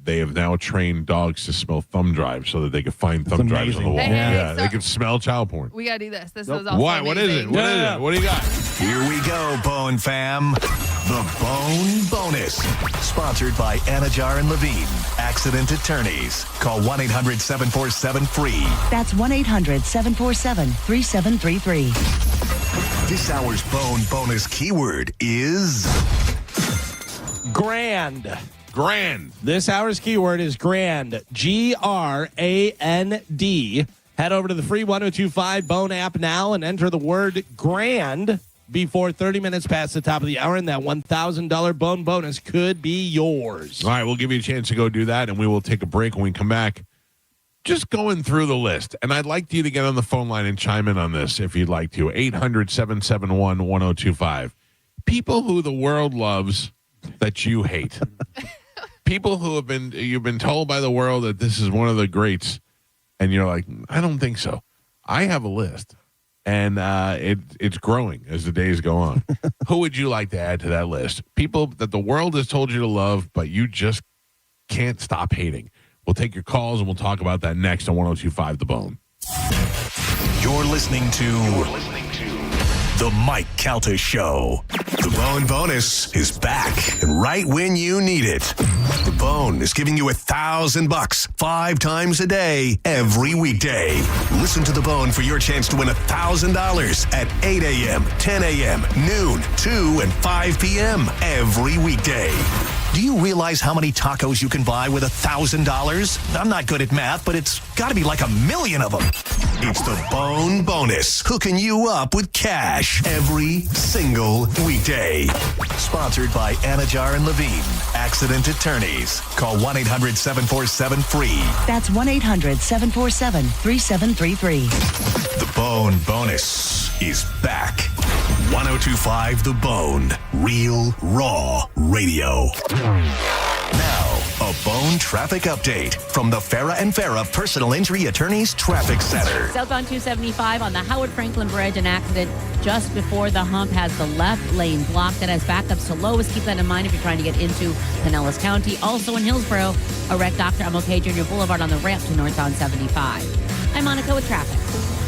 they have now trained dogs to smell thumb drives so that they can find thumb drives on the wall. Hey, they can smell child porn. We got to do this. This is also Why? amazing. What is it? What is it? What do you got? Here we go, Bone Fam. The Bone Bonus. Sponsored by Anajar and Levine. Accident attorneys. Call 1-800-747-FREE. That's 1-800-747-3733. This hour's Bone Bonus keyword is Grand. Grand. This hour's keyword is grand. Grand. Head over to the free 1025 Bone app now and enter the word grand before 30 minutes past the top of the hour, and that $1,000 Bone bonus could be yours. All right, we'll give you a chance to go do that, and we will take a break when we come back. Just going through the list, and I'd like you to get on the phone line and chime in on this if you'd like to. 800-771-1025. People who the world loves that you hate. People who you've been told by the world that this is one of the greats, and you're like, I don't think so. I have a list, and it's growing as the days go on. Who would you like to add to that list? People that the world has told you to love, but you just can't stop hating. We'll take your calls, and we'll talk about that next on 1025 The Bone. You're listening to The Mike Calta Show. The Bone bonus is back, and right when you need it. The Bone is giving you $1,000 5 times a day, every weekday. Listen to The Bone for your chance to win $1,000 at 8 a.m., 10 a.m., noon, 2, and 5 p.m. every weekday. Do you realize how many tacos you can buy with $1,000? I'm not good at math, but it's got to be like 1 million of them. It's the Bone Bonus, hooking you up with cash every single weekday. Sponsored by Anajar and Levine, Accident Attorneys. Call 1-800-747-FREE. That's 1-800-747-3733. The Bone Bonus is back. 1025 The Bone, real, raw radio. Now, a Bone traffic update from the Farah and Farah Personal Injury Attorneys Traffic Center. Southbound 275 on the Howard Franklin Bridge, an accident just before the hump has the left lane blocked. That has backups to Lois. Keep that in mind if you're trying to get into Pinellas County. Also in Hillsborough, a wreck Dr. MLK Jr. Boulevard on the ramp to northbound 75. I'm Monica with traffic.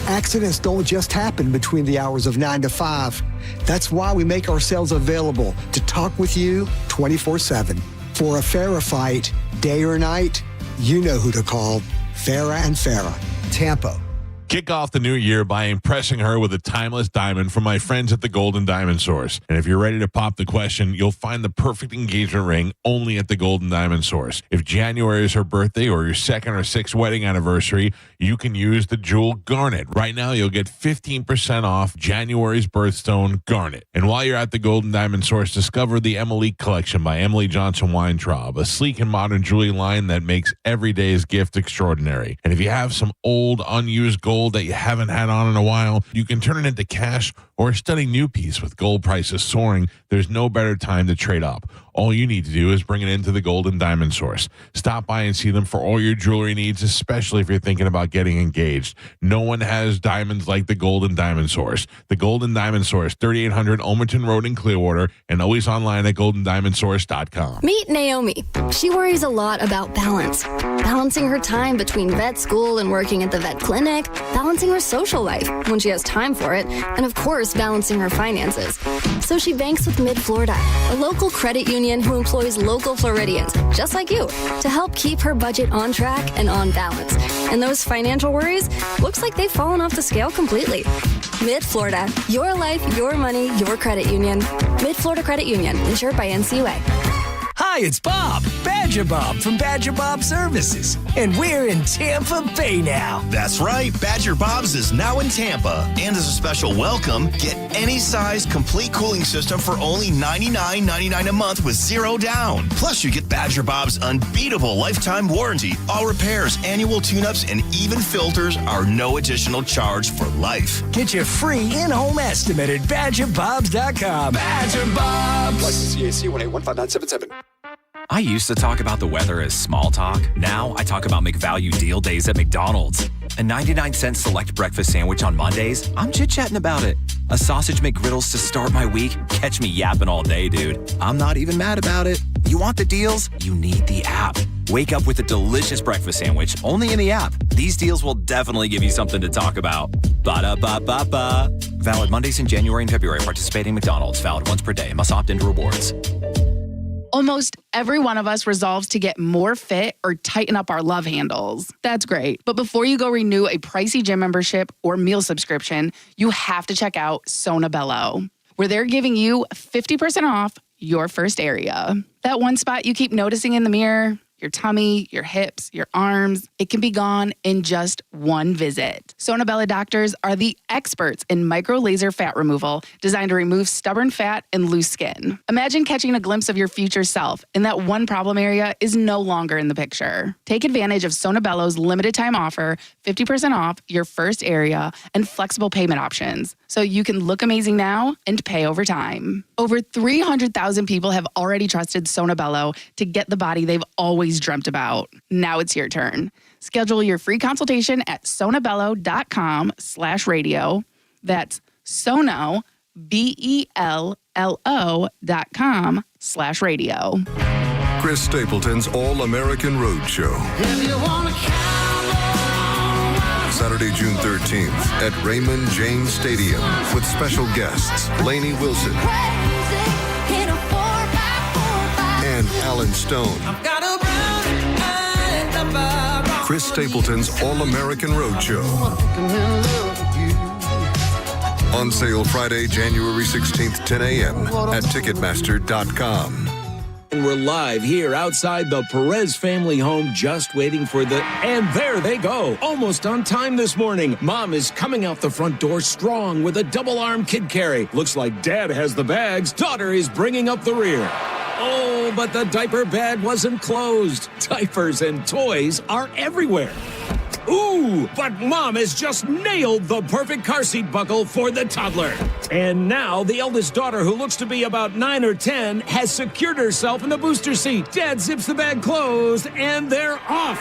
Accidents don't just happen between the hours of 9 to 5. That's why we make ourselves available to talk with you 24/7. For a Farah fight, day or night, you know who to call. Farah and Farah, Tampa. Kick off the new year by impressing her with a timeless diamond from my friends at the Golden Diamond Source. And if you're ready to pop the question, you'll find the perfect engagement ring only at the Golden Diamond Source. If January is her birthday or your 2nd or 6th wedding anniversary, you can use the jewel garnet. Right now, you'll get 15% off January's birthstone garnet. And while you're at the Golden Diamond Source, discover the Emily Collection by Emily Johnson Weintraub, a sleek and modern jewelry line that makes every day's gift extraordinary. And if you have some old, unused gold that you haven't had on in a while, you can turn it into cash or a stunning new piece. With gold prices soaring, there's no better time to trade up. All you need to do is bring it into the Golden Diamond Source. Stop by and see them for all your jewelry needs, especially if you're thinking about getting engaged. No one has diamonds like the Golden Diamond Source. The Golden Diamond Source, 3800 Olmerton Road in Clearwater, and always online at goldendiamondsource.com. Meet Naomi. She worries a lot about balance. Balancing her time between vet school and working at the vet clinic, balancing her social life when she has time for it, and of course, balancing her finances. So she banks with Mid-Florida, a local credit union who employs local Floridians, just like you, to help keep her budget on track and on balance. And those financial worries, looks like they've fallen off the scale completely. Mid-Florida, your life, your money, your credit union. Mid-Florida Credit Union, insured by NCUA. Hi, it's Bob, Badger Bob from Badger Bob Services, and we're in Tampa Bay now. That's right, Badger Bob's is now in Tampa. And as a special welcome, get any size complete cooling system for only $99.99 a month with zero down. Plus, you get Badger Bob's unbeatable lifetime warranty. All repairs, annual tune-ups, and even filters are no additional charge for life. Get your free in-home estimate at BadgerBobs.com. Badger Bobs! License CAC 1815977. I used to talk about the weather as small talk. Now I talk about McValue deal days at McDonald's. A 99-cent select breakfast sandwich on Mondays? I'm chit-chatting about it. A sausage McGriddles to start my week? Catch me yapping all day, dude. I'm not even mad about it. You want the deals? You need the app. Wake up with a delicious breakfast sandwich only in the app. These deals will definitely give you something to talk about. Ba-da-ba-ba-ba. Valid Mondays in January and February. Participating McDonald's. Valid once per day. Must opt into rewards. Almost every one of us resolves to get more fit or tighten up our love handles. That's great. But before you go renew a pricey gym membership or meal subscription, you have to check out Sona Bello, where they're giving you 50% off your first area. That one spot you keep noticing in the mirror, your tummy, your hips, your arms. It can be gone in just one visit. Sonobella doctors are the experts in micro laser fat removal, designed to remove stubborn fat and loose skin. Imagine catching a glimpse of your future self, and that one problem area is no longer in the picture. Take advantage of Sonobello's limited time offer, 50% off your first area, and flexible payment options, so you can look amazing now and pay over time. Over 300,000 people have already trusted Sonobello to get the body they've always dreamt about. Now it's your turn. Schedule your free consultation at sonobello.com/radio. That's Sono, BELLO.com/radio. Chris Stapleton's All-American Roadshow. Saturday, June 13th at Raymond James Stadium with special guests Lainey Wilson and Alan Stone. Chris Stapleton's All-American Roadshow. On sale Friday, January 16th, 10 a.m. at Ticketmaster.com. And we're live here outside the Perez family home, just waiting for and there they go. Almost on time this morning. Mom is coming out the front door strong with a double-arm kid carry. Looks like Dad has the bags. Daughter is bringing up the rear. Oh, but the diaper bag wasn't closed. Diapers and toys are everywhere. Ooh, but Mom has just nailed the perfect car seat buckle for the toddler. And now the eldest daughter, who looks to be about 9 or 10, has secured herself in the booster seat. Dad zips the bag closed, and they're off.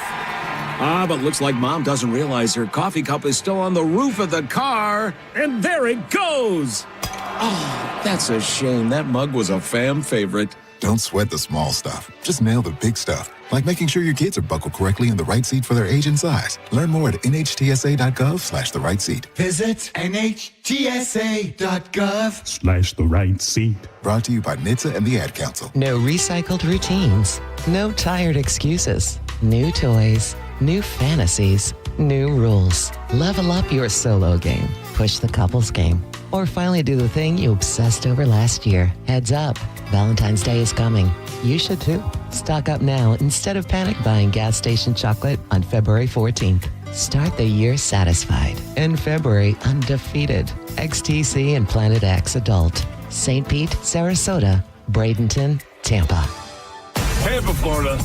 But looks like Mom doesn't realize her coffee cup is still on the roof of the car. And there it goes. Oh, that's a shame. That mug was a fam favorite. Don't sweat the small stuff. Just nail the big stuff, like making sure your kids are buckled correctly in the right seat for their age and size. Learn more at nhtsa.gov/the right seat. Visit nhtsa.gov/the right seat. Brought to you by NHTSA and the Ad Council. No recycled routines. No tired excuses. New toys. New fantasies. New rules. Level up your solo game. Push the couples game. Or finally do the thing you obsessed over last year. Heads up. Valentine's Day is coming. You should too. Stock up now instead of panic buying gas station chocolate on February 14th. Start the year satisfied. In February, undefeated. XTC and Planet X Adult. St. Pete, Sarasota, Bradenton, Tampa. Tampa, Florida.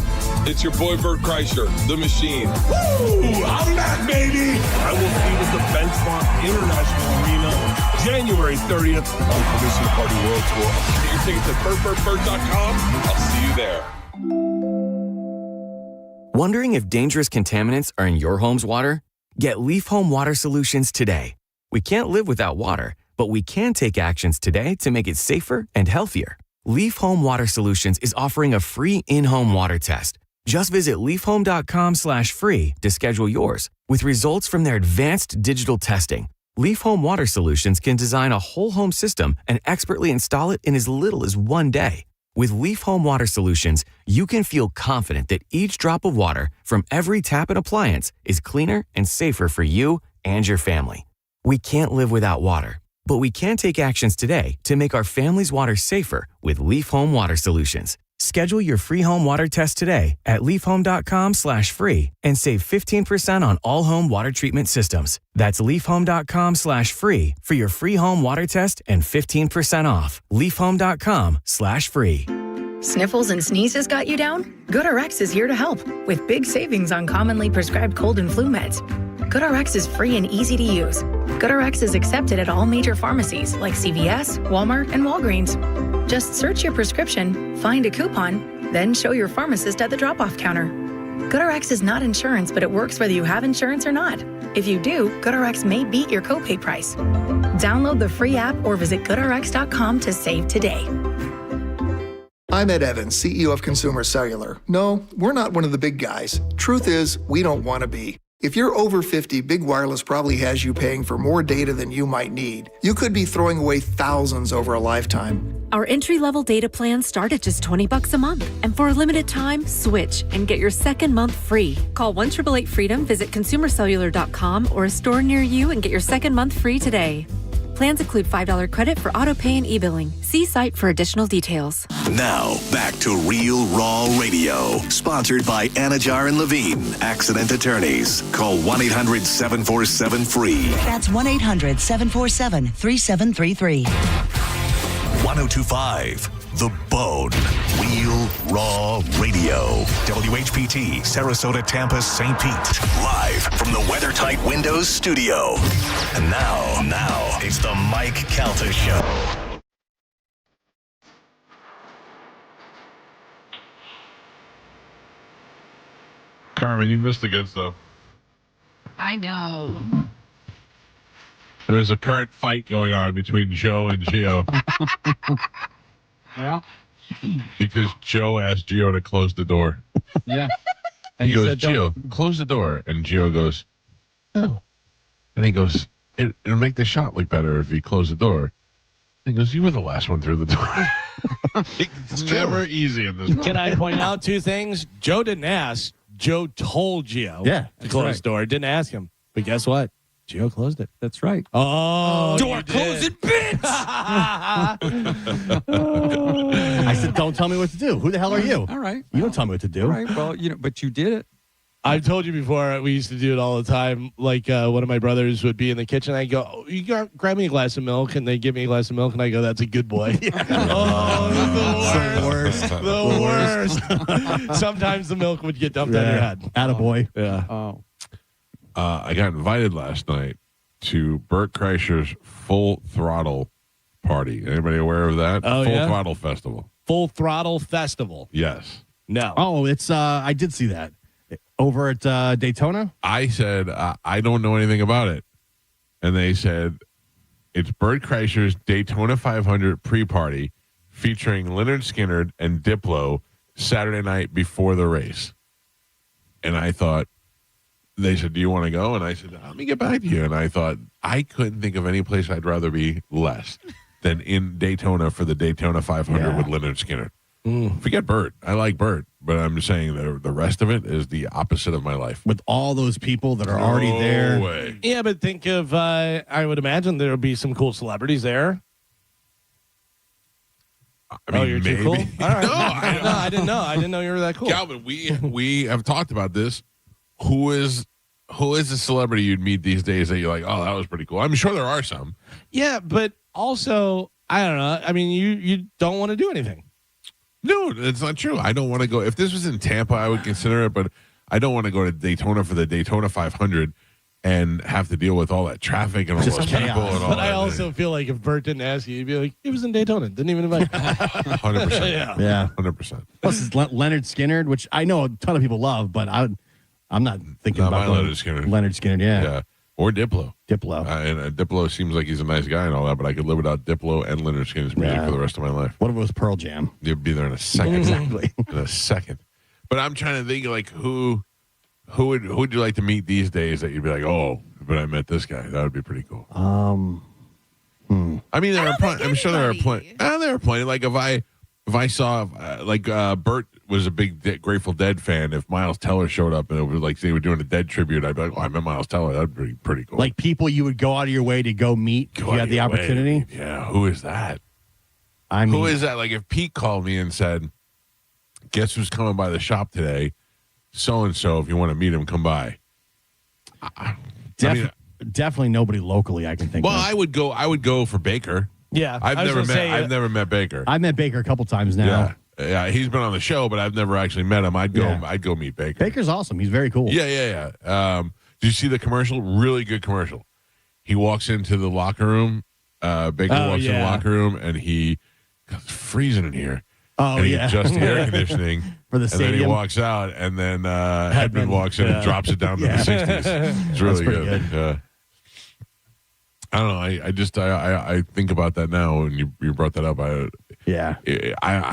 It's your boy Bert Kreischer, the Machine. Woo! I'm back, baby! I will be at the Benchmark International Arena January 30th on Permission to Party World Tour. Get your tickets at BertBertBert.com. I'll see you there. Wondering if dangerous contaminants are in your home's water? Get Leaf Home Water Solutions today. We can't live without water, but we can take actions today to make it safer and healthier. Leaf Home Water Solutions is offering a free in-home water test. Just visit leafhome.com/free to schedule yours. With results from their advanced digital testing, Leaf Home Water Solutions can design a whole home system and expertly install it in as little as 1 day. With Leaf Home Water Solutions, you can feel confident that each drop of water from every tap and appliance is cleaner and safer for you and your family. We can't live without water, but we can take actions today to make our family's water safer with Leaf Home Water Solutions. Schedule your free home water test today at leafhome.com/free and save 15% on all home water treatment systems. That's leafhome.com/free for your free home water test and 15% off. leafhome.com/free. Sniffles and sneezes got you down? GoodRx is here to help with big savings on commonly prescribed cold and flu meds. GoodRx is free and easy to use. GoodRx is accepted at all major pharmacies like CVS, Walmart, and Walgreens. Just search your prescription, find a coupon, then show your pharmacist at the drop-off counter. GoodRx is not insurance, but it works whether you have insurance or not. If you do, GoodRx may beat your copay price. Download the free app or visit goodrx.com to save today. I'm Ed Evans, CEO of Consumer Cellular. No, we're not one of the big guys. Truth is, we don't want to be. If you're over 50, Big Wireless probably has you paying for more data than you might need. You could be throwing away thousands over a lifetime. Our entry-level data plans start at just $20 a month. And for a limited time, switch and get your second month free. Call 1-888-FREEDOM, visit consumercellular.com or a store near you and get your second month free today. Plans include $5 credit for auto pay and e-billing. See site for additional details. Now, back to Real Raw Radio. Sponsored by Anajar and Levine, accident attorneys. Call 1-800-747-FREE. That's 1-800-747-3733. 1025 The Bone. Real Raw Radio. WHPT, Sarasota, Tampa, St. Pete. Live from the WeatherTight Windows studio. And now, it's the Mike Calta Show. Carmen, you missed the good stuff. I know. There's a current fight going on between Joe and Gio. Yeah. Because Joe asked Gio to close the door. Yeah. And he goes, said, Gio, close the door. And Gio goes, no. And he goes, it'll make the shot look better if you close the door. And he goes, you were the last one through the door. It's never easy in this. Can I point out two things? Joe didn't ask. Joe told Gio to close the door. Didn't ask him. But guess what? Gio closed it. That's right. Oh, door close it, bitch! I said, don't tell me what to do. Who the hell are you? All right. You don't tell me what to do. All right. Well, but you did it. I've told you before, we used to do it all the time. Like one of my brothers would be in the kitchen. I go, oh, you grab me a glass of milk, and they give me a glass of milk, and I go, that's a good boy. Oh, the worst. The worst. Sometimes the milk would get dumped on your head. Attaboy. Yeah. Oh. I got invited last night to Bert Kreischer's Full Throttle party. Anybody aware of that? Oh, Full Throttle Festival. Full Throttle Festival. Yes. No. Oh, it's I did see that over at Daytona. I said I don't know anything about it, and they said it's Bert Kreischer's Daytona 500 pre-party featuring Leonard Skinner and Diplo Saturday night before the race. And I thought, they said, do you want to go? And I said, let me get back to you. And I thought, I couldn't think of any place I'd rather be less than in Daytona for the Daytona 500 with Leonard Skinner. Forget Bert. I like Bert, but I'm just saying the rest of it is the opposite of my life. With all those people that are already there. Way. Yeah, but think of, I would imagine there would be some cool celebrities there. I mean, you're maybe. too cool? All right. No, I didn't know. I didn't know you were that cool. Galvin, we have talked about this. Who is a celebrity you'd meet these days that you're like, oh, that was pretty cool? I'm sure there are some. Yeah, but also, I don't know. I mean, you don't want to do anything. No, that's not true. I don't want to go. If this was in Tampa, I would consider it, but I don't want to go to Daytona for the Daytona 500 and have to deal with all that traffic and all those people and all But that. I also feel like if Bert didn't ask you, you'd be like, it was in Daytona. Didn't even invite you. 100%. Yeah. 100%. Plus, it's Leonard Skinner, which I know a ton of people love, but I'm not thinking Not about my going Leonard Skinner. Leonard Skinner, yeah. Yeah. Or Diplo. Diplo. And Diplo seems like he's a nice guy and all that, but I could live without Diplo and Leonard Skinner's music for the rest of my life. What if it was Pearl Jam? You'd be there in a second. Exactly. In a second. But I'm trying to think, like, who would you like to meet these days that you'd be like, oh, but I met this guy. That would be pretty cool. I mean, I'm sure there are plenty. There are plenty. Like if I saw Bert was a big Grateful Dead fan. If Miles Teller showed up and it was like they were doing a Dead tribute, I'd be like, oh, I met Miles Teller. That'd be pretty cool. Like people you would go out of your way to go meet if you had the opportunity. Yeah, who is that? I mean, who is that? Like if Pete called me and said, guess who's coming by the shop today? So-and-so, if you want to meet him, come by. Definitely nobody locally I can think of. Well, I would go for Baker. Yeah. I've never met Baker. I've met Baker a couple times now. Yeah, he's been on the show, but I've never actually met him. I'd go meet Baker. Baker's awesome. He's very cool. Yeah. Did you see the commercial? Really good commercial. He walks into the locker room. Baker walks in the locker room, and it's freezing in here. Oh, and he yeah. adjusts the air conditioning for the stadium. And then he walks out, and then Hedman walks in and drops it down to the 60s. It's really good. I don't know. I think about that now, and you brought that up. I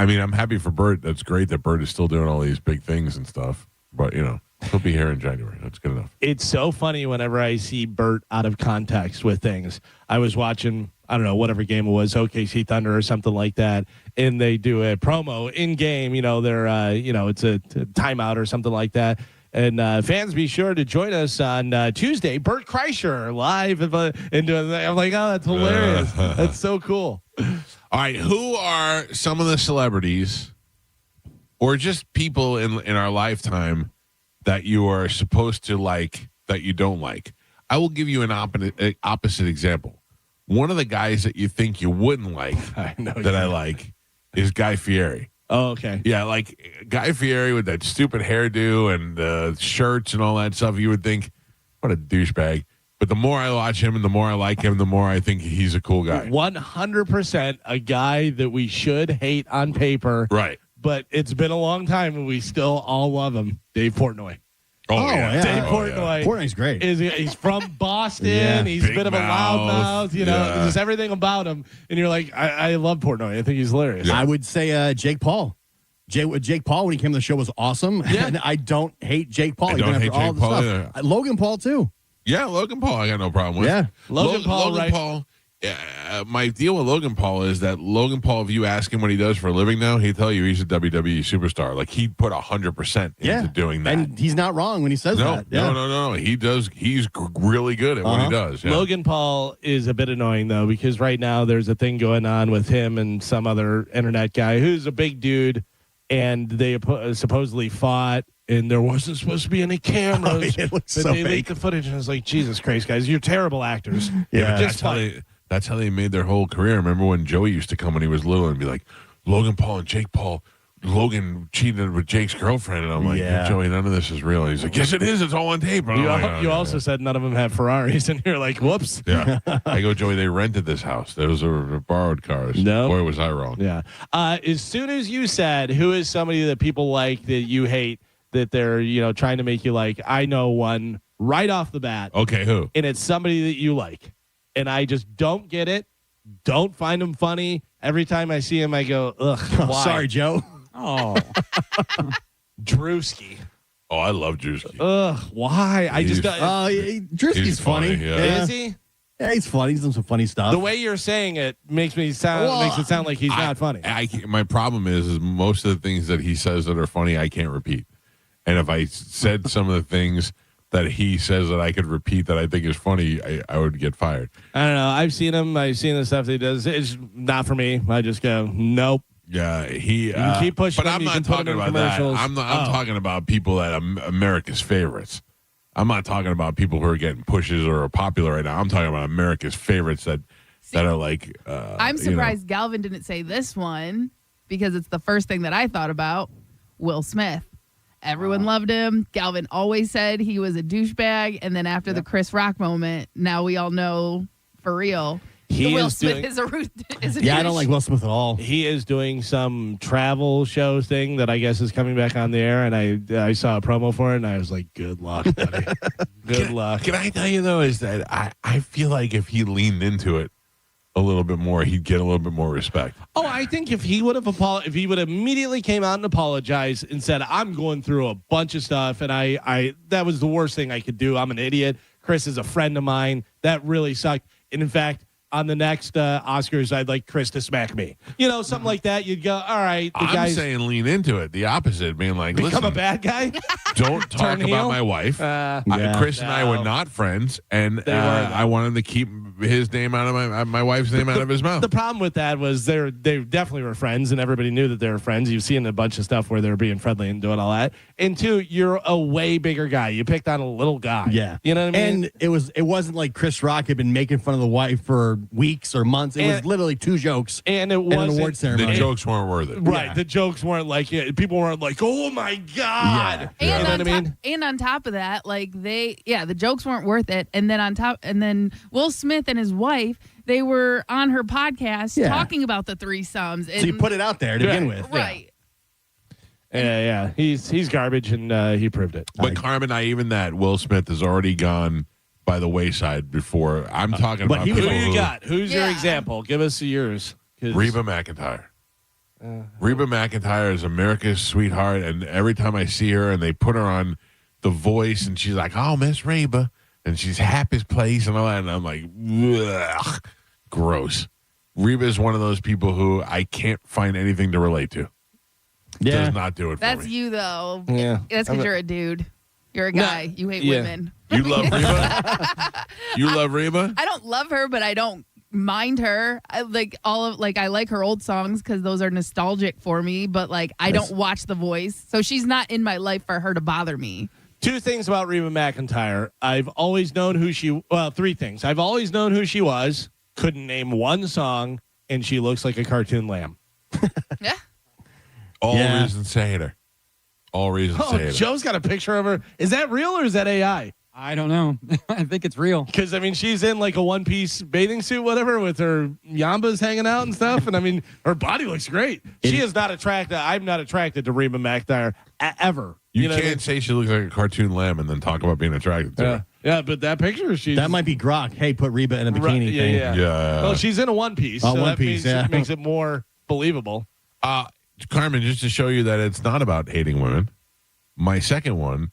mean, I'm happy for Bert. That's great that Bert is still doing all these big things and stuff. But he'll be here in January. That's good enough. It's so funny whenever I see Bert out of context with things. I was watching, I don't know, whatever game it was, OKC Thunder or something like that, and they do a promo in game. They're it's a timeout or something like that. And fans, be sure to join us on Tuesday. Bert Kreischer live and doing that. I'm like, oh, that's hilarious. That's so cool. All right, who are some of the celebrities or just people in our lifetime that you are supposed to like that you don't like? I will give you an opposite example. One of the guys that you think you wouldn't like I like is Guy Fieri. Oh, okay. Yeah, like Guy Fieri with that stupid hairdo and the shirts and all that stuff, you would think, what a douchebag. But the more I watch him and the more I like him, the more I think he's a cool guy. 100% a guy that we should hate on paper. Right. But it's been a long time and we still all love him. Dave Portnoy. Oh, yeah. Dave Portnoy. Portnoy's great. He's from Boston. He's a bit of a loudmouth. Just everything about him. And you're like, I love Portnoy. I think he's hilarious. I would say Jake Paul. Jake Paul, when he came to the show, was awesome. Yeah. And I don't hate Jake Paul. I don't hate all Jake the Paul stuff. either. Logan Paul, too. Yeah, Logan Paul, I got no problem with. Yeah. Logan Paul, Paul. My deal with Logan Paul is that Logan Paul, if you ask him what he does for a living now, he'd tell you he's a WWE superstar. Like, he'd put 100% into doing that. And he's not wrong when he says that. Yeah. No. He does. He's really good at what he does. Yeah. Logan Paul is a bit annoying, though, because right now there's a thing going on with him and some other internet guy who's a big dude, and they supposedly fought. And there wasn't supposed to be any cameras. It looks but so they fake. leaked the footage, and I was like, Jesus Christ, guys, you're terrible actors. Yeah, just that's how they made their whole career. Remember when Joey used to come when he was little and be like, Logan Paul and Jake Paul, Logan cheated with Jake's girlfriend. And I'm like, Joey, none of this is real. And he's like, yes, it is. It's all on tape. You also said none of them have Ferraris, and you're like, whoops. Yeah. I go, Joey, they rented this house. Those are borrowed cars. No. Boy, was I wrong. Yeah. As soon as you said, who is somebody that people like that you hate, that they're, trying to make you like, I know one right off the bat. Okay, who? And it's somebody that you like. And I just don't get it. Don't find him funny. Every time I see him, I go, ugh, why? Sorry, Joe. Oh. Drewski. Oh, I love Drewski. Ugh, why? Drewski's funny. Yeah. Is he? Yeah, he's funny. He's done some funny stuff. The way you're saying it makes it sound like he's not funny. My problem is most of the things that he says that are funny, I can't repeat. And if I said some of the things that he says that I could repeat that I think is funny, I would get fired. I don't know. I've seen him. I've seen the stuff that he does. It's not for me. I just go, nope. Yeah, you can keep pushing but him. I'm You not can put talking him in about that. commercials. I'm talking about people that are America's favorites. I'm not talking about people who are getting pushes or are popular right now. I'm talking about America's favorites that are like. I'm surprised Galvin didn't say this one because it's the first thing that I thought about. Will Smith. Everyone loved him. Galvin always said he was a douchebag. And then after the Chris Rock moment, now we all know for real. Will Smith is a douche. I don't like Will Smith at all. He is doing some travel show thing that I guess is coming back on the air. And I saw a promo for it and I was like, good luck, buddy. Good luck. Can I tell you, though, is that I feel like if he leaned into it a little bit more, he'd get a little bit more respect. Oh, I think if he would have immediately came out and apologized and said, I'm going through a bunch of stuff and I that was the worst thing I could do. I'm an idiot. Chris is a friend of mine. That really sucked. And in fact, on the next Oscars, I'd like Chris to smack me. Something like that. You'd go, all right. I'm saying lean into it. The opposite, being like, become listen, a bad guy. Don't talk about my wife. Chris and I were not friends, and I wanted to keep his name out of my wife's name out of his mouth. The problem with that was they definitely were friends, and everybody knew that they were friends. You've seen a bunch of stuff where they're being friendly and doing all that. And two, you're a way bigger guy. You picked on a little guy. Yeah, you know what I mean. And it wasn't like Chris Rock had been making fun of the wife for weeks or months. It was literally two jokes and it was an award ceremony. The jokes weren't worth it. Right. Yeah. The jokes weren't like people weren't like, oh my God. Yeah. And, you know what I mean? And on top of that, the jokes weren't worth it. And then Will Smith and his wife, they were on her podcast talking about the threesomes. And, so you put it out there to begin with. Right. Yeah. He's garbage and he proved it. But Carmen, even that Will Smith has already gone by the wayside before. I'm talking about who you got? Who's your example? Give us yours. Reba McEntire. Reba McEntire is America's sweetheart, and every time I see her and they put her on The Voice and she's like, oh, Miss Reba, and she's Happy's Place and all that, and I'm like, ugh, gross. Reba is one of those people who I can't find anything to relate to. Does not do it for me. That's you, though. Yeah. That's because you're a dude. You're a guy. You hate women. You love Reba? You love Reba? I don't love her, but I don't mind her. I like I like her old songs because those are nostalgic for me, but like I don't watch The Voice. So she's not in my life for her to bother me. Two things about Reba McEntire. I've always known three things. I've always known who she was, couldn't name one song, and she looks like a cartoon lamb. Yeah. All reasons to hate her. All reasons to hate her. Joe's got a picture of her. Is that real or is that AI? I don't know. I think it's real. Because, I mean, she's in like a one-piece bathing suit, whatever, with her yambas hanging out and stuff. And, I mean, her body looks great. She is not attracted. I'm not attracted to Reba McEntire ever. You can't say she looks like a cartoon lamb and then talk about being attracted to her. Yeah, but that picture, that might be grok. Hey, put Reba in a bikini thing. Yeah. Well, she's in a one-piece. So one piece, it makes it more believable. Carmen, just to show you that it's not about hating women, my second one,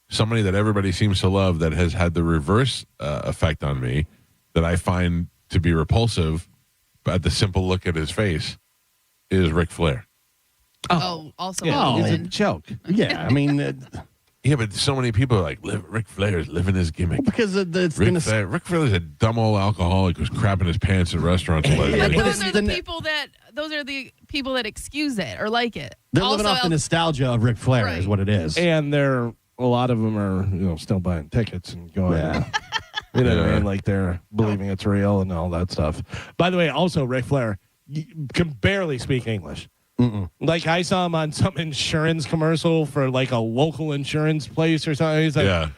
somebody that everybody seems to love that has had the reverse effect on me that I find to be repulsive at the simple look at his face is Ric Flair. Also it's a joke. Yeah, I mean... Yeah, but so many people are like, Ric Flair's living his gimmick. Well, because Ric Flair's a dumb old alcoholic who's crapping his pants at restaurants. But those are the people that excuse it or like it. They're living off the nostalgia of Ric Flair, is what it is. And a lot of them are, still buying tickets and going. You know what I mean? Like they're believing it's real and all that stuff. By the way, also Ric Flair can barely speak English. Like I saw him on some insurance commercial for like a local insurance place or something. He's like,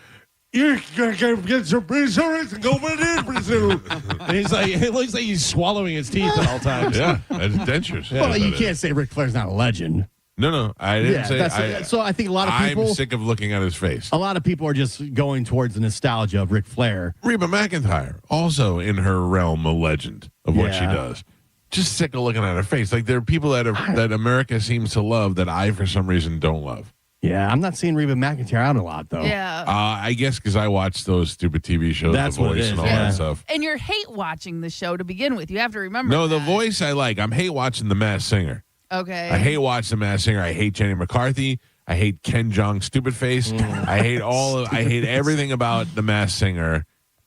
you're gonna get some insurance and go in Brazil. And he's like, it looks like he's swallowing his teeth at all times. Yeah, that's dentures. Well, you can't say Ric Flair's not a legend. No, I didn't say. So I think a lot of people. I'm sick of looking at his face. A lot of people are just going towards the nostalgia of Ric Flair. Reba McEntire, also in her realm, a legend of what she does. Just sick of looking at her face. Like there are people that America seems to love that I, for some reason, don't love. Yeah, I'm not seeing Reba McEntire out a lot though. Yeah. I guess because I watch those stupid TV shows, That's The Voice and all that stuff. And you're hate watching the show to begin with. You have to remember. No, that. The Voice I like. I'm hate watching The Masked Singer. Okay. I hate watching The Masked Singer. I hate Jenny McCarthy. I hate Ken Jeong's stupid face. I hate I hate everything about The Masked Singer,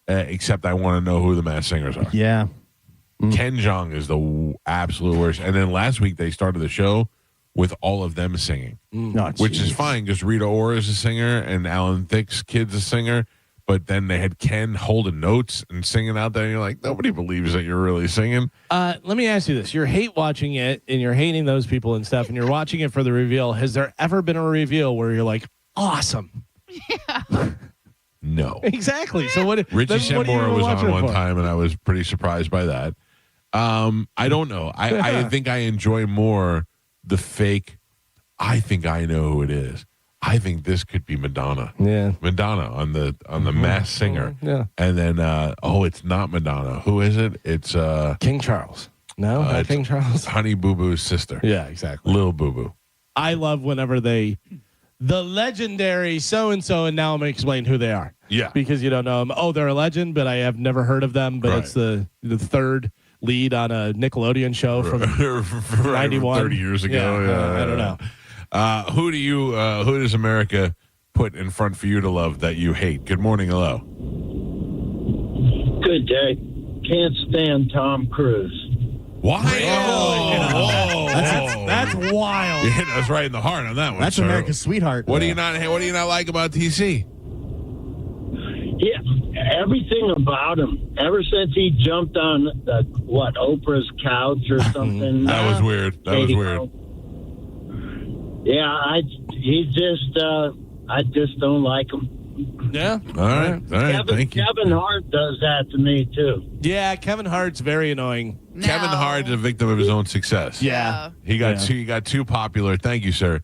except I want to know who the Masked Singers are. Yeah. Ken Jeong is the absolute worst. And then last week they started the show with all of them singing, which is fine because Rita Ora is a singer and Alan Thicke's kid's a singer. But then they had Ken holding notes and singing out there. And you're like, nobody believes that you're really singing. Let me ask you this. You're hate watching it and you're hating those people and stuff and you're watching it for the reveal. Has there ever been a reveal where you're like, awesome? Yeah. No. Exactly. So what? Richie Sambora was on one for? time and I was pretty surprised by that. I don't know. I think I enjoy more the fake. I think I know who it is. I think this could be Madonna. Yeah, Madonna on the Masked Singer. Yeah, and then it's not Madonna. Who is it? It's King Charles. No, not King Charles. Honey Boo Boo's sister. Yeah, exactly. Lil Boo Boo. I love whenever the legendary so and so, and now I'm gonna explain who they are. Yeah, because you don't know them. Oh, they're a legend, but I have never heard of them. But it's the third lead on a Nickelodeon show from 91, 30 years ago. Yeah, I don't know. Who does America put in front for you to love that you hate? Good morning, hello. Good day. Can't stand Tom Cruise. Why? Whoa. That's wild. You hit us right in the heart on that one. That's sir. America's sweetheart. What do you not like about TC? Yeah, everything about him. Ever since he jumped on Oprah's couch or something. That was weird. Yeah, I just don't like him. Yeah. All right. Thank you. Kevin Hart does that to me too. Yeah, Kevin Hart's very annoying. No. Kevin Hart's a victim of his own success. Yeah. He got too popular. Thank you, sir.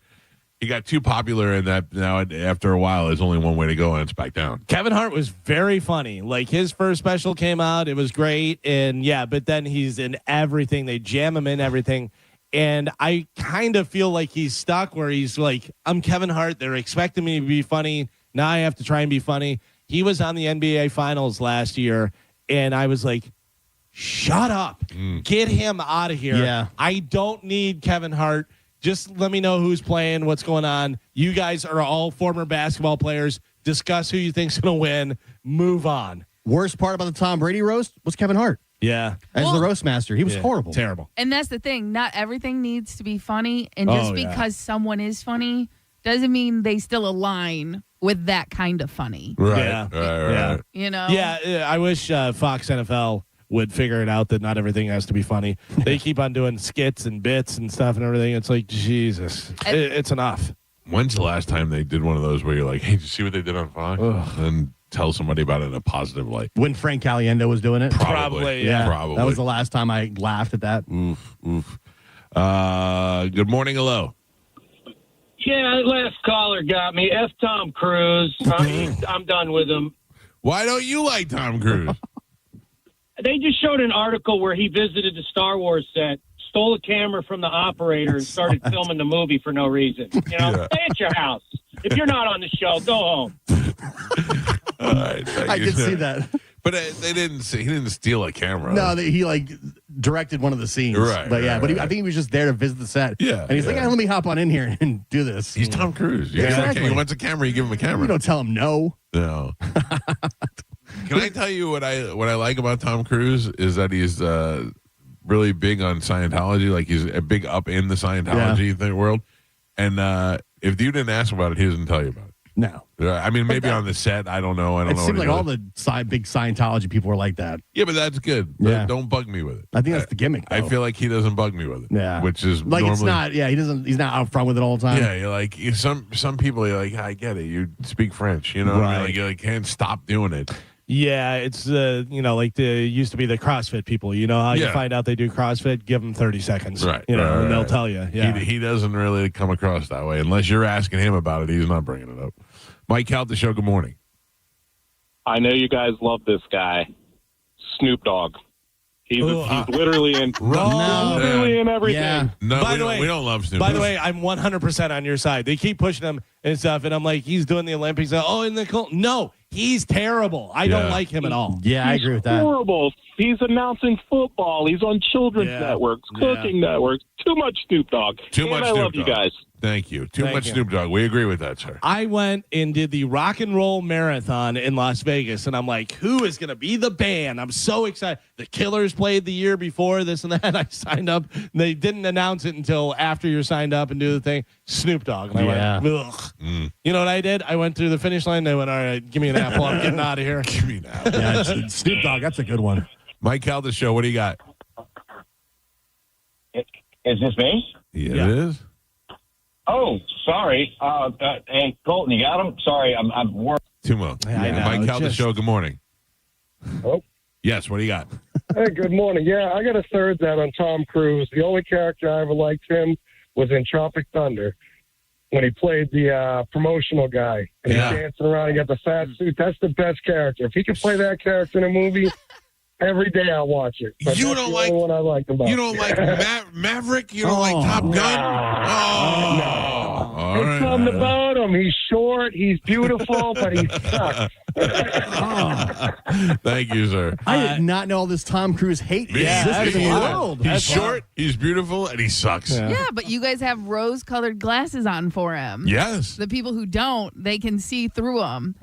He got too popular in that now after a while there's only one way to go and it's back down. Kevin Hart was very funny. Like his first special came out, it was great. And but then he's in everything. They jam him in everything. And I kind of feel like he's stuck where he's like, I'm Kevin Hart. They're expecting me to be funny. Now I have to try and be funny. He was on the NBA Finals last year, and I was like, shut up. Get him out of here. Yeah. I don't need Kevin Hart. Just let me know who's playing, what's going on. You guys are all former basketball players. discuss who you think's going to win, move on. Worst part about the Tom Brady roast was Kevin Hart. Yeah. As the roast master. He was horrible. Terrible. And that's the thing. Not everything needs to be funny. And just because someone is funny doesn't mean they still align with that kind of funny. Right. Yeah. Right. You know? Yeah. I wish Fox NFL would figure it out that not everything has to be funny. They keep on doing skits and bits and stuff and everything. It's like, Jesus. It's enough. When's the last time they did one of those where you're like, hey, did you see what they did on Fox? And tell somebody about it in a positive light. When Frank Caliendo was doing it? Probably. Probably. That was the last time I laughed at that. Oof. Good morning. Hello. Yeah, last caller got me. F. Tom Cruise. I'm done with him. Why don't you like Tom Cruise? They just showed an article where he visited the Star Wars set, stole a camera from the operator, and started filming the movie for no reason. You know, stay at your house. If you're not on the show, go home. All right, I did see that. But they didn't. He didn't steal a camera. No, he like directed one of the scenes. Right. But yeah, right, but right. I think he was just there to visit the set. Yeah. And he's like, let me hop on in here and do this. He's Tom Cruise. Yeah, exactly. He wants a camera. You give him a camera. You don't tell him no. No. Can I tell you what I like about Tom Cruise is that he's really big on Scientology. Like he's a big up in the Scientology world. And if you didn't ask about it, he doesn't tell you about it. No. I mean, maybe on the set. I don't know. It seems like all the big Scientology people are like that. Yeah, but that's good. Yeah. Don't bug me with it. I think that's the gimmick, though. I feel like he doesn't bug me with it. Yeah. Which is like normally, it's not. Yeah, he's not out front with it all the time. Yeah, you're like some people. You're like, I get it. You speak French. You know what I mean? Like you can't stop doing it. Yeah, it's like used to be the CrossFit people. You know how you find out they do CrossFit? Give them 30 seconds. Right. And they'll tell you. Yeah. He doesn't really come across that way unless you're asking him about it. He's not bringing it up. Mike Calta Show. Good morning. I know you guys love this guy, Snoop Dogg. He's literally in literally in everything. Yeah. No, we don't love Snoop. By the way, I'm 100% on your side. They keep pushing him and stuff, and I'm like, he's doing the Olympics. In the Colts. No, he's terrible. I don't like him at all. Yeah, I agree with that. Horrible. He's announcing football. He's on children's networks, cooking networks. Too much Snoop Dogg. Too much. I Snoop love Dogg. you guys. Thank you. Too much Snoop Dogg. We agree with that, sir. I went and did the Rock and Roll Marathon in Las Vegas, and I'm like, who is going to be the band? I'm so excited. The Killers played the year before, this and that. I signed up. They didn't announce it until after you're signed up and do the thing. Snoop Dogg. And I went, ugh. You know what I did? I went through the finish line, and I went, all right, give me an apple. I'm getting out of here. Give me an apple. Yeah, Snoop Dogg, that's a good one. Mike Calta Show, what do you got? Is this me? Yeah, it is. Oh, sorry. Hey, Colton, you got him? Sorry, I'm working. Tumo. Yeah, Mike Calta Show, good morning. Oh. Yes, what do you got? Hey, good morning. Yeah, I got a third that on Tom Cruise. The only character I ever liked him was in Tropic Thunder when he played the promotional guy. And he's dancing around and got the fat suit. That's the best character. If he could play that character in a movie, every day I'll watch it. But You that's don't the like- only one I liked about You don't like Maverick? You don't like Top Gun? All It's right. something about him. He's short, he's beautiful, but he sucks. Thank you, sir. I did not know all this Tom Cruise hate existed in the world. He's short, he's beautiful, and he sucks. Yeah, but you guys have rose-colored glasses on for him. Yes. The people who don't, they can see through them.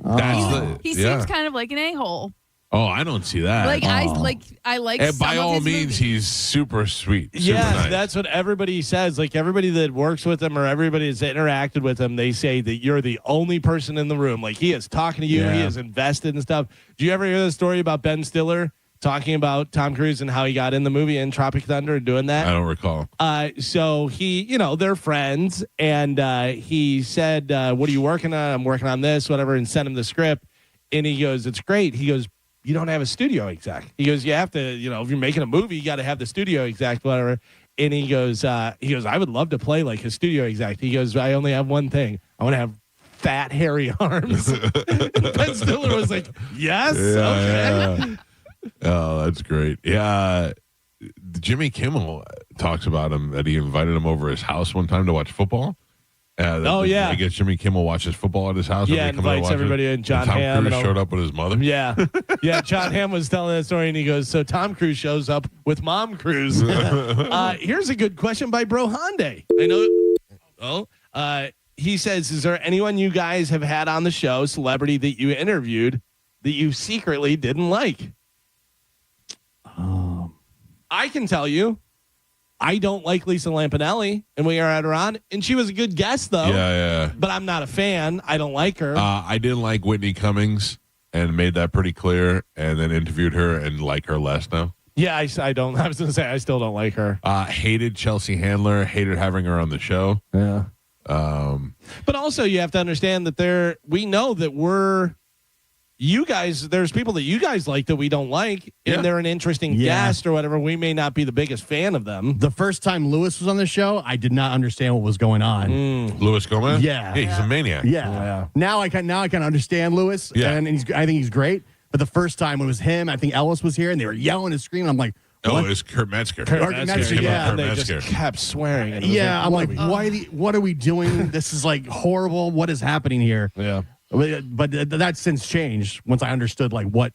He seems kind of like an a-hole. Oh, I don't see that. I like. And some by of all his means, movies. he's super sweet. Super Yeah, nice. that's what everybody says. Like everybody that works with him or everybody that's interacted with him, they say that you're the only person in the room. Like he is talking to you, he is invested and stuff. Do you ever hear the story about Ben Stiller talking about Tom Cruise and how he got in the movie in Tropic Thunder and doing that? I don't recall. So he, they're friends, and he said, "What are you working on?" "I'm working on this, whatever," and sent him the script. And he goes, "It's great." He goes, "You don't have a studio exec." He goes, "You have to, if you're making a movie, you got to have the studio exec, whatever." And he goes, "I would love to play like a studio exec." He goes, "I only have one thing. I want to have fat, hairy arms." And Ben Stiller was like, "Yes, okay." Oh, that's great. Yeah. Jimmy Kimmel talks about him that he invited him over his house one time to watch football. I guess Jimmy Kimmel watches football at his house. Yeah, invites everybody in. John Tom Hamm Cruise showed up with his mother. Yeah. John Hamm was telling that story, and he goes, "So Tom Cruise shows up with Mom Cruise." Here's a good question by Bro Hyundai. I know. he says, is there anyone you guys have had on the show, celebrity that you interviewed, that you secretly didn't like? I can tell you, I don't like Lisa Lampanelli, and we had her on, and she was a good guest, though. Yeah. But I'm not a fan. I don't like her. I didn't like Whitney Cummings and made that pretty clear, and then interviewed her and like her less now. Yeah, I don't. I was going to say, I still don't like her. Hated Chelsea Handler, hated having her on the show. Yeah. But also, you have to understand that we know that you guys, there's people that you guys like that we don't like, and they're an interesting guest or whatever. We may not be the biggest fan of them. The first time Lewis was on the show, I did not understand what was going on. Lewis Gomez? Yeah. He's a maniac. Yeah. Now I can understand Lewis, and I think he's great. But the first time when it was him, I think Ellis was here, and they were yelling and screaming. I'm like, what? Oh, it was Kurt Metzger. They just kept swearing. I'm like, what are we doing? This is like horrible. What is happening here? Yeah. But that's since changed once I understood what.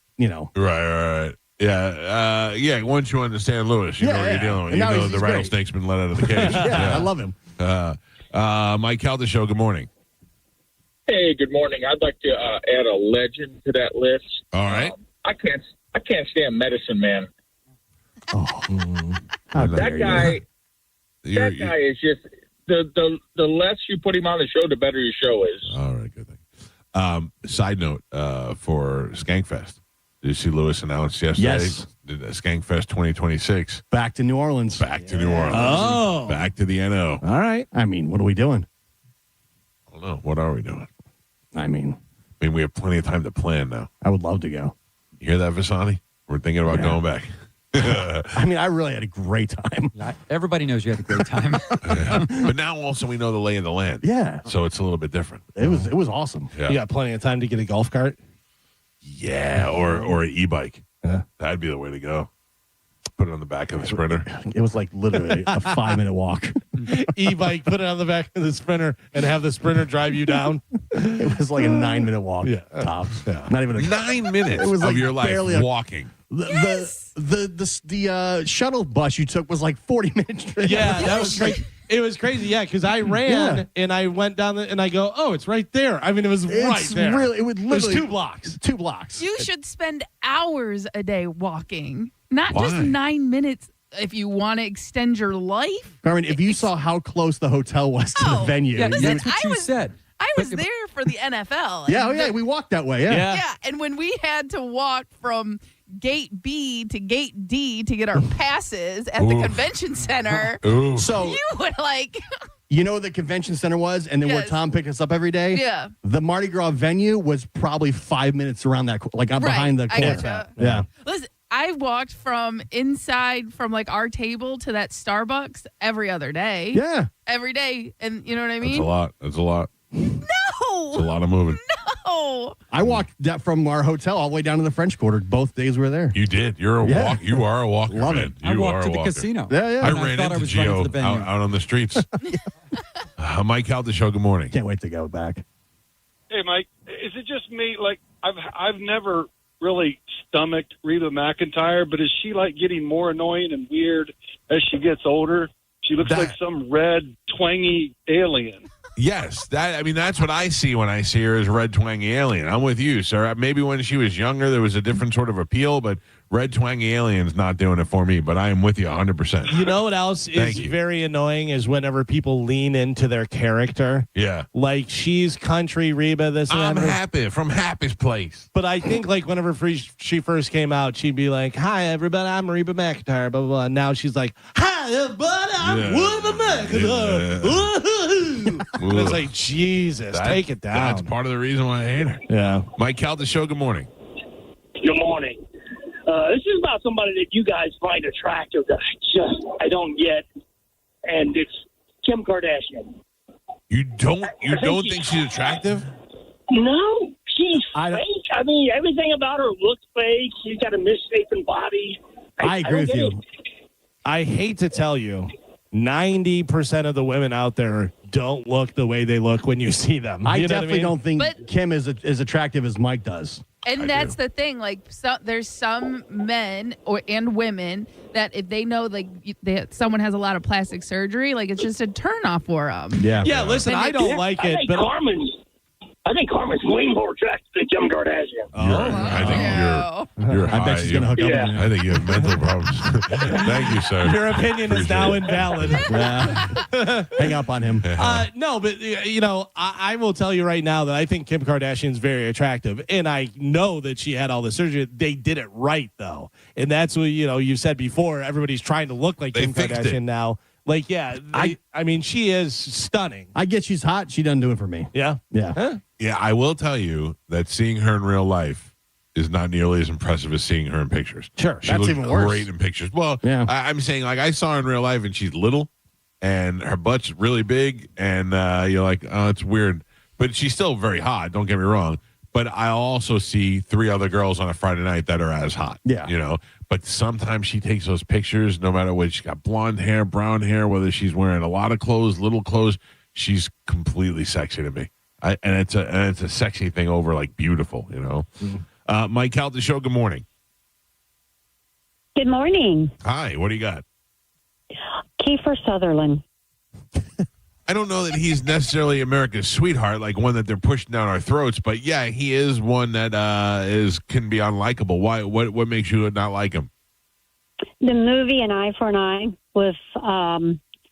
Right. Yeah. Once you understand Lewis, you know what you're dealing with. You know the rattlesnake's been let out of the cage. I love him. Mike Calta Show, good morning. Hey, good morning. I'd like to add a legend to that list. All right. I can't stand Medicine Man. That guy is just the less you put him on the show, the better your show is. All right, good thing. Side note for Skankfest. Did you see Lewis announced yesterday? Yes. Skankfest 2026. Back to New Orleans. Back to New Orleans. Oh. Back to the NO. All right. I mean, what are we doing? I don't know. What are we doing? I mean, we have plenty of time to plan now. I would love to go. You hear that, Vasani? We're thinking about going back. I mean, I really had a great time. Everybody knows you had a great time. But now also we know the lay of the land. Yeah. So it's a little bit different. It was awesome. Yeah. You got plenty of time to get a golf cart? Yeah, or an e-bike. Yeah. That'd be the way to go. Put it on the back of the Sprinter. It was like literally a 5-minute walk. E-bike, put it on the back of the Sprinter and have the Sprinter drive you down. It was like a 9-minute walk. Yeah. Tops. Yeah. Not even 9 minutes it was of like your life barely walking. The shuttle bus you took was like 40 minutes. Yeah, that was crazy. It was crazy, yeah, because I ran and I went down and I go, oh, it's right there. I mean, it was right there. It was literally 2 blocks. 2 blocks. You should spend hours a day walking, not just Why? 9 minutes if you want to extend your life. I mean, if you saw how close the hotel was to the venue. Yeah, Listen, that's what you said. I was there for the NFL. Yeah, we walked that way. Yeah, and when we had to walk from gate B to gate D to get our passes at the convention center, so you would like... You know what the convention center was, and then where Tom picked us up every day? Yeah. The Mardi Gras venue was probably 5 minutes around that, like behind the court. Yeah. Listen, I walked from inside from like our table to that Starbucks every other day. Yeah. Every day. And you know what I mean? That's a lot. No. It's a lot of moving. No. I walked that from our hotel all the way down to the French Quarter. Both days we were there. You did. You're a walk. You are a walker. Love man. it. I You walked are to a the walker. casino. Yeah. I And ran thought I into was running to Gio the venue. out on the streets. Mike Calta Show, good morning. Can't wait to go back. Hey, Mike, is it just me? Like, I've never really stomached Reba McEntire, but is she like getting more annoying and weird as she gets older? She looks like some red, twangy alien. Yes, that's what I see when I see her as red twangy alien. I'm with you, sir. Maybe when she was younger, there was a different sort of appeal, but red twangy alien's not doing it for me. But I am with you 100%. You know what else is very annoying is whenever people lean into their character. Yeah, like she's country Reba. I'm happy from Happy's Place. But I think like whenever she first came out, she'd be like, "Hi everybody, I'm Reba McEntire." Blah blah blah. And now she's like, "Hi everybody, I'm Reba McEntire." And it's like, Jesus, take it down. That's part of the reason why I hate her. Yeah. Mike Calta Show, good morning. Good morning. This is about somebody that you guys find attractive that I don't get, and it's Kim Kardashian. You don't think she's attractive? No, she's fake. I mean, everything about her looks fake. She's got a misshapen body. I agree with you. I hate to tell you, 90% of the women out there don't look the way they look when you see them. I You know definitely what I mean? don't think Kim is as attractive as Mike does. And that's the thing. Like, there's some men and women that if they know like someone has a lot of plastic surgery, like it's just a turnoff for them. Yeah. Listen, I don't like it, but I think Carmen's way more attractive than Kim Kardashian. I think you're high. I bet she's going to hook up with him. I think you have mental problems. Thank you, sir. Your opinion is now invalid. Hang up on him. No, but I will tell you right now that I think Kim Kardashian's very attractive, and I know that she had all the surgery. They did it right, though, and that's what you said before. Everybody's trying to look like Kim Kardashian now. Like, I mean, she is stunning. I get she's hot. She doesn't do it for me. Yeah. Yeah. Yeah, I will tell you that seeing her in real life is not nearly as impressive as seeing her in pictures. Sure, she that's looks even worse. Great in pictures. Well, yeah. I'm saying, like, I saw her in real life, and she's little, and her butt's really big, and you're like, oh, it's weird. But she's still very hot, don't get me wrong. But I also see 3 other girls on a Friday night that are as hot. Yeah. But sometimes she takes those pictures, no matter what. She's got blonde hair, brown hair, whether she's wearing a lot of clothes, little clothes, she's completely sexy to me. And it's a sexy thing over like beautiful, Mm-hmm. Mike Calta show, good morning. Good morning. Hi, what do you got? Kiefer Sutherland. I don't know that he's necessarily America's sweetheart, like one that they're pushing down our throats, but yeah, he is one that can be unlikable. Why? What makes you not like him? The movie An Eye for an Eye with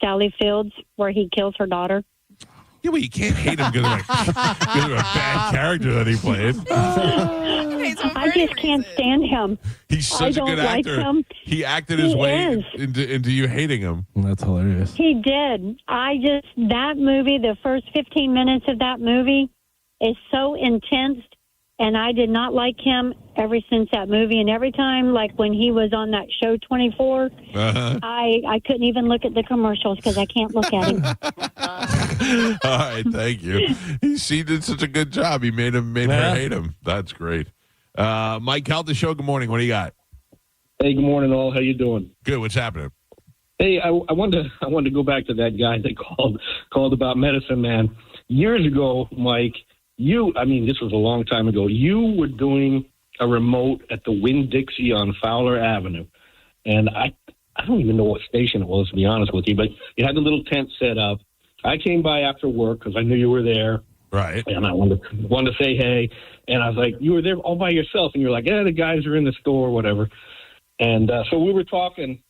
Sally Fields, where he kills her daughter. Yeah, well, you can't hate him because of a bad character that he played. I just can't stand him. He's such a good actor. Him. He acted his way into you hating him. That's hilarious. He did. That movie, the first 15 minutes of that movie is so intense, and I did not like him ever since that movie. And every time, like when he was on that show 24, I couldn't even look at the commercials because I can't look at him. All right, thank you. He did such a good job. He made her hate him. That's great. Mike Calta show, good morning. What do you got? Hey, good morning, all. How you doing? Good. What's happening? Hey, I wanted to go back to that guy that called about Medicine Man years ago, Mike. This was a long time ago. You were doing a remote at the Winn-Dixie on Fowler Avenue, and I don't even know what station it was, to be honest with you, but you had the little tent set up. I came by after work because I knew you were there. Right. And I wanted to say hey. And I was like, you were there all by yourself. And you're like, the guys are in the store, whatever. And so we were talking,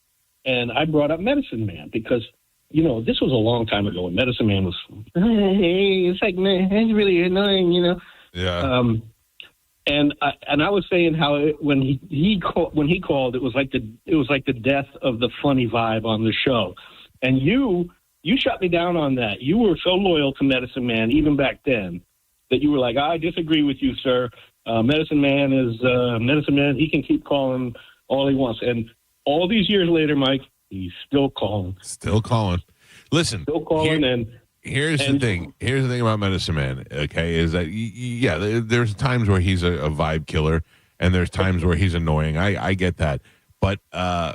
and I brought up Medicine Man because, this was a long time ago. And Medicine Man was, hey, it's like, man, it's really annoying, Yeah. And I was saying how when he called, it was like the death of the funny vibe on the show. And you shut me down on that. You were so loyal to Medicine Man, even back then, that you were like, I disagree with you, sir. Medicine Man is Medicine Man. He can keep calling all he wants. And all these years later, Mike, he's still calling. Still calling. Listen. Still calling. Here's the thing. Here's the thing about Medicine Man, okay, is that, there's times where he's a vibe killer, and there's times where he's annoying. I get that. But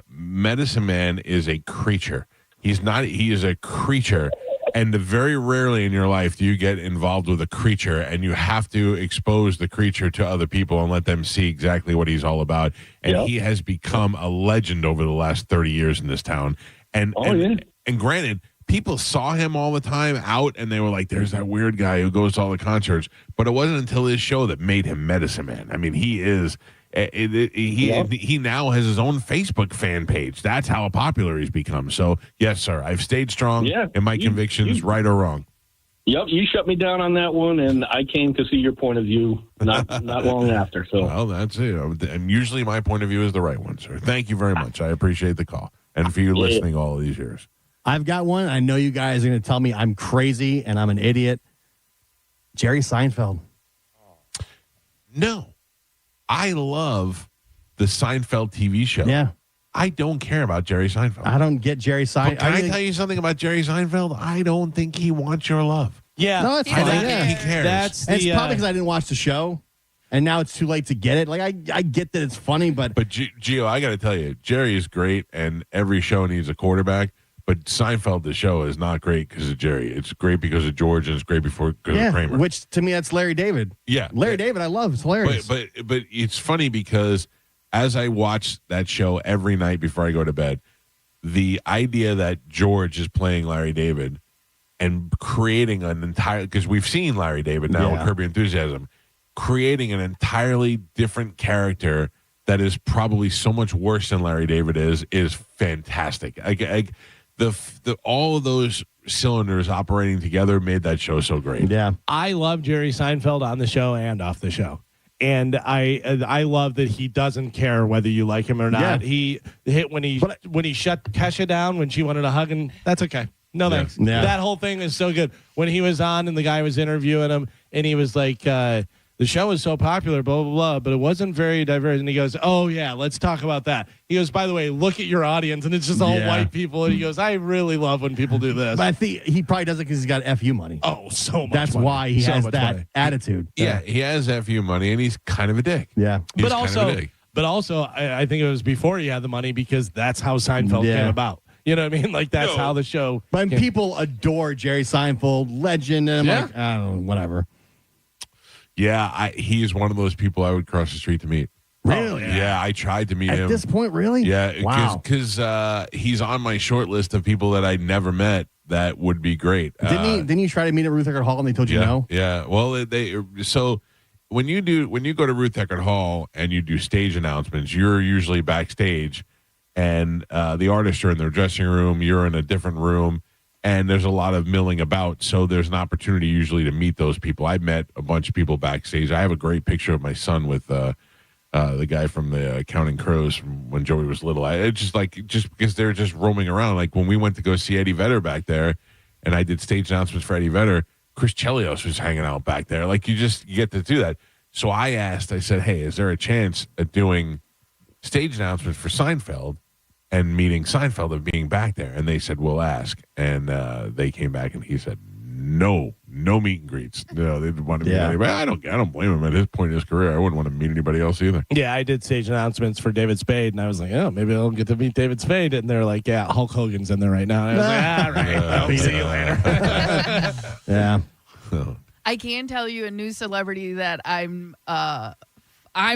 Medicine Man is a creature. He is a creature, and very rarely in your life do you get involved with a creature, and you have to expose the creature to other people and let them see exactly what he's all about. And he has become a legend over the last 30 years in this town. And granted, people saw him all the time out, and they were like, there's that weird guy who goes to all the concerts. But it wasn't until his show that made him Medicine Man. I mean, he is... He now has his own Facebook fan page. That's how popular he's become. So, yes, sir, I've stayed strong in my convictions, right or wrong. Yep, you shut me down on that one, and I came to see your point of view not long after. So, well, that's it. And usually my point of view is the right one, sir. Thank you very much. I appreciate the call and for you listening all of these years. I've got one. I know you guys are going to tell me I'm crazy and I'm an idiot. Jerry Seinfeld. No. I love the Seinfeld TV show. Yeah. I don't care about Jerry Seinfeld. I don't get Jerry Seinfeld. Can I tell you something about Jerry Seinfeld? I don't think he wants your love. Yeah. No, it's fine. I don't think he cares. It's probably because I didn't watch the show, and now it's too late to get it. Like, I get that it's funny, but... But, Gio, I got to tell you, Jerry is great, and every show needs a quarterback. But Seinfeld, the show, is not great because of Jerry. It's great because of George, and it's great because of Kramer. Which to me, that's Larry David. Yeah, Larry David, I love. It's hilarious. But it's funny because as I watch that show every night before I go to bed, the idea that George is playing Larry David and creating an entire, because we've seen Larry David now with Curb Your Enthusiasm, creating an entirely different character that is probably so much worse than Larry David is fantastic. All of those cylinders operating together made that show so great. Yeah, I love Jerry Seinfeld on the show and off the show. And I love that he doesn't care whether you like him or not. Yeah. When he shut Kesha down when she wanted to hug him, that's okay. No thanks. Yeah. That whole thing is so good. When he was on and the guy was interviewing him and he was like, the show was so popular, blah, blah, blah, but it wasn't very diverse. And he goes, oh, yeah, let's talk about that. He goes, by the way, look at your audience. And it's just all white people. And he goes, I really love when people do this. But I think he probably does it because he's got FU money. Oh, so much That's money. why he So has much that money. attitude. Yeah, he has FU money, and he's kind of a dick. Yeah. He's But also, I think it was before he had the money because that's how Seinfeld came about. You know what I mean? Like, that's how the show. But people adore Jerry Seinfeld, legend. And I'm like, I don't know, whatever. Yeah, he is one of those people I would cross the street to meet. Really? Yeah, I tried to meet him. At this point, really? Yeah, Wow. because he's on my short list of people that I never met that would be great. Didn't you try to meet at Ruth Eckerd Hall and they told you no? Yeah. Well, so when you go to Ruth Eckerd Hall and you do stage announcements, you're usually backstage, and the artists are in their dressing room. You're in a different room. And there's a lot of milling about, so there's an opportunity usually to meet those people. I met a bunch of people backstage. I have a great picture of my son with the guy from the Counting Crows from when Joey was little. It's just because they're just roaming around. Like when we went to go see Eddie Vedder back there, and I did stage announcements for Eddie Vedder, Chris Chelios was hanging out back there. Like you get to do that. So I said, hey, is there a chance at doing stage announcements for Seinfeld? And meeting Seinfeld of being back there. And they said, we'll ask. And they came back and he said, no meet and greets. No, they didn't want to meet anybody. I don't blame him at his point in his career. I wouldn't want to meet anybody else either. Yeah, I did stage announcements for David Spade, and I was like, oh, maybe I'll get to meet David Spade. And they're like, yeah, Hulk Hogan's in there right now. And I was like, all right, I'll see you later. Yeah. I can tell you a new celebrity that I'm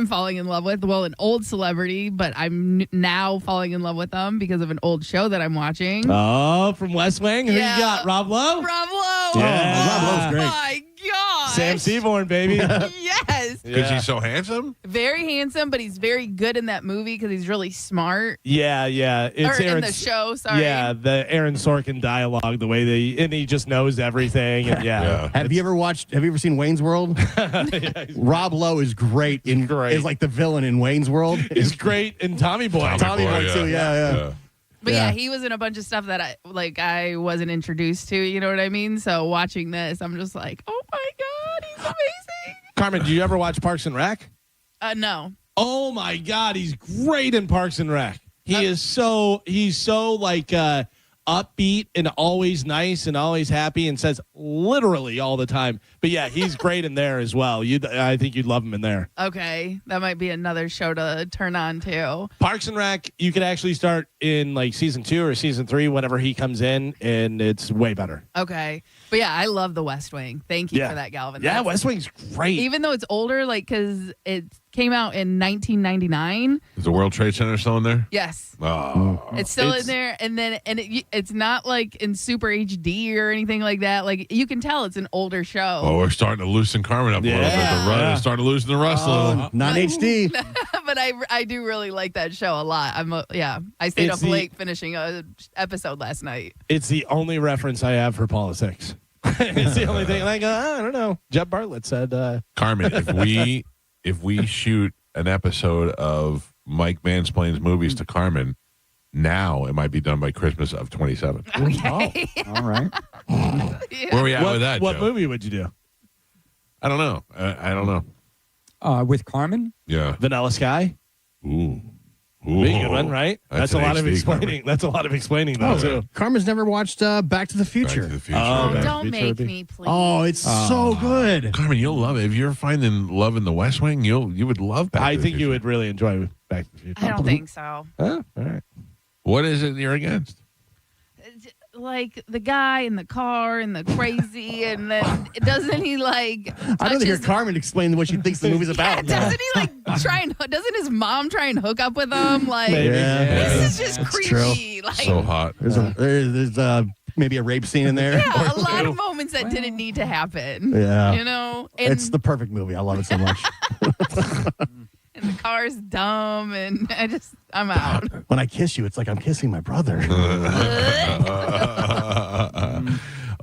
falling in love with. Well, an old celebrity, but I'm now falling in love with them because of an old show that I'm watching. Oh, from West Wing? Who you got? Rob Lowe? Rob Lowe. Yeah. Rob Lowe's great. Oh, my God. Sam Seaborn, baby. Yes. Because he's so handsome? Very handsome, but he's very good in that movie because he's really smart. Yeah. It's Or in the show, sorry. Yeah, the Aaron Sorkin dialogue, the way and he just knows everything. And Have you ever seen Wayne's World? Rob Lowe is great is like the villain in Wayne's World. He's great in Tommy Boy. Tommy Boy too, yeah. But yeah, he was in a bunch of stuff that I wasn't introduced to, you know what I mean? So watching this, I'm just like, oh my God, he's amazing. Carmen, did you ever watch Parks and Rec? No. Oh my God, he's great in Parks and Rec. He's so like upbeat and always nice and always happy and says literally all the time. But yeah, he's great in there as well. I think you'd love him in there. Okay, that might be another show to turn on too. Parks and Rec, you could actually start in like season 2 or season 3 whenever he comes in, and it's way better. Okay, but yeah, I love The West Wing. Thank you for that, Galvin. Yeah, West Wing's great. Even though it's older, because it came out in 1999. Is the World Trade Center still in there? Yes. Oh. It's still in there, and it's not like in super HD or anything like that. Like you can tell it's an older show. Oh, we're starting to loosen Carmen up a little bit. The run is starting to loosen the Russ a little. Not HD. But I do really like that show a lot. I stayed up late finishing a episode last night. It's the only reference I have for politics. It's the only thing. Like I don't know. Jeb Bartlett said, Carmen, if we shoot an episode of Mike Mansplains movies to Carmen, now it might be done by Christmas of 27. Okay. Oh, all right. Where are we at with that, What Joe? movie would you do? I don't know. I don't know. With Carmen? Yeah. Vanilla Sky? Ooh. Big good one, right? That's a an lot of HD, explaining. Carmen. That's a lot of explaining, though, too. Carmen's never watched Back to the Future. Back to the Future. Oh, yeah. Don't make me, please. Oh, it's so good. Carmen, you'll love it. If you're finding love in the West Wing, you would love Back I to the think Future. you would really enjoy Back to the Future. I don't think so. Huh? All right. What is it you're against? like the guy in the car and the crazy, and then doesn't he like? I'd rather hear Carmen explain what she thinks the movie's about. Doesn't he like doesn't his mom try and hook up with him? Like, this is just creepy. True. Like, So hot. There's maybe a rape scene in there. Yeah, a lot of moments that didn't need to happen. Yeah. You know? And It's the perfect movie. I love it so much. and the car's dumb, and I'm out. When I kiss you, it's like I'm kissing my brother.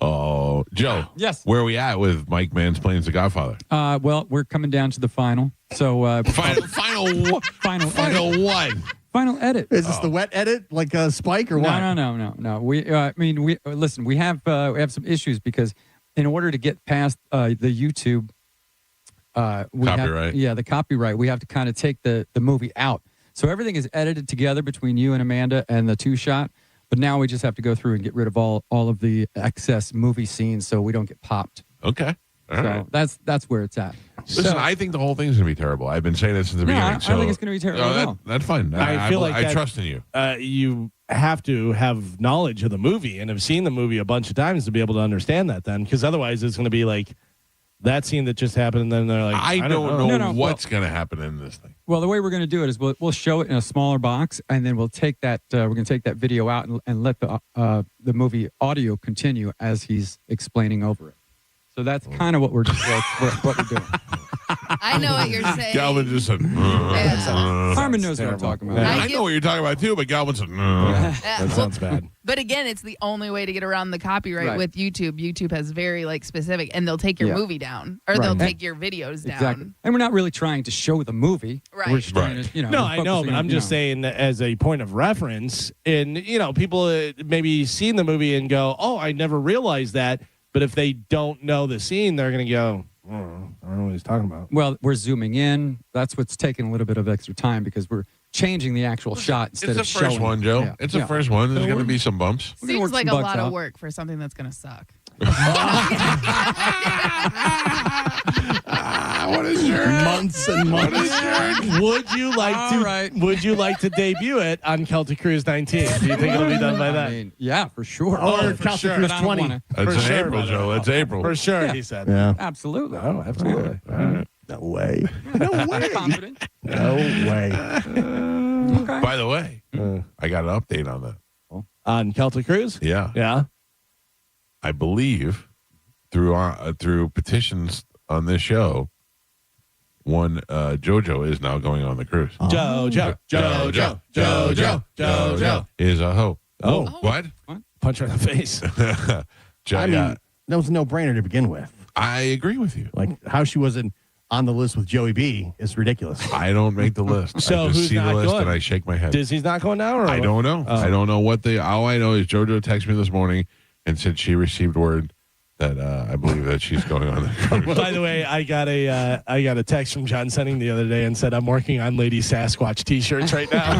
Oh, Joe. Yes. Where are we at with Mike Mansplains The Godfather? Well, we're coming down to the final. So final what? Final edit. Is this the wet edit, like a Spike or what? No. We listen. We have some issues because in order to get past the YouTube copyright. The copyright, we have to kind of take the movie out. So everything is edited together between you and Amanda and the 2-shot. But now we just have to go through and get rid of all of the excess movie scenes so we don't get popped. Okay. All right. That's where it's at. Listen, I think the whole thing's going to be terrible. I've been saying this since the beginning. I think it's going to be terrible as well. That's fine. I feel like I trust in you. You have to have knowledge of the movie and have seen the movie a bunch of times to be able to understand that then. Because otherwise it's going to be like that scene that just happened and then they're like, I don't know what's going to happen in this thing. Well, the way we're going to do it is we'll show it in a smaller box, and then we'll take that. We're going to take that video out and let the movie audio continue as he's explaining over it. So that's kind of what we're doing. I know what you're saying. Galvin just said, Carmen knows what I'm talking about. I know what you're talking about too, but Galvin said, that sounds bad. But again, it's the only way to get around the copyright with YouTube. YouTube has very specific, and they'll take your movie down, or they'll take your videos down. Exactly. And we're not really trying to show the movie. Right. We're just trying to, No, I know, but I'm just saying that as a point of reference, and people maybe seen the movie and go, "Oh, I never realized that." But if they don't know the scene, they're going to go, I don't know what he's talking about. Well, we're zooming in. That's what's taking a little bit of extra time because we're changing the actual shot instead of showing. It's the first one, Joe. Yeah. It's the first one. There's going to be some bumps. Seems like a lot of work for something that's going to suck. What a jerk. Months and months. Would you like to debut it on Celtic Cruise 19? Do you think it'll be done by then? Yeah, for sure. Or Celtic Cruise 20. It's in April, Joe. It's April. For sure, he said. Yeah. Absolutely. Oh, absolutely. All right. No way. No way. Confident. No way. Okay. By the way, I got an update on that. On Celtic Cruise? Yeah. Yeah. I believe through petitions on this show, one JoJo is now going on the cruise. JoJo is a hoe. Oh. What? Punch her in the face. I mean, that was a no-brainer to begin with. I agree with you. Like how she wasn't on the list with Joey B is ridiculous. I don't make the list. So I just who's see the not list going? and I shake my head. Disney's not going now? Or I don't know. Oh. I don't know what all I know is JoJo texted me this morning and said she received word that I believe that she's going on the cruise. By the way, I got a text from John Senning the other day and said I'm working on Lady Sasquatch T-shirts right now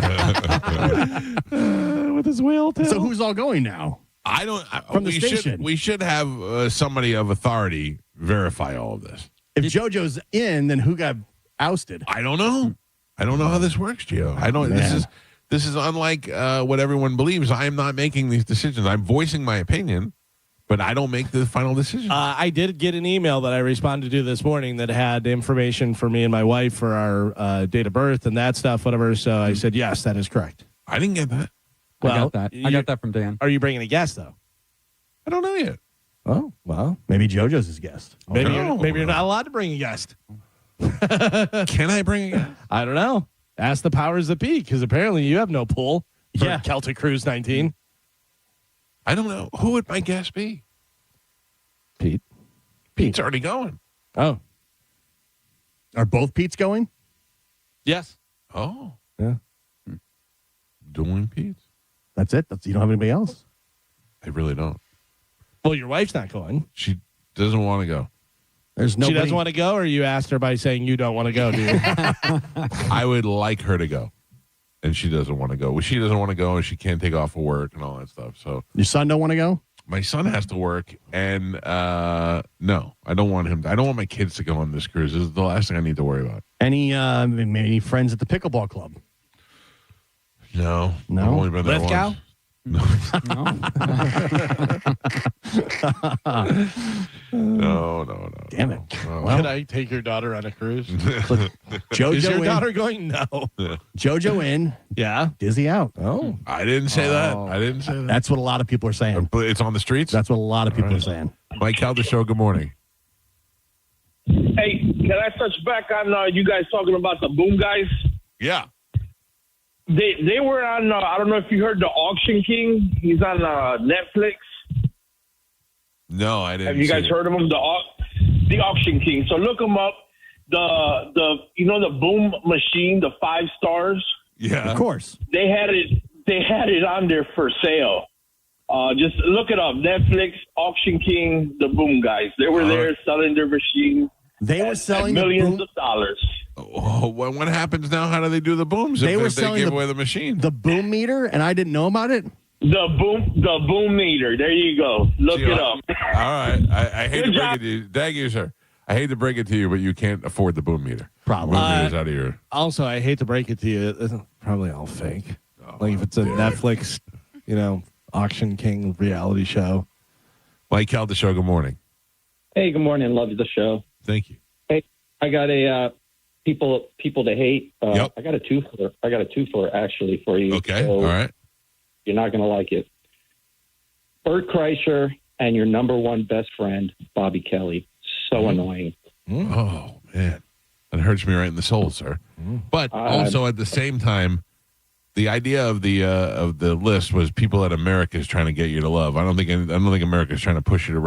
with his whale tail. So who's all going now? I don't. From the station. We should have somebody of authority verify all of this. If JoJo's in, then who got ousted? I don't know. I don't know how this works, Gio. I don't. Man. This is unlike what everyone believes. I am not making these decisions. I'm voicing my opinion, but I don't make the final decision. I did get an email that I responded to this morning that had information for me and my wife for our date of birth and that stuff, whatever. So I said, yes, that is correct. I didn't get that. Well, I got that. I got that from Dan. Are you bringing a guest, though? I don't know yet. Oh, well. Maybe JoJo's his guest. Maybe you're not allowed to bring a guest. Can I bring a guest? I don't know. Ask the powers that be, because apparently you have no pull for Celtic Cruise 19. I don't know. Who would my guest be? Pete. Pete's already going. Oh. Are both Pete's going? Yes. Oh. Yeah. Doing Pete's? That's it? You don't have anybody else? I really don't. Well, your wife's not going. She doesn't want to go. There's nobody. She doesn't want to go, or you asked her by saying you don't want to go, do you? I would like her to go. And she doesn't want to go. Well, she doesn't want to go, and she can't take off of work and all that stuff. So your son don't want to go? My son has to work, and no, I don't want him. I don't want my kids to go on this cruise. This is the last thing I need to worry about. Any friends at the pickleball club? No. No? I've only been there Lithgow? once. No. No. Damn it. Can I take your daughter on a cruise? JoJo Is your in. daughter going? No. JoJo in. Yeah. Dizzy out. Oh. I didn't say that. I didn't say that. That's what a lot of people are saying. But it's on the streets? That's what a lot of people are saying. Mike Calta Show, good morning. Hey, can I touch back on you guys talking about the Boom guys? Yeah. They were on, I don't know if you heard The Auction King. He's on Netflix. No, I didn't. Have you guys heard of him? The Auction King. So look him up. The Boom machine, the 5 stars. Yeah, of course. They had it on there for sale. Just look it up. Netflix, Auction King, the Boom guys. They were there selling their machine. They were selling millions of dollars. Oh, what happens now? How do they do the booms? They were if selling they give away the machine. The boom meter, and I didn't know about it. The boom meter. There you go. Look it up. All right. I hate to break it to you. Thank you, sir. I hate to break it to you, but you can't afford the boom meter. Probably. Boom meter's out of your. Also, I hate to break it to you. It's probably all fake. Like if it's a Netflix, Auction King reality show. Mike Calta Show, good morning. Hey, good morning. Love the show. Thank you. Hey, I got a people to hate. Yep. I got a twofer actually for you. Okay. So all right. You're not going to like it. Bert Kreischer and your number one best friend, Bobby Kelly. So annoying. Oh, man. That hurts me right in the soul, sir. But also at the same time, the idea of the list was people that America is trying to get you to love. I don't think America is trying to push you to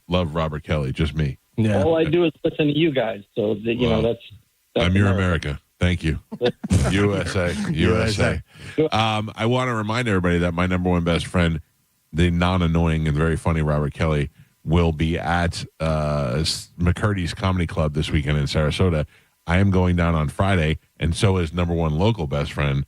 love Robert Kelly. Just me. Yeah. All I do is listen to you guys. So that, that's I'm your America. Thank you. USA. I want to remind everybody that my number one best friend, the non-annoying and very funny Robert Kelly, will be at McCurdy's Comedy Club this weekend in Sarasota. I am going down on Friday, and so is number one local best friend,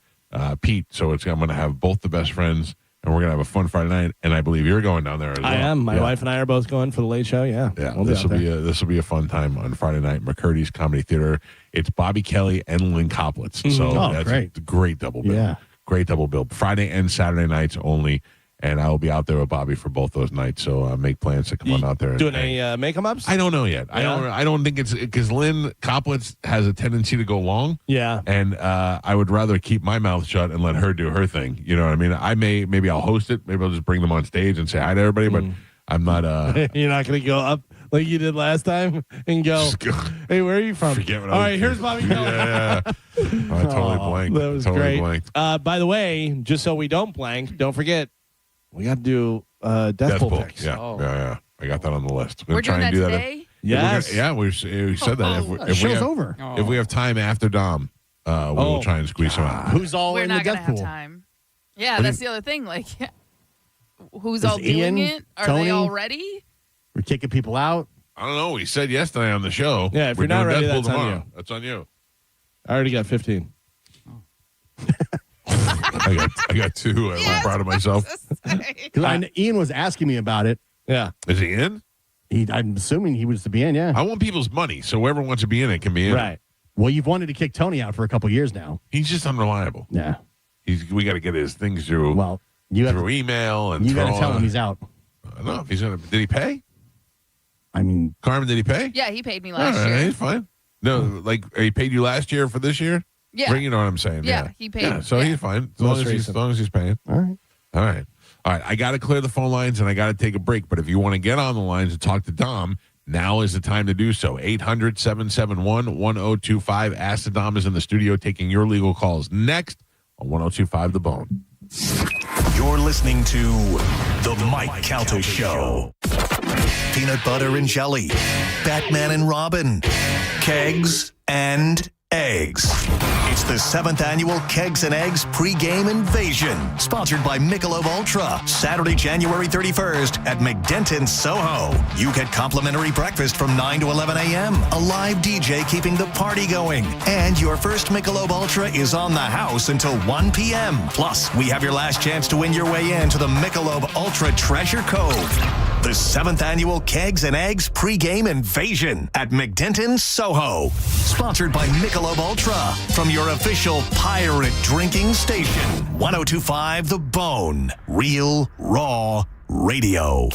Pete. So I'm going to have both the best friends, and we're going to have a fun Friday night. And I believe you're going down there as well. I am. My wife and I are both going for the late show. Yeah. We'll this will be a fun time on Friday night. McCurdy's Comedy Theater. It's Bobby Kelly and Lynn Koplitz. So that's a great double bill. Yeah. Great double bill. Friday and Saturday nights only. And I will be out there with Bobby for both those nights. So make plans to come on out there. Doing any make-em-ups? I don't know yet. Yeah. I don't think it's because Lynn Koplitz has a tendency to go long. Yeah. And I would rather keep my mouth shut and let her do her thing. You know what I mean? Maybe I'll host it. Maybe I'll just bring them on stage and say hi to everybody. But I'm not. You're not going to go up like you did last time and go, hey, where are you from? All right, here's Bobby Kelly. Yeah. I totally blanked. That was totally great. blanked. By the way, just so we don't blank, don't forget, we got to do Death Pool picks. Yeah. I got that on the list. We're doing that today? Yes. We said that. If show's over. If we have time after Dom, we will try and squeeze some out. Who's all We're in not the gonna death have pool? time. Yeah, that's the other thing. Like, who's Is all doing Ian, it? Are Tony? they all ready? We're kicking people out. I don't know. We said yesterday on the show. Yeah, if we're you're not doing ready, Death Pool that's on tomorrow. you. That's on you. I already got 15. I got 2. I'm proud of myself. Because Ian was asking me about it. Yeah. Is he in? I'm assuming he was to be in, yeah. I want people's money, so whoever wants to be in it can be in. Right. Well, you've wanted to kick Tony out for a couple years now. He's just unreliable. Yeah. We got to get his things through. Well, through email and you got to tell him he's out. I don't know if he's gonna. Did he pay? I mean, Carmen, did he pay? Yeah, he paid me last year. He's fine. No, like he paid you last year for this year. Yeah. You know what I'm saying? Yeah, he paid. Yeah, so he's fine as long as he's paying. All right. I got to clear the phone lines and I got to take a break. But if you want to get on the lines and talk to Dom, now is the time to do so. 800-771-1025. Ask the Dom is in the studio taking your legal calls next on 1025 The Bone. You're listening to The Mike Calta Show. Peanut butter and jelly, Batman and Robin, kegs and eggs. It's the 7th annual Kegs and Eggs pregame invasion, sponsored by Michelob Ultra, Saturday, January 31st at McDenton, Soho. You get complimentary breakfast from 9 to 11 a.m., a live DJ keeping the party going, and your first Michelob Ultra is on the house until 1 p.m. Plus, we have your last chance to win your way into the Michelob Ultra Treasure Cove. The 7th annual Kegs and Eggs pregame invasion at McDenton, Soho. Sponsored by Michelob Ultra from your official pirate drinking station. 102.5 The Bone. Real, raw radio.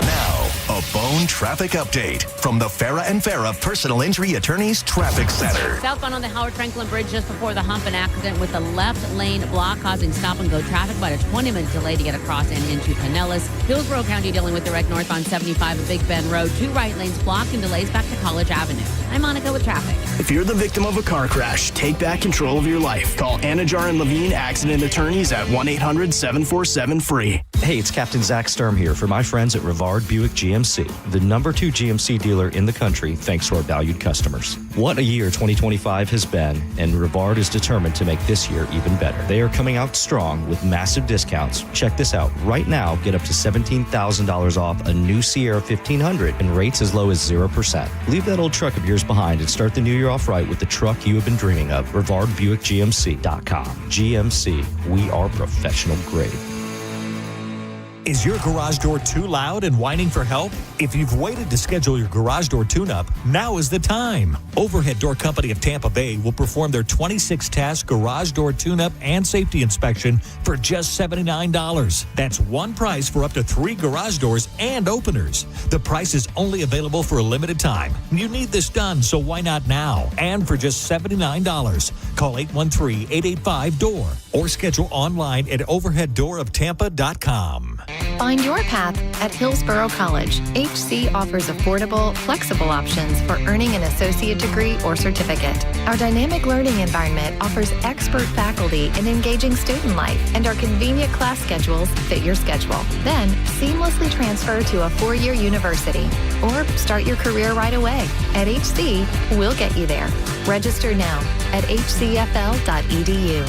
Now, a Bone traffic update from the Farah and Farah Personal Injury Attorneys Traffic Center. Southbound on the Howard Franklin Bridge just before the hump, an accident with the left lane block causing stop-and-go traffic, about a 20-minute delay to get across and into Pinellas. Hillsborough County dealing with the wreck northbound 75 at Big Bend Road. 2 right lanes blocked and delays back to College Avenue. I'm Monica with traffic. If you're the victim of a car crash, take back control of your life. Call Anajar and Levine Accident Attorneys at 1-800-747-FREE. Hey, it's Captain Zach Sturm here for my friends at Rivard Buick GMC, the #2 GMC dealer in the country thanks to our valued customers. What a year 2025 has been, and Rivard is determined to make this year even better. They are coming out strong with massive discounts. Check this out. Right now, get up to $17,000 off a new Sierra 1500 and rates as low as 0%. Leave that old truck of yours behind and start the new year off right with the truck you have been dreaming of. RivardBuickGMC.com. GMC, we are professional grade. Is your garage door too loud and whining for help? If you've waited to schedule your garage door tune-up, now is the time. Overhead Door Company of Tampa Bay will perform their 26-task garage door tune-up and safety inspection for just $79. That's one price for up to 3 garage doors and openers. The price is only available for a limited time. You need this done, so why not now? And for just $79. Call 813-885-DOOR or schedule online at overheaddooroftampa.com. Find your path at Hillsborough College. HC offers affordable, flexible options for earning an associate degree or certificate. Our dynamic learning environment offers expert faculty in engaging student life, and our convenient class schedules fit your schedule. Then, seamlessly transfer to a 4-year university or start your career right away. At HC, we'll get you there. Register now at hcfl.edu.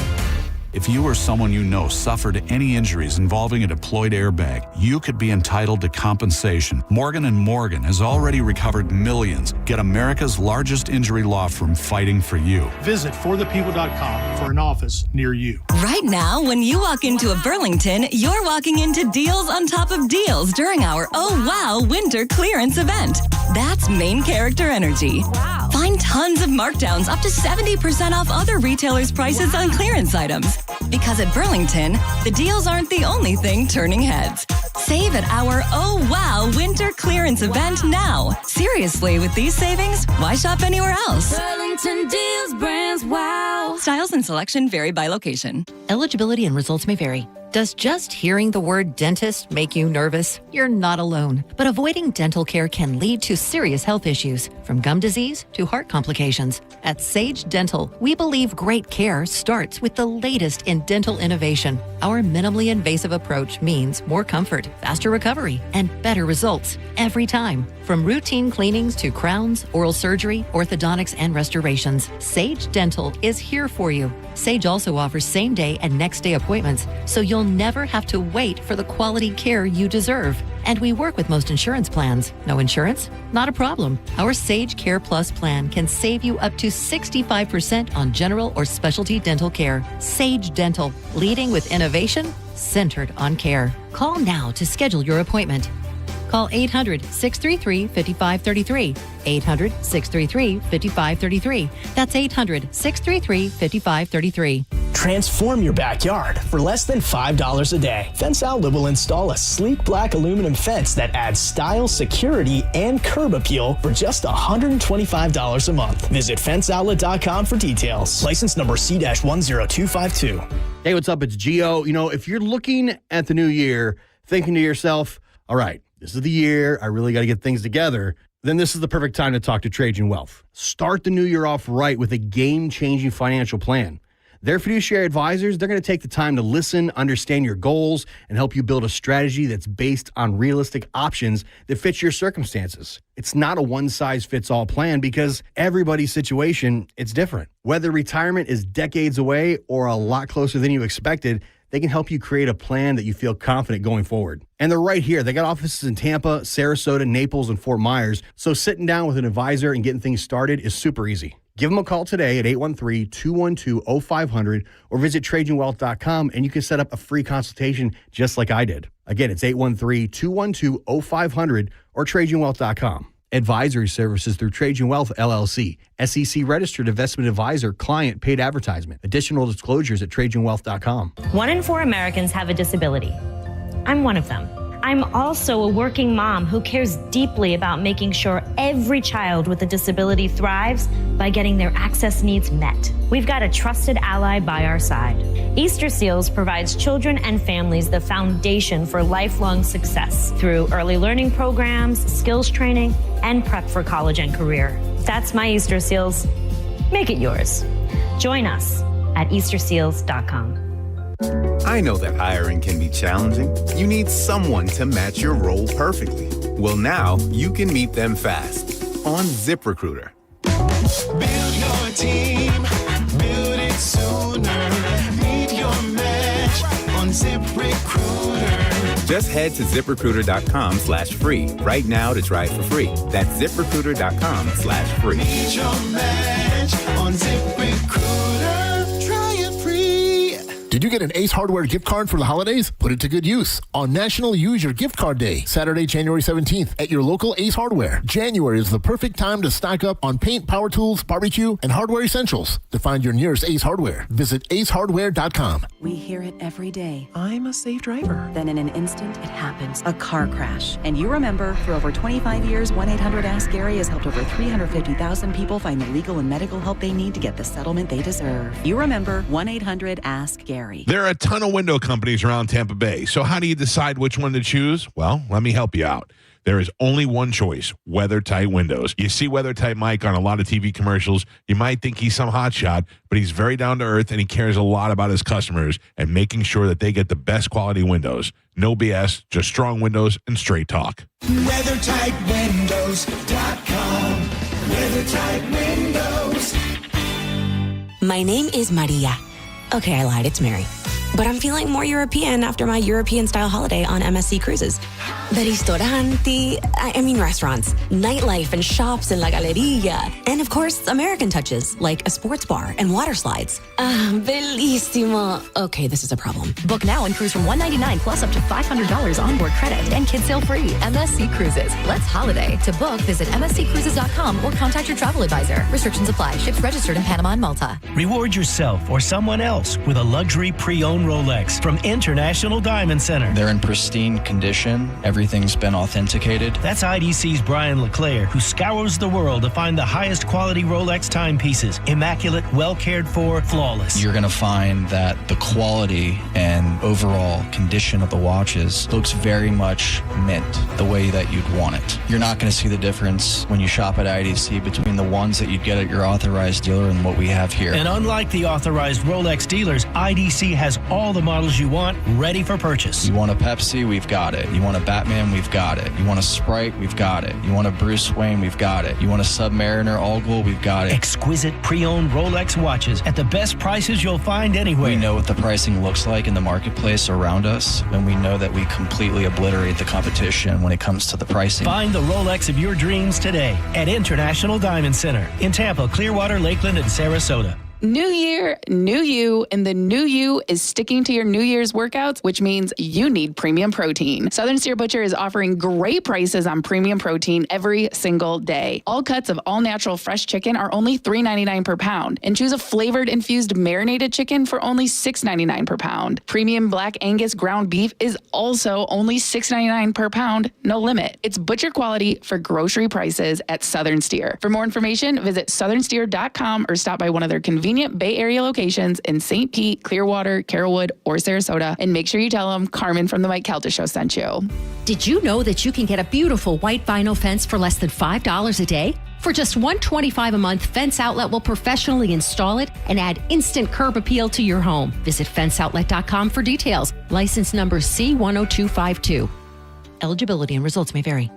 If you or someone you know suffered any injuries involving a deployed airbag, you could be entitled to compensation. Morgan & Morgan has already recovered millions. Get America's largest injury law firm fighting for you. Visit forthepeople.com for an office near you. Right now, when you walk into a Burlington, you're walking into deals on top of deals during our Oh Wow Winter Clearance event. That's main character energy. Wow. Find tons of markdowns, up to 70% off other retailers' prices on clearance items. Because at Burlington, the deals aren't the only thing turning heads. Save at our Oh Wow Winter Clearance event now. Seriously, with these savings, why shop anywhere else? Burlington deals, brands, wow. Styles and selection vary by location. Eligibility and results may vary. Does just hearing the word dentist make you nervous? You're not alone. But avoiding dental care can lead to serious health issues, from gum disease to heart complications. At Sage Dental, we believe great care starts with the latest in dental innovation. Our minimally invasive approach means more comfort, faster recovery, and better results every time. From routine cleanings to crowns, oral surgery, orthodontics, and restorations, Sage Dental is here for you. Sage also offers same-day and next-day appointments, so you'll never have to wait for the quality care you deserve. And we work with most insurance plans. No insurance? Not a problem. Our Sage Care Plus plan can save you up to 65% on general or specialty dental care. Sage Dental, leading with innovation, centered on care. Call now to schedule your appointment. Call 800-633-5533. 800-633-5533. That's 800-633-5533. Transform your backyard for less than $5 a day. Fence Outlet will install a sleek black aluminum fence that adds style, security, and curb appeal for just $125 a month. Visit fenceoutlet.com for details. License number C-10252. Hey, what's up? It's Gio. You know, if you're looking at the new year, thinking to yourself, all right, this is the year, I really got to get things together, then this is the perfect time to talk to Trajan Wealth. Start the new year off right with a game-changing financial plan. Their fiduciary advisors, they're going to take the time to listen, understand your goals, and help you build a strategy that's based on realistic options that fit your circumstances. It's not a one-size-fits-all plan because everybody's situation, it's different. Whether retirement is decades away or a lot closer than you expected, they can help you create a plan that you feel confident going forward. And they're right here. They got offices in Tampa, Sarasota, Naples, and Fort Myers. So sitting down with an advisor and getting things started is super easy. Give them a call today at 813-212-0500 or visit TrajanWealth.com and you can set up a free consultation just like I did. Again, it's 813-212-0500 or TrajanWealth.com. Advisory services through Trajan Wealth, LLC. SEC registered investment advisor, client paid advertisement. Additional disclosures at TrajanWealth.com. 1 in 4 Americans have a disability. I'm one of them. I'm also a working mom who cares deeply about making sure every child with a disability thrives by getting their access needs met. We've got a trusted ally by our side. Easter Seals provides children and families the foundation for lifelong success through early learning programs, skills training, and prep for college and career. That's my Easter Seals. Make it yours. Join us at easterseals.com. I know that hiring can be challenging. You need someone to match your role perfectly. Well, now you can meet them fast on ZipRecruiter. Build your team, build it sooner. Meet your match on ZipRecruiter. Just head to ZipRecruiter.com/free right now to try it for free. That's ZipRecruiter.com/free. Meet your match on ZipRecruiter. Try it free. Did you get an Ace Hardware gift card for the holidays? Put it to good use on National Use Your Gift Card Day, Saturday, January 17th at your local Ace Hardware. January is the perfect time to stock up on paint, power tools, barbecue, and hardware essentials. To find your nearest Ace Hardware, visit acehardware.com. We hear it every day. I'm a safe driver. Then in an instant, it happens. A car crash. And you remember, for over 25 years, 1-800-ASK-GARY has helped over 350,000 people find the legal and medical help they need to get the settlement they deserve. You remember 1-800-ASK-GARY. There are a ton of window companies around Tampa Bay. So how do you decide which one to choose? Well, let me help you out. There is only one choice, WeatherTight Windows. You see WeatherTight Mike on a lot of TV commercials. You might think he's some hotshot, but he's very down to earth and he cares a lot about his customers and making sure that they get the best quality windows. No BS, just strong windows and straight talk. WeatherTightWindows.com. WeatherTight Windows. My name is Maria. Okay, I lied. It's Mary. But I'm feeling more European after my European-style holiday on MSC Cruises. The ristoranti, I mean restaurants, nightlife and shops in La Galleria. And of course, American touches, like a sports bar and water slides. Bellissimo. Okay, this is a problem. Book now and cruise from $199 plus up to $500 onboard credit and kids sail free. MSC Cruises. Let's holiday. To book, visit msccruises.com or contact your travel advisor. Restrictions apply. Ships registered in Panama and Malta. Reward yourself or someone else with a luxury pre-owned Rolex from International Diamond Center. They're in pristine condition. Everything's been authenticated. That's IDC's Brian LeClaire, who scours the world to find the highest quality Rolex timepieces. Immaculate, well cared for, flawless. You're going to find that the quality and overall condition of the watches looks very much mint, the way that you'd want it. You're not going to see the difference when you shop at IDC between the ones that you'd get at your authorized dealer and what we have here. And unlike the authorized Rolex dealers, IDC has all the models you want ready for purchase. You want a Pepsi? We've got it. You want a Batman? We've got it. You want a Sprite? We've got it. You want a Bruce Wayne? We've got it. You want a Submariner All-Gold? We've got it. Exquisite pre-owned Rolex watches at the best prices you'll find anywhere. We know what the pricing looks like in the marketplace around us, and we know that we completely obliterate the competition when it comes to the pricing. Find the Rolex of your dreams today at International Diamond Center in Tampa, Clearwater, Lakeland, and Sarasota. New year, new you, and the new you is sticking to your New Year's workouts, which means you need premium protein. Southern Steer Butcher is offering great prices on premium protein every single day. All cuts of all-natural fresh chicken are only $3.99 per pound, and choose a flavored infused marinated chicken for only $6.99 per pound. Premium Black Angus ground beef is also only $6.99 per pound, no limit. It's butcher quality for grocery prices at Southern Steer. For more information, visit southernsteer.com or stop by one of their convenient Bay Area locations in St. Pete, Clearwater, Carrollwood, or Sarasota, and make sure you tell them Carmen from the Mike Calta Show sent you. Did you know that you can get a beautiful white vinyl fence for less than $5 a day? For just $125 a month, Fence Outlet will professionally install it and add instant curb appeal to your home. Visit fenceoutlet.com for details. License number C10252. Eligibility and results may vary.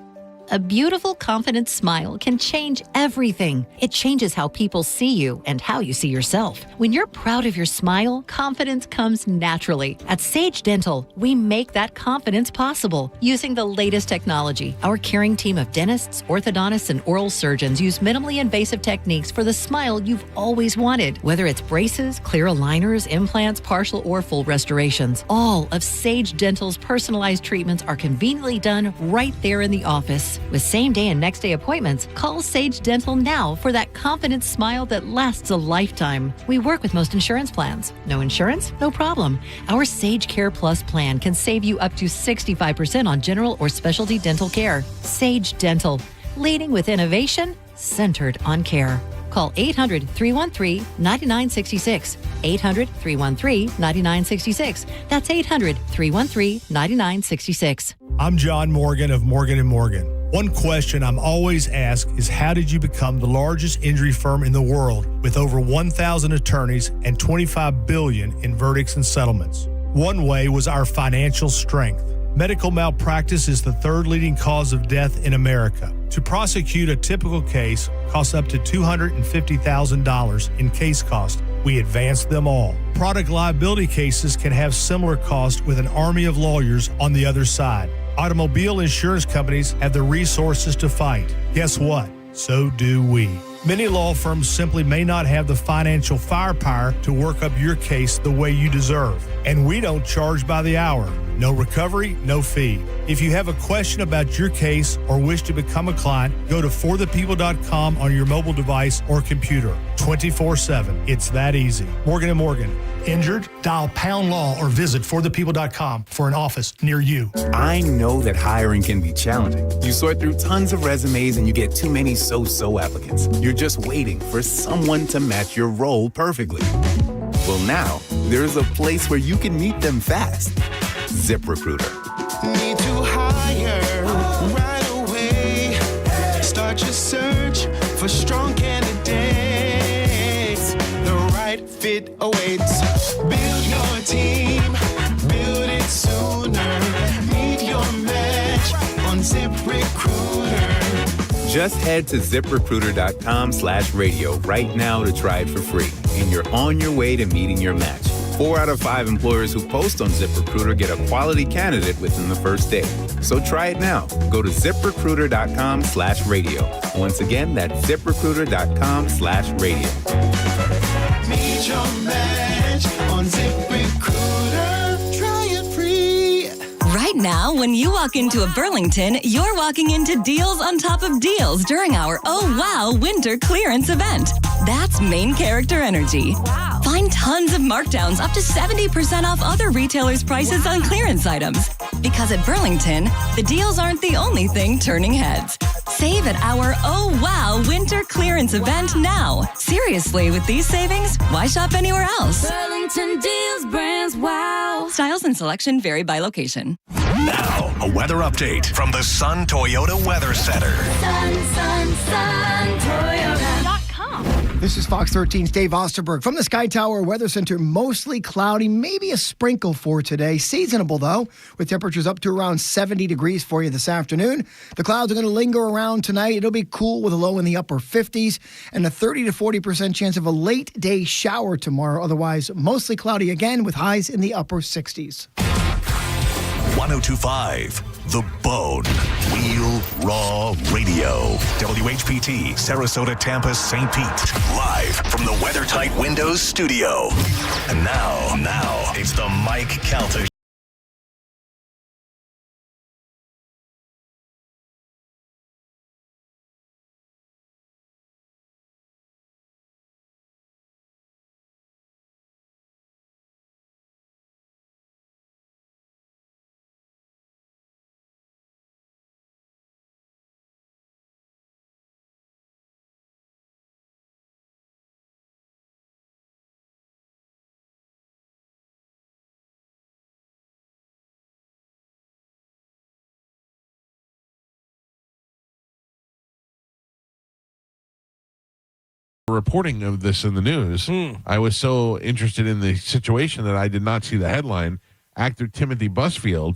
A beautiful, confident smile can change everything. It changes how people see you and how you see yourself. When you're proud of your smile, confidence comes naturally. At Sage Dental, we make that confidence possible using the latest technology. Our caring team of dentists, orthodontists, and oral surgeons use minimally invasive techniques for the smile you've always wanted. Whether it's braces, clear aligners, implants, partial or full restorations, all of Sage Dental's personalized treatments are conveniently done right there in the office. With same-day and next-day appointments, call Sage Dental now for that confident smile that lasts a lifetime. We work with most insurance plans. No insurance? No problem. Our Sage Care Plus plan can save you up to 65% on general or specialty dental care. Sage Dental, leading with innovation, centered on care. Call 800-313-9966. 800-313-9966. That's 800-313-9966. I'm John Morgan of Morgan & Morgan. One question I'm always asked is, how did you become the largest injury firm in the world with over 1,000 attorneys and $25 billion in verdicts and settlements? One way was our financial strength. Medical malpractice is the third leading cause of death in America. To prosecute a typical case costs up to $250,000 in case cost. We advance them all. Product liability cases can have similar costs with an army of lawyers on the other side. Automobile insurance companies have the resources to fight. Guess what? So do we. Many law firms simply may not have the financial firepower to work up your case the way you deserve. And we don't charge by the hour. No recovery, no fee. If you have a question about your case or wish to become a client, go to forthepeople.com on your mobile device or computer. 24/7. It's that easy. Morgan & Morgan. Injured? Dial pound law or visit forthepeople.com for an office near you. I know that hiring can be challenging. You sort through tons of resumes and you get too many so-so applicants. You're just waiting for someone to match your role perfectly. Well, now there's a place where you can meet them fast. ZipRecruiter. Need to hire right away. Start your search for strong candidates. The right fit awaits. Build your team. Build it sooner. Meet your match on ZipRecruiter. Just head to ZipRecruiter.com/radio right now to try it for free. And you're on your way to meeting your match. 4 out of 5 employers who post on ZipRecruiter get a quality candidate within the first day. So try it now. Go to ZipRecruiter.com/radio. Once again, that's ZipRecruiter.com/radio. Meet your match on ZipRecruiter. Try it free. Right now, when you walk into a Burlington, you're walking into deals on top of deals during our Oh Wow Winter Clearance event. That's main character energy. Wow. Find tons of markdowns up to 70% off other retailers' prices on clearance items. Because at Burlington, the deals aren't the only thing turning heads. Save at our Oh Wow Winter Clearance event now. Seriously, with these savings, why shop anywhere else? Burlington deals, brands, wow. Styles and selection vary by location. Now, a weather update from the Sun Toyota Weather Center. Sun, Toyota.com. This is Fox 13's Dave Osterberg from the Sky Tower Weather Center. Mostly cloudy, maybe a sprinkle for today. Seasonable, though, with temperatures up to around 70 degrees for you this afternoon. The clouds are going to linger around tonight. It'll be cool with a low in the upper 50s and a 30 to 40% chance of a late day shower tomorrow. Otherwise, mostly cloudy again with highs in the upper 60s. 1025, The Bone, Wheel Raw Radio. WHPT, Sarasota, Tampa, St. Pete. Live from the WeatherTight Windows studio. And now, it's the Mike Calta. Reporting of this in the news, I was so interested in the situation that I did not see the headline. Actor Timothy Busfield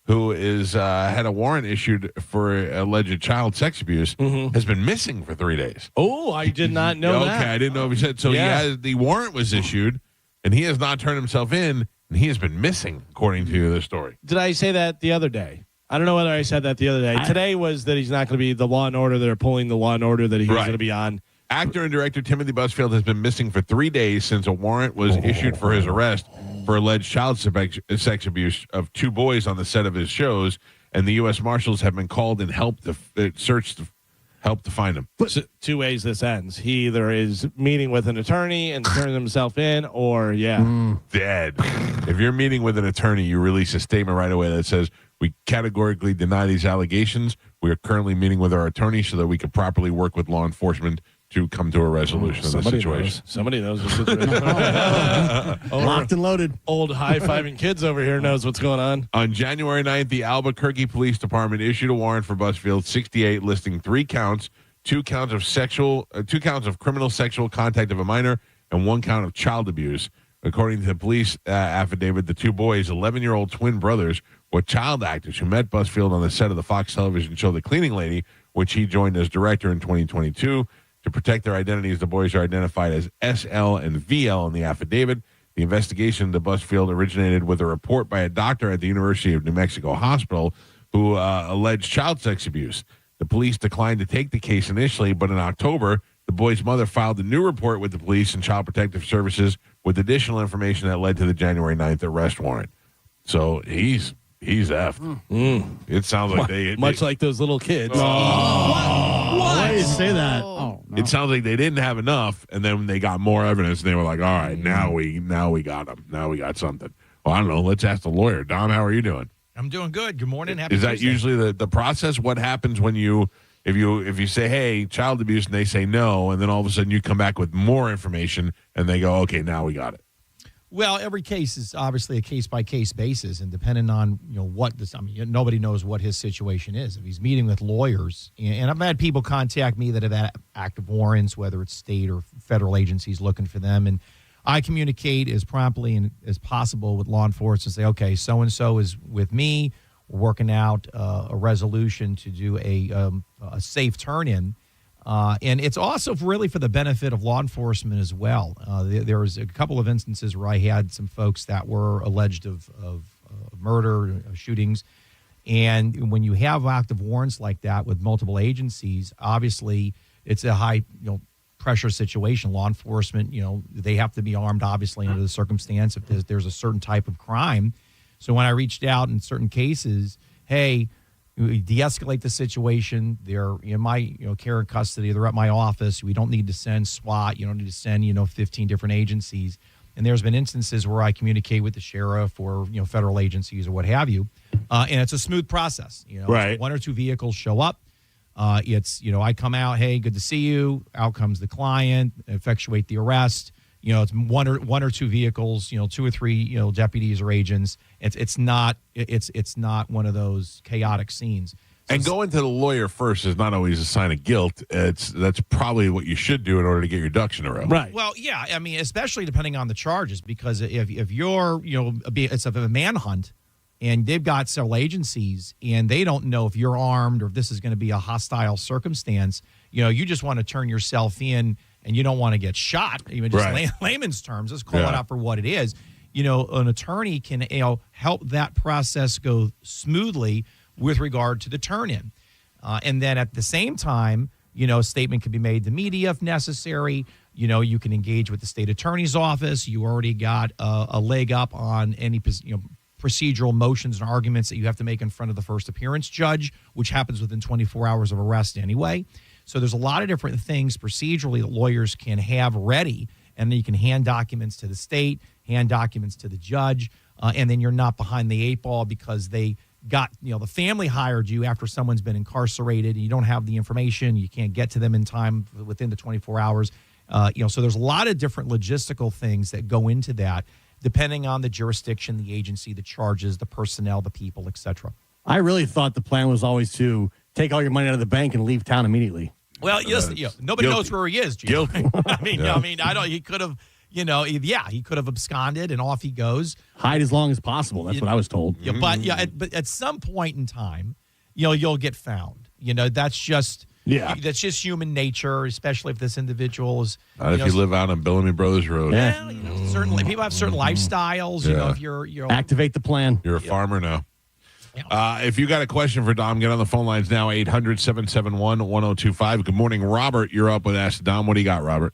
who is had a warrant issued for alleged child sex abuse, has been missing for 3 days. Oh, I did not know that. Okay, I didn't know if he said. So the warrant was issued, and he has not turned himself in, and he has been missing, according to the story. Did I say that the other day? I don't know whether I said that the other day. Today was that he's not going to be the Law and Order. They're pulling the Law and Order that he was going to be on. Actor and director Timothy Busfield has been missing for 3 days since a warrant was issued for his arrest for alleged child sex abuse of 2 boys on the set of his shows, and the U.S. Marshals have been called and helped to find him. So, 2 ways this ends. He either is meeting with an attorney and turning himself in, or, dead. If you're meeting with an attorney, you release a statement right away that says, we categorically deny these allegations. We are currently meeting with our attorney so that we can properly work with law enforcement to come to a resolution of the situation. Somebody knows the situation. Locked and loaded. Old high-fiving kids over here knows what's going on. On January 9th, the Albuquerque Police Department issued a warrant for Busfield 68, listing 3 counts, 2 counts of criminal sexual contact of a minor, and 1 count of child abuse. According to the police affidavit, the 2 boys, 11-year-old twin brothers, were child actors who met Busfield on the set of the Fox television show The Cleaning Lady, which he joined as director in 2022. To protect their identities, the boys are identified as SL and VL in the affidavit. The investigation into Busfield originated with a report by a doctor at the University of New Mexico Hospital who alleged child sex abuse. The police declined to take the case initially, but in October, the boy's mother filed a new report with the police and Child Protective Services with additional information that led to the January 9th arrest warrant. So he's effed. It sounds like much like those little kids. Why do you say that? It sounds like they didn't have enough, and then they got more evidence, and they were like, all right, now we got him. Now we got something. Well, I don't know. Let's ask the lawyer. Don, how are you doing? I'm doing good. Good morning. Happy Is that Tuesday. usually the process? What happens when if you say, hey, child abuse, and they say no, and then all of a sudden you come back with more information, and they go, okay, now we got it. Well, every case is obviously a case-by-case basis, and depending on nobody knows what his situation is. If he's meeting with lawyers, and I've had people contact me that have had active warrants, whether it's state or federal agencies looking for them, and I communicate as promptly as possible with law enforcement and say, okay, so-and-so is with me. We're working out a resolution to do a safe turn-in. And it's also really for the benefit of law enforcement as well. There was a couple of instances where I had some folks that were alleged of murder, shootings. And when you have active warrants like that with multiple agencies, obviously it's a high pressure situation. Law enforcement, they have to be armed, obviously, under the circumstance if there's a certain type of crime. So when I reached out in certain cases, hey, we de-escalate the situation. They're in my care and custody. They're at my office. We don't need to send SWAT. You don't need to send 15 different agencies. And there's been instances where I communicate with the sheriff or federal agencies or what have you, and it's a smooth process. Right. 1 or 2 vehicles show up. It's I come out. Hey, good to see you. Out comes the client. Effectuate the arrest. It's one or 2 vehicles, 2 or 3, deputies or agents. It's not one of those chaotic scenes. So and going to the lawyer first is not always a sign of guilt. That's probably what you should do in order to get your ducks in a row. Right. Well, yeah. I mean, especially depending on the charges, because if you're, it's a manhunt and they've got several agencies and they don't know if you're armed or if this is going to be a hostile circumstance, you just want to turn yourself in. And you don't want to get shot, even just layman's terms. Let's call it out for what it is. An attorney can help that process go smoothly with regard to the turn-in. And then at the same time, a statement can be made to media if necessary. You can engage with the state attorney's office. You already got a leg up on any procedural motions and arguments that you have to make in front of the first appearance judge, which happens within 24 hours of arrest anyway. So there's a lot of different things procedurally that lawyers can have ready, and then you can hand documents to the state, hand documents to the judge, and then you're not behind the 8 ball because they got, the family hired you after someone's been incarcerated, and you don't have the information, you can't get to them in time within the 24 hours. So there's a lot of different logistical things that go into that, depending on the jurisdiction, the agency, the charges, the personnel, the people, etc. I really thought the plan was always to take all your money out of the bank and leave town immediately. Well, yes, nobody knows where he is, Gio. Guilty. I mean, I don't. He could have, he could have absconded and off he goes. Hide as long as possible. That's what I was told. Yeah, but at some point in time, you'll get found. That's just human nature, especially if this individual is. Not if you live out on Bellamy Brothers Road. Well, certainly people have certain lifestyles. If you're activate the plan. You're a farmer now. If you got a question for Dom, get on the phone lines now, 800-771-1025. Good morning, Robert. You're up with Ask Dom. What do you got, Robert?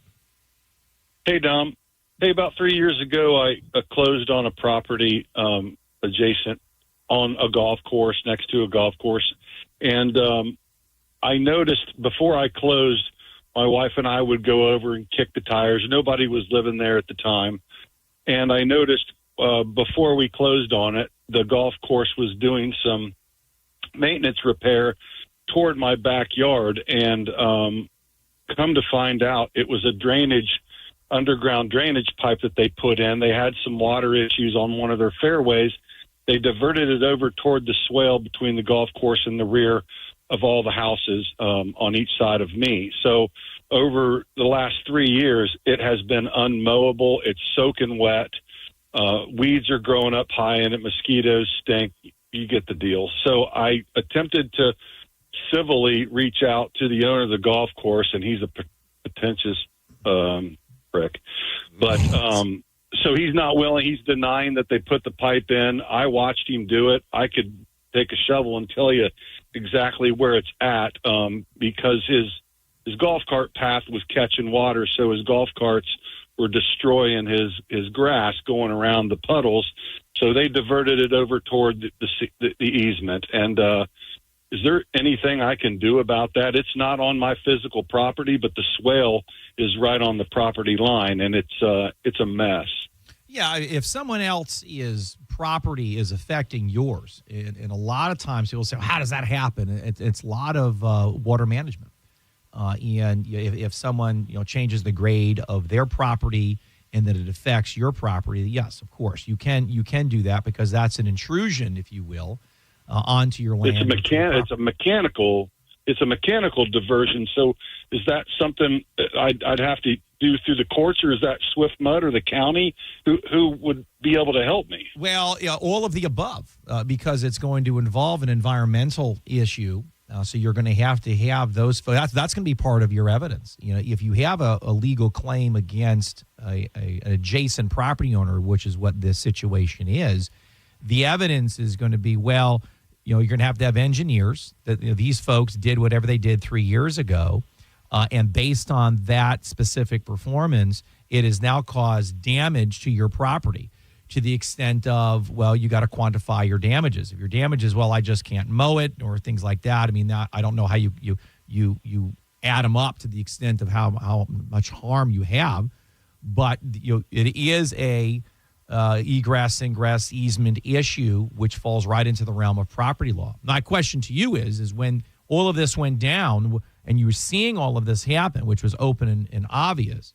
Hey, Dom. Hey, about 3 years ago, I closed on a property adjacent on a golf course, next to a golf course. And I noticed before I closed, my wife and I would go over and kick the tires. Nobody was living there at the time. And I noticed before we closed on it, the golf course was doing some maintenance repair toward my backyard. And come to find out, it was a underground drainage pipe that they put in. They had some water issues on one of their fairways. They diverted it over toward the swale between the golf course and the rear of all the houses on each side of me. So over the last 3 years, it has been unmowable. It's soaking wet. Weeds are growing up high in it. Mosquitoes stink. You get the deal. So I attempted to civilly reach out to the owner of the golf course, and he's a pretentious prick. But so he's not willing. He's denying that they put the pipe in. I watched him do it. I could take a shovel and tell you exactly where it's at because his golf cart path was catching water, so his golf carts were destroying his grass going around the puddles. So they diverted it over toward the easement. And is there anything I can do about that? It's not on my physical property, but the swale is right on the property line, and it's a mess. Yeah, if someone else's property is affecting yours, and a lot of times people say, well, how does that happen? It's a lot of water management. And if someone changes the grade of their property and that it affects your property, yes, of course, you can do that because that's an intrusion, if you will, onto your land. It's a mechanical diversion. So is that something I'd have to do through the courts, or is that Swift Mud or the county? Who would be able to help me? Well, all of the above, because it's going to involve an environmental issue. So you're going to have those. That's going to be part of your evidence. If you have a legal claim against an adjacent property owner, which is what this situation is, the evidence is going to be, you're going to have engineers that these folks did whatever they did 3 years ago. And based on that specific performance, it has now caused damage to your property to the extent of, you got to quantify your damages. If your damages, I just can't mow it or things like that. I mean, I don't know how you add them up to the extent of how much harm you have. But it is a egress, ingress, easement issue, which falls right into the realm of property law. My question to you is when all of this went down and you were seeing all of this happen, which was open and obvious,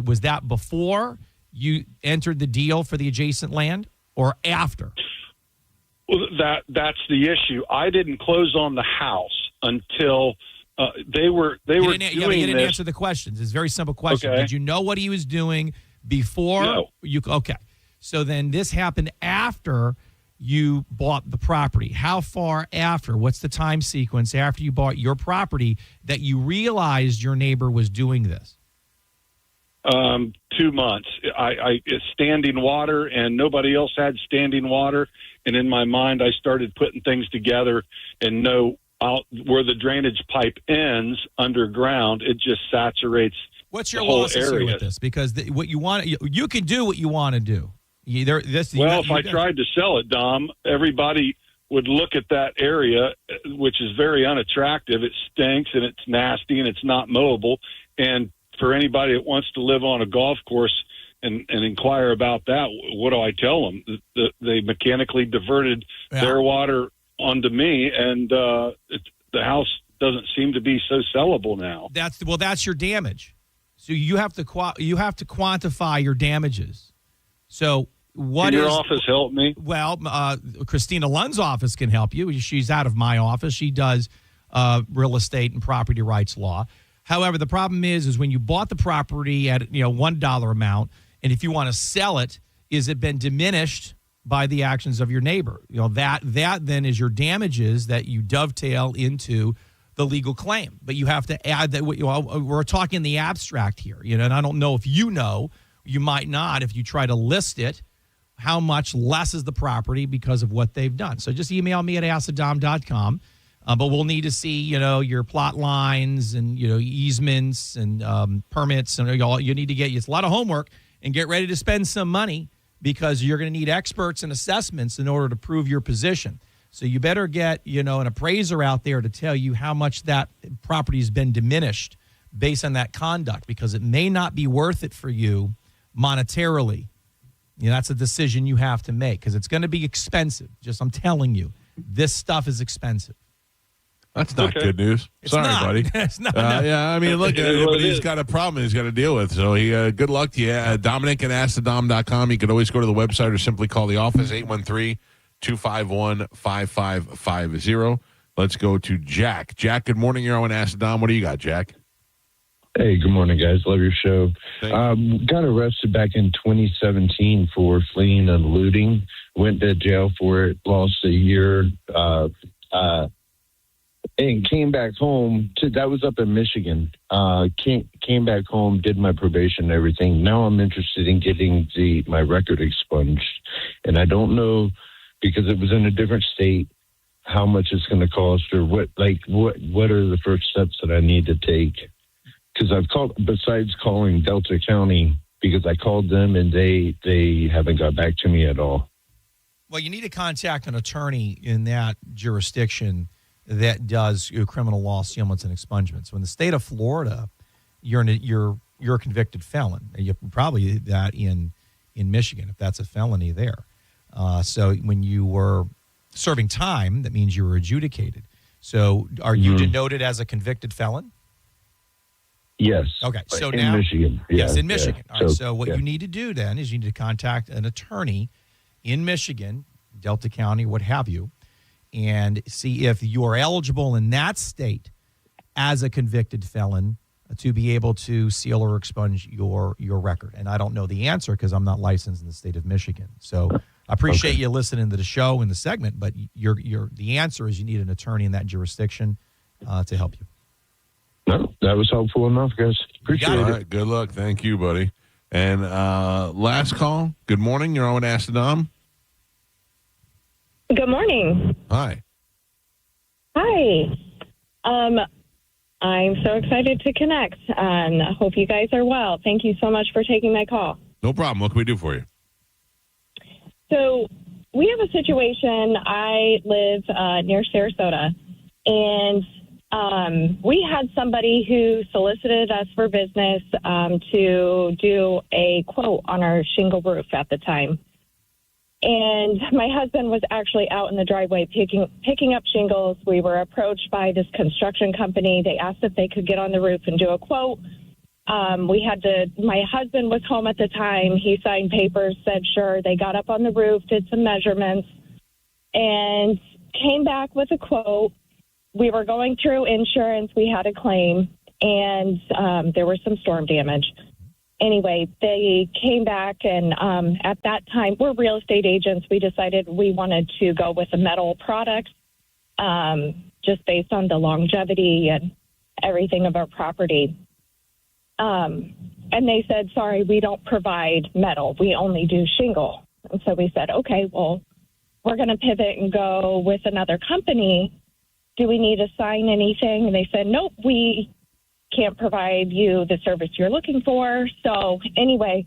was that before you entered the deal for the adjacent land or after? Well, that's the issue. I didn't close on the house until they were doing this. You didn't answer the questions. It's a very simple question. Okay. Did you know what he was doing before? No. Okay. So then this happened after you bought the property. How far after? What's the time sequence after you bought your property that you realized your neighbor was doing this? 2 months. It's standing water, and nobody else had standing water. And in my mind, I started putting things together and know out where the drainage pipe ends underground. It just saturates. What's your the whole losses here area with this? Because what you want, you can do what you want to do. If I tried to sell it, Dom, everybody would look at that area, which is very unattractive. It stinks and it's nasty and it's not mowable. And for anybody that wants to live on a golf course and inquire about that, what do I tell them? They mechanically diverted their water onto me, and the house doesn't seem to be so sellable now. That's your damage. So you have to quantify your damages. So what Can your office help me? Well, Christina Lund's office can help you. She's out of my office. She does real estate and property rights law. However, the problem is when you bought the property at $1 amount, and if you want to sell it, is it been diminished by the actions of your neighbor? That then is your damages that you dovetail into the legal claim. But you have to add that we're talking the abstract here, and I don't know if you might not, if you try to list it, how much less is the property because of what they've done. So just email me at askthedom.com. But we'll need to see, your plot lines and, easements and permits. And you need to it's a lot of homework, and get ready to spend some money because you're going to need experts and assessments in order to prove your position. So you better get, an appraiser out there to tell you how much that property has been diminished based on that conduct, because it may not be worth it for you monetarily. That's a decision you have to make because it's going to be expensive. I'm telling you, this stuff is expensive. That's not good news. It's Sorry, not. buddy. It's not. Yeah, I mean, look, but he's got a problem he's got to deal with. So good luck to you. Dominic at AskTheDom.com. You can always go to the website or simply call the office, 813-251-5550. Let's go to Jack. Jack, good morning. You're on Ask the Dom. What do you got, Jack? Hey, good morning, guys. Love your show. Got arrested back in 2017 for fleeing and looting. Went to jail for it. Lost a year. And came back home. That was up in Michigan. Came back home, did my probation and everything. Now I'm interested in getting my record expunged. And I don't know, because it was in a different state, how much it's going to cost or what are the first steps that I need to take. Because I've called, besides calling Delta County, because I called them and they haven't got back to me at all. Well, you need to contact an attorney in that jurisdiction that does criminal law sealments and expungements. So in the state of Florida, you're a convicted felon. You probably that in Michigan if that's a felony there. So when you were serving time, that means you were adjudicated. So are you denoted as a convicted felon? Yes. Okay. So in now, Michigan. Yes, Yeah, in Michigan. yeah. All right. So what you need to do then is you need to contact an attorney in Michigan, Delta County, what have you, and see if you are eligible in that state as a convicted felon to be able to seal or expunge your record. And I don't know the answer because I'm not licensed in the state of Michigan. So I appreciate you listening to the show and the segment, but the answer is you need an attorney in that jurisdiction to help you. No, that was helpful enough, guys. Appreciate it. All right, good luck. Thank you, buddy. And last call. Good morning. You're on Ask the Dom. Good morning. Hi. Hi. I'm so excited to connect, and I hope you guys are well. Thank you so much for taking my call. No problem. What can we do for you? So we have a situation. I live near Sarasota, and we had somebody who solicited us for business to do a quote on our shingle roof at the time. And my husband was actually out in the driveway picking up shingles. We were approached by this construction company. They asked if they could get on the roof and do a quote. My husband was home at the time. He signed papers, said sure. They got up on the roof, did some measurements, and came back with a quote. We were going through insurance. We had a claim, and there was some storm damage. Anyway, they came back, and at that time, we're real estate agents. We decided we wanted to go with a metal product just based on the longevity and everything of our property. And they said, sorry, we don't provide metal. We only do shingle. And so we said, okay, well, we're going to pivot and go with another company. Do we need to sign anything? And they said, nope, we can't provide you the service you're looking for. So anyway,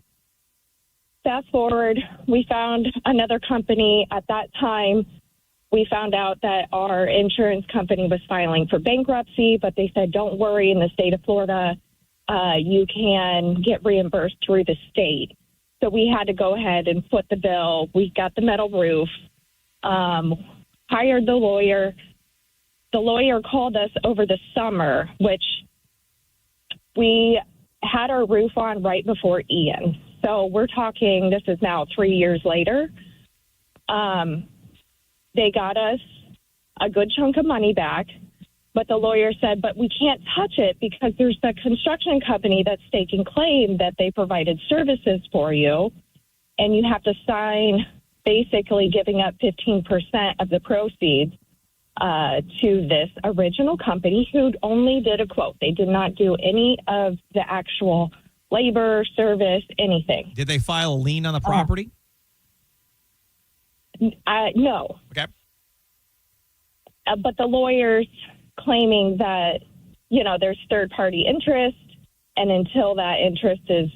fast forward, we found another company. At that time, we found out that our insurance company was filing for bankruptcy, but they said, don't worry, in the state of Florida, you can get reimbursed through the state. So we had to go ahead and foot the bill. We got the metal roof, hired the lawyer. The lawyer called us over the summer, which we had our roof on right before Ian. So we're talking, this is now 3 years later. They got us a good chunk of money back. But the lawyer said, but we can't touch it because there's the construction company that's taking claim that they provided services for you. And you have to sign basically giving up 15% of the proceeds to this original company who only did a quote. They did not do any of the actual labor, service, anything. Did they file a lien on the property? No. Okay. But the lawyer's claiming that, there's third-party interest, and until that interest is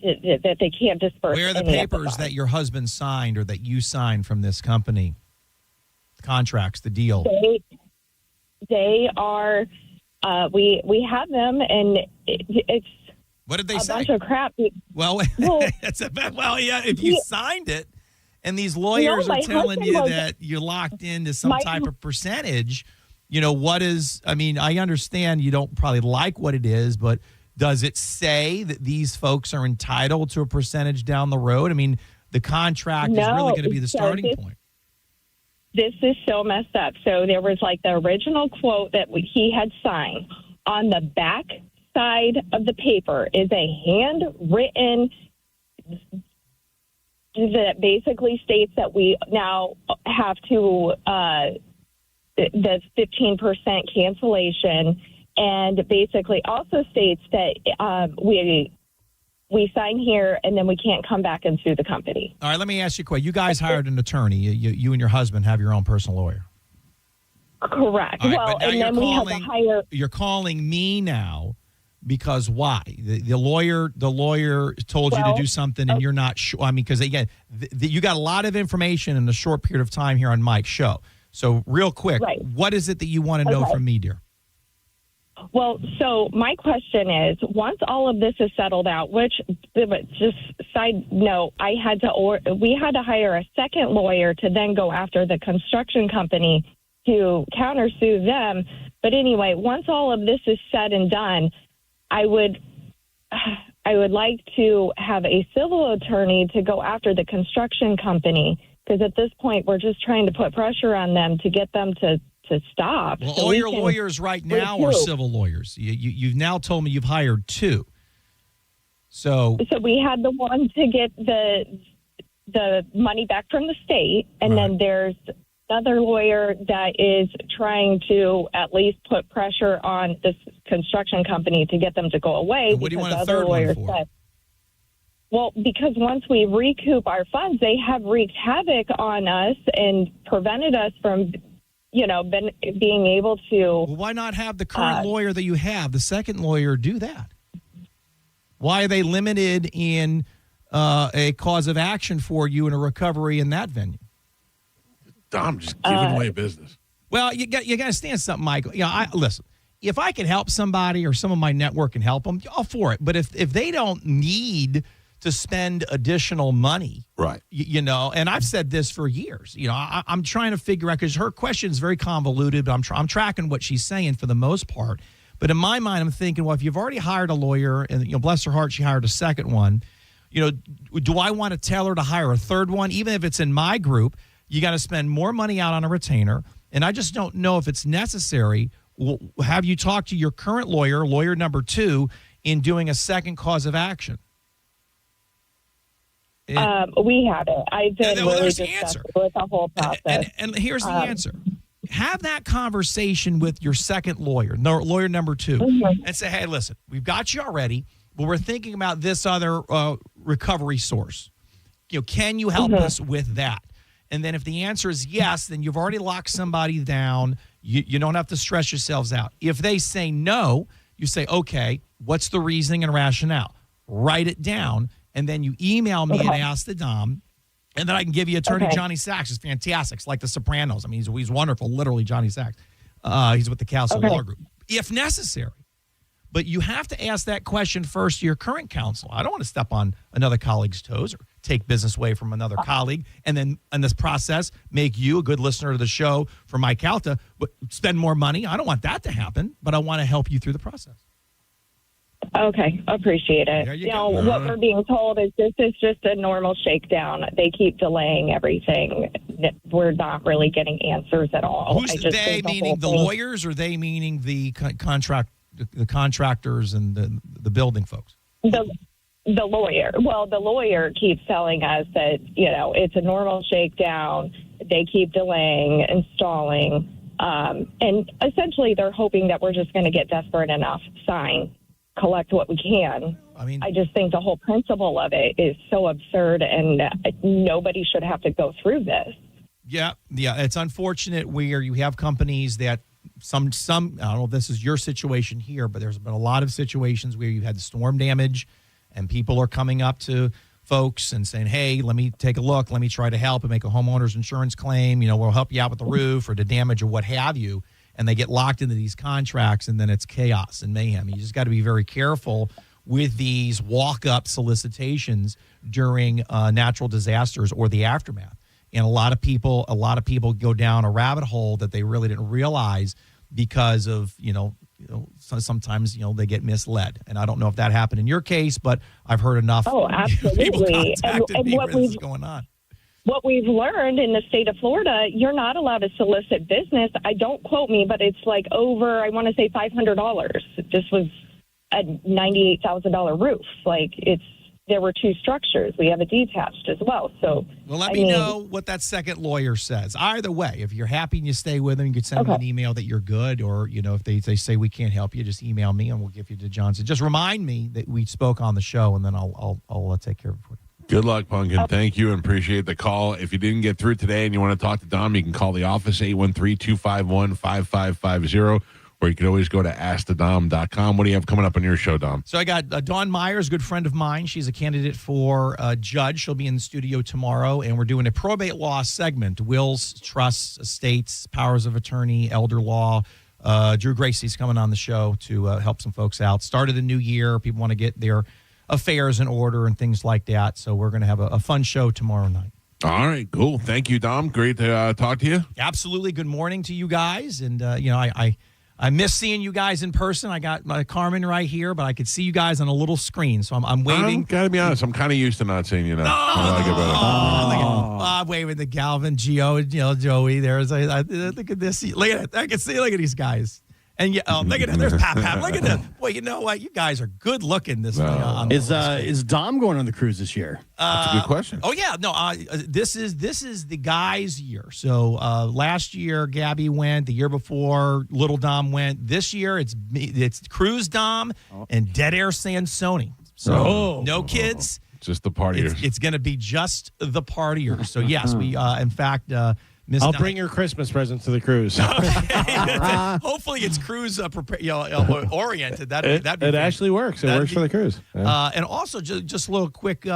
that they can't disperse. Where are the papers that your husband signed or that you signed from this company? The contracts, the deal. They are. We have them, and it's. What did they say? A bunch of crap. Well, if you signed it, and these lawyers are telling you that you're locked into some type of percentage, what is? I mean, I understand you don't probably like what it is, but does it say that these folks are entitled to a percentage down the road? I mean, the contract is really going to be the starting point. This is so messed up. So there was like the original quote that he had signed. On the back side of the paper is a handwritten that basically states that we now have to the 15% cancellation, and basically also states that we sign here and then we can't come back and sue the company. All right, let me ask you a question. You guys hired an attorney. You and your husband have your own personal lawyer. Correct. Right, well, and then we have to hire. You're calling me now because why? The lawyer told you to do something and you're not sure. I mean, because again, you got a lot of information in a short period of time here on Mike's show. So real quick, what is it that you want to know from me, dear? Well, so my question is, once all of this is settled out, which, just side note, we had to hire a second lawyer to then go after the construction company to countersue them. But anyway, once all of this is said and done, I would like to have a civil attorney to go after the construction company, because at this point we're just trying to put pressure on them to get them to stop. Well, all your lawyers right now are civil lawyers. You've now told me you've hired two. So we had the one to get the money back from the state, and then there's another lawyer that is trying to at least put pressure on this construction company to get them to go away. And what do you want a third one for? Well, because once we recoup our funds, they have wreaked havoc on us and prevented us from being able to. Well, why not have the current lawyer that you have, the second lawyer, do that? Why are they limited in a cause of action for you in a recovery in that venue? I'm just giving away business. Well, you got to understand something, Michael. Listen, if I can help somebody or some of my network can help them, all for it. But if they don't need to spend additional money, right? And I've said this for years. I'm trying to figure out, because her question is very convoluted, but I'm tracking what she's saying for the most part. But in my mind, I'm thinking, well, if you've already hired a lawyer, and bless her heart, she hired a second one. Do I want to tell her to hire a third one, even if it's in my group? You got to spend more money out on a retainer, and I just don't know if it's necessary. Have you talked to your current lawyer number 2, in doing a second cause of action? We haven't. I've been really disgusted with the whole process. And here's the answer. Have that conversation with your second lawyer number 2, and say, hey, listen, we've got you already, but we're thinking about this other recovery source. Can you help us with that? And then if the answer is yes, then you've already locked somebody down. You don't have to stress yourselves out. If they say no, you say, okay, what's the reasoning and rationale? Write it down. And then you email me and ask the Dom, and then I can give you attorney Johnny Sachs. It's fantastic. It's like The Sopranos. I mean, he's wonderful, literally, Johnny Sachs. He's with the Calta Law Group, if necessary. But you have to ask that question first to your current counsel. I don't want to step on another colleague's toes or take business away from another colleague, and then in this process make you a good listener to the show for Mike Calta, but spend more money. I don't want that to happen, but I want to help you through the process. Okay, appreciate it. What we're being told is this is just a normal shakedown. They keep delaying everything. we're not really getting answers at all. Who's I just they think meaning the whole thing- lawyers, or they meaning the contractors and the building folks? The lawyer. Well, the lawyer keeps telling us that, it's a normal shakedown. They keep delaying and stalling. And essentially they're hoping that we're just going to get desperate enough, sign, collect what we can. I just think the whole principle of it is so absurd, and nobody should have to go through this. Yeah. It's unfortunate where you have companies that some I don't know if this is your situation here, but there's been a lot of situations where you've had storm damage and people are coming up to folks and saying, hey, let me take a look. Let me try to help and make a homeowner's insurance claim. We'll help you out with the roof or the damage or what have you. And they get locked into these contracts, and then it's chaos and mayhem. You just got to be very careful with these walk-up solicitations during natural disasters or the aftermath. And a lot of people go down a rabbit hole that they really didn't realize because of, sometimes, they get misled. And I don't know if that happened in your case, but I've heard enough. Oh, absolutely. People contacted and me what where this is going on. What we've learned in the state of Florida, you're not allowed to solicit business. Don't quote me, but it's like over, I want to say $500. This was a $98,000 roof. There were two structures. We have a detached as well. So, well, let me know what that second lawyer says. Either way, if you're happy and you stay with them, you could send me an email that you're good, or if they say we can't help you, just email me and we'll give you to Johnson. Just remind me that we spoke on the show, and then I'll take care of it for you. Good luck, Pumpkin. Thank you and appreciate the call. If you didn't get through today and you want to talk to Dom, you can call the office 813-251-5550. Or you can always go to askthedom.com. What do you have coming up on your show, Dom? So I got Dawn Myers, a good friend of mine. She's a candidate for judge. She'll be in the studio tomorrow, and we're doing a probate law segment: wills, trusts, estates, powers of attorney, elder law. Drew Gracie's coming on the show to help some folks out. Start of the new year. People want to get their affairs in order and things like that. So we're going to have a fun show tomorrow night. All right, cool. Thank you, Dom. Great to talk to you. Absolutely. Good morning to you guys. And, I miss seeing you guys in person. I got my Carmen right here, but I could see you guys on a little screen. So I'm waving. Got to be honest. I'm kind of used to not seeing you now. I'm waving to Galvin, Gio, Joey. Look at this. Look at it. I can see. Look at these guys. And look at it. There's Pap. Look at this. Boy, you know what? You guys are good looking this way. Is Dom going on the cruise this year? That's a good question. Oh yeah, no. This is the guys' year. So last year Gabby went. The year before Little Dom went. This year it's Cruise Dom and Dead Air Sansoni. So no kids. Just the partiers. It's going to be just the partiers. So yes, we in fact. I'll bring your Christmas presents to the cruise. Hopefully, it's cruise oriented. It actually works. It works for the cruise. Yeah. And also, just a little quick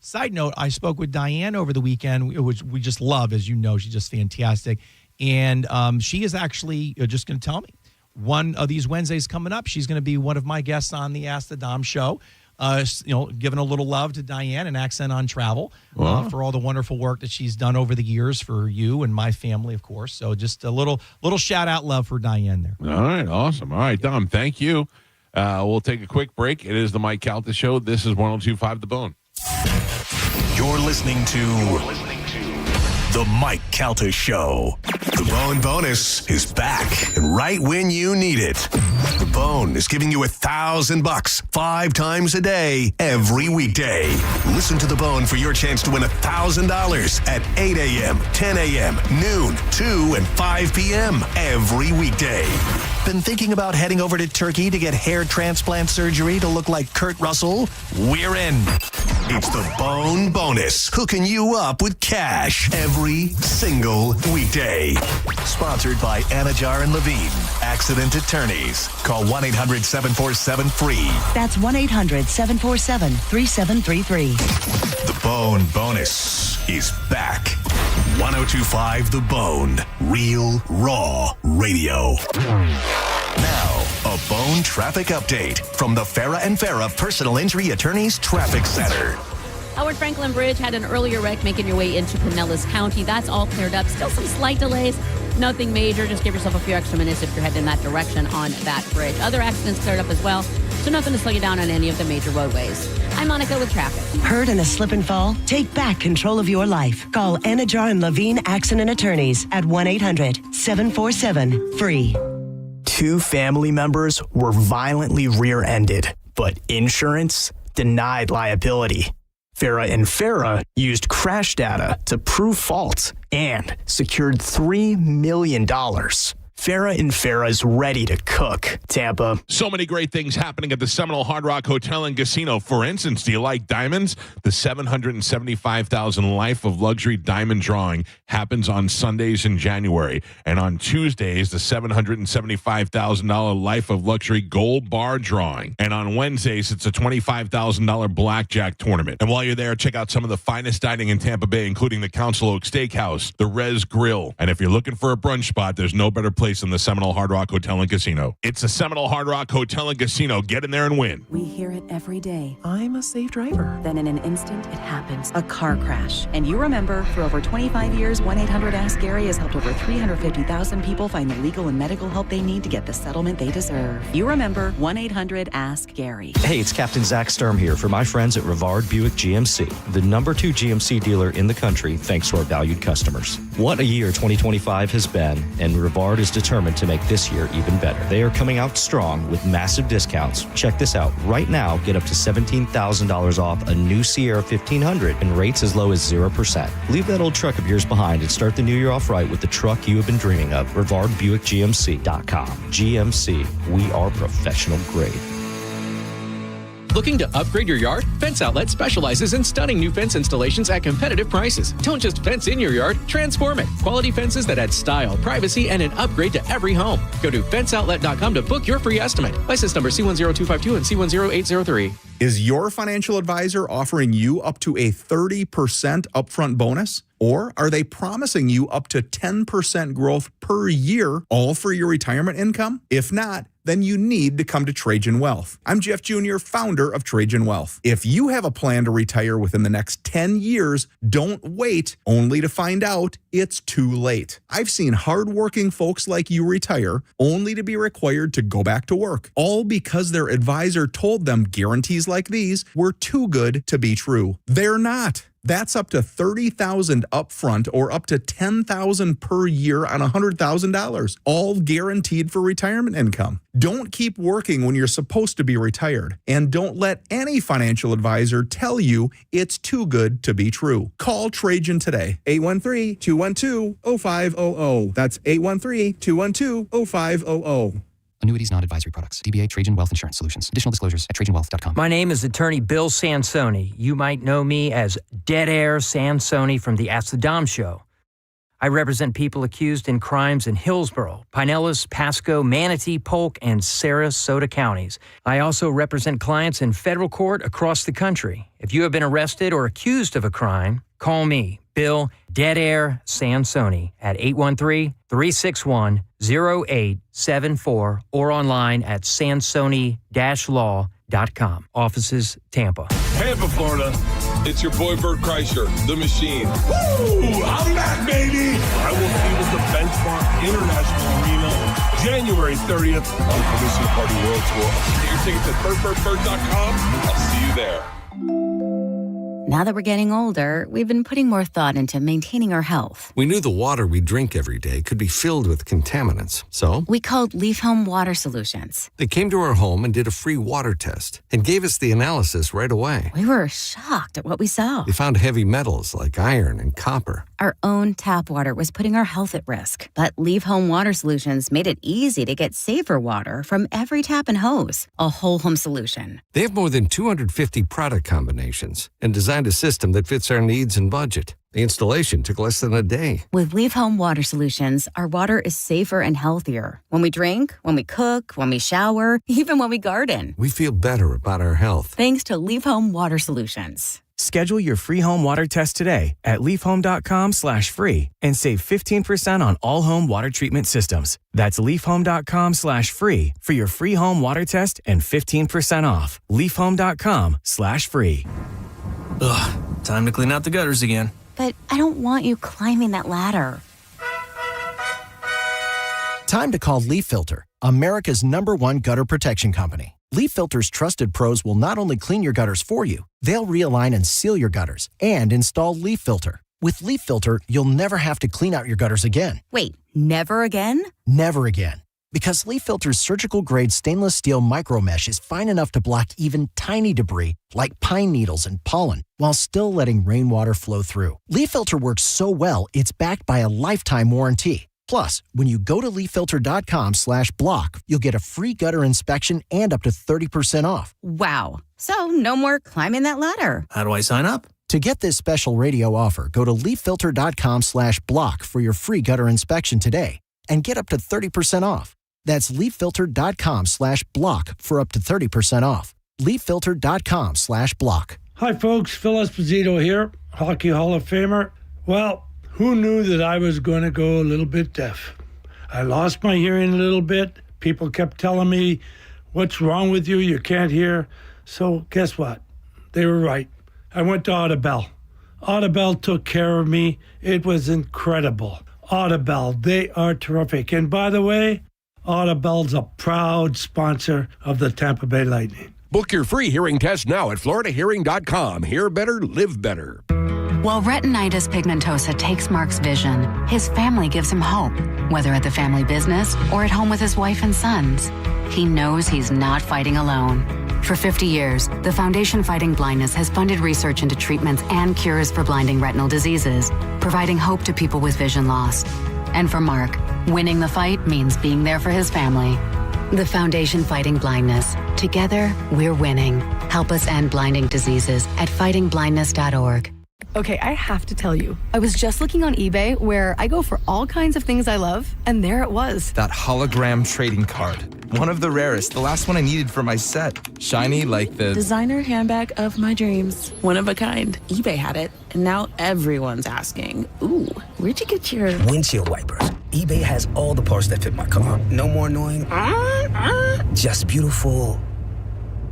side note. I spoke with Diane over the weekend, which we just love, as you know. She's just fantastic, and she is actually just going to tell me one of these Wednesdays coming up. She's going to be one of my guests on the Ask the Dom show. Giving a little love to Diane and Accent on Travel for all the wonderful work that she's done over the years for you and my family, of course. So just a little shout out love for Diane there. All right, awesome. All right, Dom, thank you. We'll take a quick break. It is the Mike Calta Show. This is 102.5 The Bone. You're listening to The Mike Calta Show. The Bone Bonus is back, and right when you need it. The Bone is giving you $1,000 5 times a day, every weekday. Listen to The Bone for your chance to win $1,000 at 8 a.m., 10 a.m., noon, 2, and 5 p.m. every weekday. Been thinking about heading over to Turkey to get hair transplant surgery to look like Kurt Russell? We're in. It's the Bone Bonus, hooking you up with cash every single weekday. Sponsored by Anajar and Levine, Accident Attorneys. Call 1-800-747-FREE. That's 1-800-747-3733. The Bone Bonus is back. 102.5 The Bone. Real, raw radio. Now, a Bone traffic update from the Farah and Farah Personal Injury Attorneys Traffic Center. Howard Franklin Bridge had an earlier wreck making your way into Pinellas County. That's all cleared up. Still some slight delays. Nothing major. Just give yourself a few extra minutes if you're heading in that direction on that bridge. Other accidents cleared up as well. so nothing to slow you down on any of the major roadways. I'm Monica with traffic. Hurt in a slip and fall? Take back control of your life. Call Anajar and Levine Accident Attorneys at 1-800-747-FREE. 2 family members were violently rear-ended, but insurance denied liability. Farah and Farah used crash data to prove fault and secured $3 million. Farah and Farah's ready to cook. Tampa. So many great things happening at the Seminole Hard Rock Hotel and Casino. For instance, do you like diamonds? The $775,000 Life of Luxury Diamond Drawing happens on Sundays in January. And on Tuesdays, the $775,000 Life of Luxury Gold Bar Drawing. And on Wednesdays, it's a $25,000 Blackjack Tournament. And while you're there, check out some of the finest dining in Tampa Bay, including the Council Oak Steakhouse, the Rez Grill. And if you're looking for a brunch spot, there's no better place than the Seminole Hard Rock Hotel and Casino. It's the Seminole Hard Rock Hotel and Casino. Get in there and win. We hear it every day. I'm a safe driver. Then in an instant, it happens. A car crash. And you remember, for over 25 years, 1-800-ASK-GARY has helped over 350,000 people find the legal and medical help they need to get the settlement they deserve. You remember 1-800-ASK-GARY. Hey, it's Captain Zach Sturm here for my friends at Rivard Buick GMC, the #2 GMC dealer in the country, thanks to our valued customers. What a year 2025 has been, and Rivard is determined to make this year even better. They are coming out strong with massive discounts. Check this out. Right now, get up to $17,000 off a new Sierra 1500 and rates as low as 0%. Leave that old truck of yours behind and start the new year off right with the truck you have been dreaming of. RivardBuickGMC.com. GMC, we are professional grade. Looking to upgrade your yard? Fence Outlet specializes in stunning new fence installations at competitive prices. Don't just fence in your yard, transform it. Quality fences that add style, privacy, and an upgrade to every home. Go to fenceoutlet.com to book your free estimate. License number C10252 and C10803. Is your financial advisor offering you up to a 30% upfront bonus? Or are they promising you up to 10% growth per year, all for your retirement income? If not, then you need to come to Trajan Wealth. I'm Jeff Jr., founder of Trajan Wealth. If you have a plan to retire within the next 10 years, don't wait only to find out it's too late. I've seen hardworking folks like you retire only to be required to go back to work, all because their advisor told them guarantees like these were too good to be true. They're not. That's up to $30,000 upfront or up to $10,000 per year on $100,000, all guaranteed for retirement income. Don't keep working when you're supposed to be retired, and don't let any financial advisor tell you it's too good to be true. Call Trajan today, 813-212-0500. That's 813-212-0500. Annuities, not advisory products. DBA Trajan Wealth Insurance Solutions. Additional disclosures at TrajanWealth.com. My name is attorney Bill Sansoni. You might know me as Dead Air Sansoni from the Ask the Dom show. I represent people accused in crimes in Hillsborough, Pinellas, Pasco, Manatee, Polk, and Sarasota counties. I also represent clients in federal court across the country. If you have been arrested or accused of a crime, call me, Bill Dead Air Sansoni, at 813-361-0874 or online at sansoni-law.com. Offices, Tampa. Tampa, Florida. It's your boy Bert Kreischer, the machine. Woo! I'm back, baby! I will be with the Benchmark International Arena January 30th on Commission Party World Tour. Get your tickets at bertbertbert.com. I'll see you there. Now that we're getting older, we've been putting more thought into maintaining our health. We knew the water we drink every day could be filled with contaminants, so we called Leaf Home Water Solutions. They came to our home and did a free water test and gave us the analysis right away. We were shocked at what we saw. They found heavy metals like iron and copper. Our own tap water was putting our health at risk, but Leaf Home Water Solutions made it easy to get safer water from every tap and hose. A whole home solution. They have more than 250 product combinations and designed a system that fits our needs and budget. The installation took less than a day. With Leaf Home Water Solutions, our water is safer and healthier. When we drink, when we cook, when we shower, even when we garden. We feel better about our health. Thanks to Leaf Home Water Solutions. Schedule your free home water test today at leafhome.com/free and save 15% on all home water treatment systems. That's leafhome.com/free for your free home water test and 15% off. leafhome.com/free. Ugh, time to clean out the gutters again. But I don't want you climbing that ladder. Time to call Leaf Filter, America's #1 gutter protection company. Leaf Filter's trusted pros will not only clean your gutters for you, they'll realign and seal your gutters and install Leaf Filter. With Leaf Filter, you'll never have to clean out your gutters again. Wait, never again? Never again. Because Leaf Filter's surgical-grade stainless steel micro mesh is fine enough to block even tiny debris like pine needles and pollen while still letting rainwater flow through. Leaf Filter works so well, it's backed by a lifetime warranty. Plus, when you go to leaffilter.com/block, you'll get a free gutter inspection and up to 30% off. Wow. So no more climbing that ladder. How do I sign up? To get this special radio offer, go to leaffilter.com/block for your free gutter inspection today and get up to 30% off. That's leaffilter.com/block for up to 30% off. leaffilter.com/block. Hi, folks. Phil Esposito here, Hockey Hall of Famer. Well, who knew that I was going to go a little bit deaf? I lost my hearing a little bit. People kept telling me, what's wrong with you? You can't hear. So guess what? They were right. I went to Audibel. Audibel took care of me. It was incredible. Audibel, they are terrific. And by the way, Audibel's a proud sponsor of the Tampa Bay Lightning. Book your free hearing test now at floridahearing.com. Hear better, live better. While retinitis pigmentosa takes Mark's vision, his family gives him hope, whether at the family business or at home with his wife and sons. He knows he's not fighting alone. For 50 years, the Foundation Fighting Blindness has funded research into treatments and cures for blinding retinal diseases, providing hope to people with vision loss. And for Mark, winning the fight means being there for his family. The Foundation Fighting Blindness. Together, we're winning. Help us end blinding diseases at fightingblindness.org. Okay, I have to tell you, I was just looking on eBay where I go for all kinds of things I love, and there it was. That hologram trading card. One of the rarest, the last one I needed for my set. Shiny like the designer handbag of my dreams. One of a kind. eBay had it, and now everyone's asking, ooh, where'd you get your windshield wipers? eBay has all the parts that fit my car. No more annoying, just beautiful.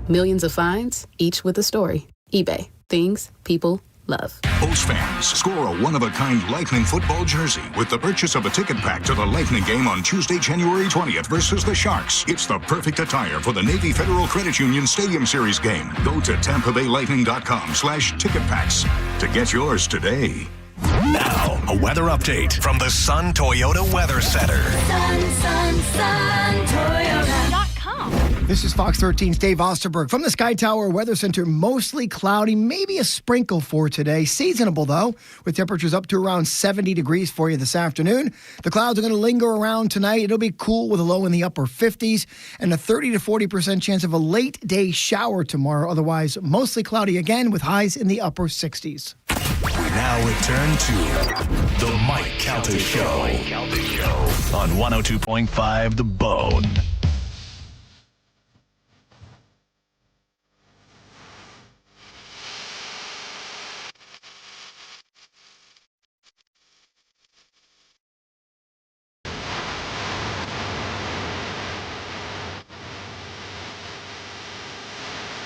Millions of finds, each with a story. eBay. Things people love. Bulls fans, score a one-of-a-kind Lightning football jersey with the purchase of a ticket pack to the Lightning game on Tuesday, January 20th versus the Sharks. It's the perfect attire for the Navy Federal Credit Union Stadium Series game. Go to TampaBayLightning.com/ticket-packs to get yours today. Now, a weather update from the Sun Toyota Weather Center. Sun, Toyota.com. This is Fox 13's Dave Osterberg from the Sky Tower Weather Center. Mostly cloudy, maybe a sprinkle for today. Seasonable, though, with temperatures up to around 70 degrees for you this afternoon. The clouds are going to linger around tonight. It'll be cool with a low in the upper 50s and a 30 to 40% chance of a late day shower tomorrow. Otherwise, mostly cloudy again with highs in the upper 60s. We now return to the Mike Calta Show on 102.5 The Bone.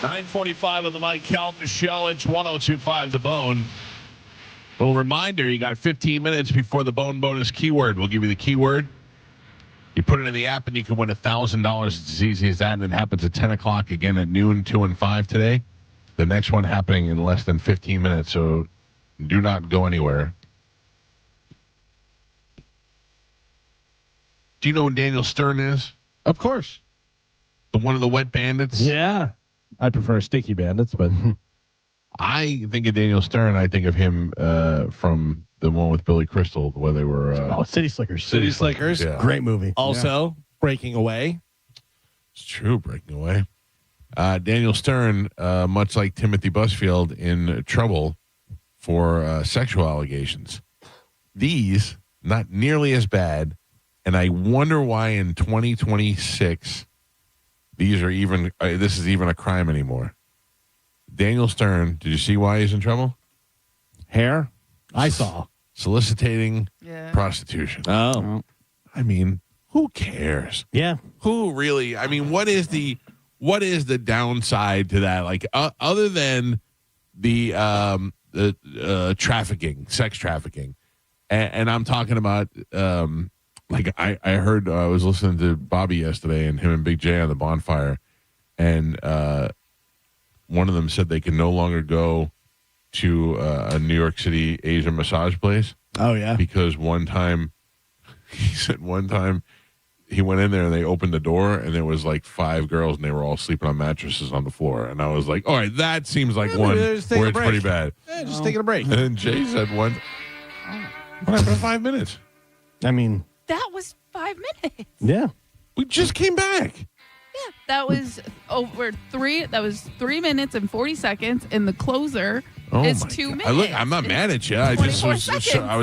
$9:45 of the Mike Calta Show. It's 102.5 The Bone. Little reminder, you got 15 minutes before the Bone Bonus keyword. We'll give you the keyword. You put it in the app and you can win $1,000. It's as easy as that. And it happens at 10 o'clock again at noon, 2 and 5 today. The next one happening in less than 15 minutes, so do not go anywhere. Do you know who Daniel Stern is? Of course. One of the Wet Bandits? Yeah. I prefer Sticky Bandits, but I think of Daniel Stern. I think of him from the one with Billy Crystal, where they were City Slickers. City Slickers. Yeah. Great movie. Also, Breaking Away. It's true, Breaking Away. Daniel Stern, much like Timothy Busfield, in trouble for sexual allegations. These, not nearly as bad, and I wonder why in 2026 these are even. This is even a crime anymore. Daniel Stern, did you see why he's in trouble? Hair? I saw. Soliciting prostitution. Oh. I mean, who cares? Yeah. Who really? I mean, what is the downside to that? Like, other than the trafficking, sex trafficking, and I'm talking about like I heard I was listening to Bobby yesterday and him and Big J on the bonfire, and one of them said they can no longer go to a New York City Asian massage place. Oh, yeah. Because one time he went in there and they opened the door and there was like 5 girls and they were all sleeping on mattresses on the floor. And I was like, all right, that seems like one where it's pretty bad. Yeah, just taking a break. And then Jay said what happened to 5 minutes? I mean, That was 5 minutes. yeah. We just came back. Yeah, that was over 3. That was 3 minutes and 40 seconds, and the closer is 2 minutes. I'm not mad at you. I just was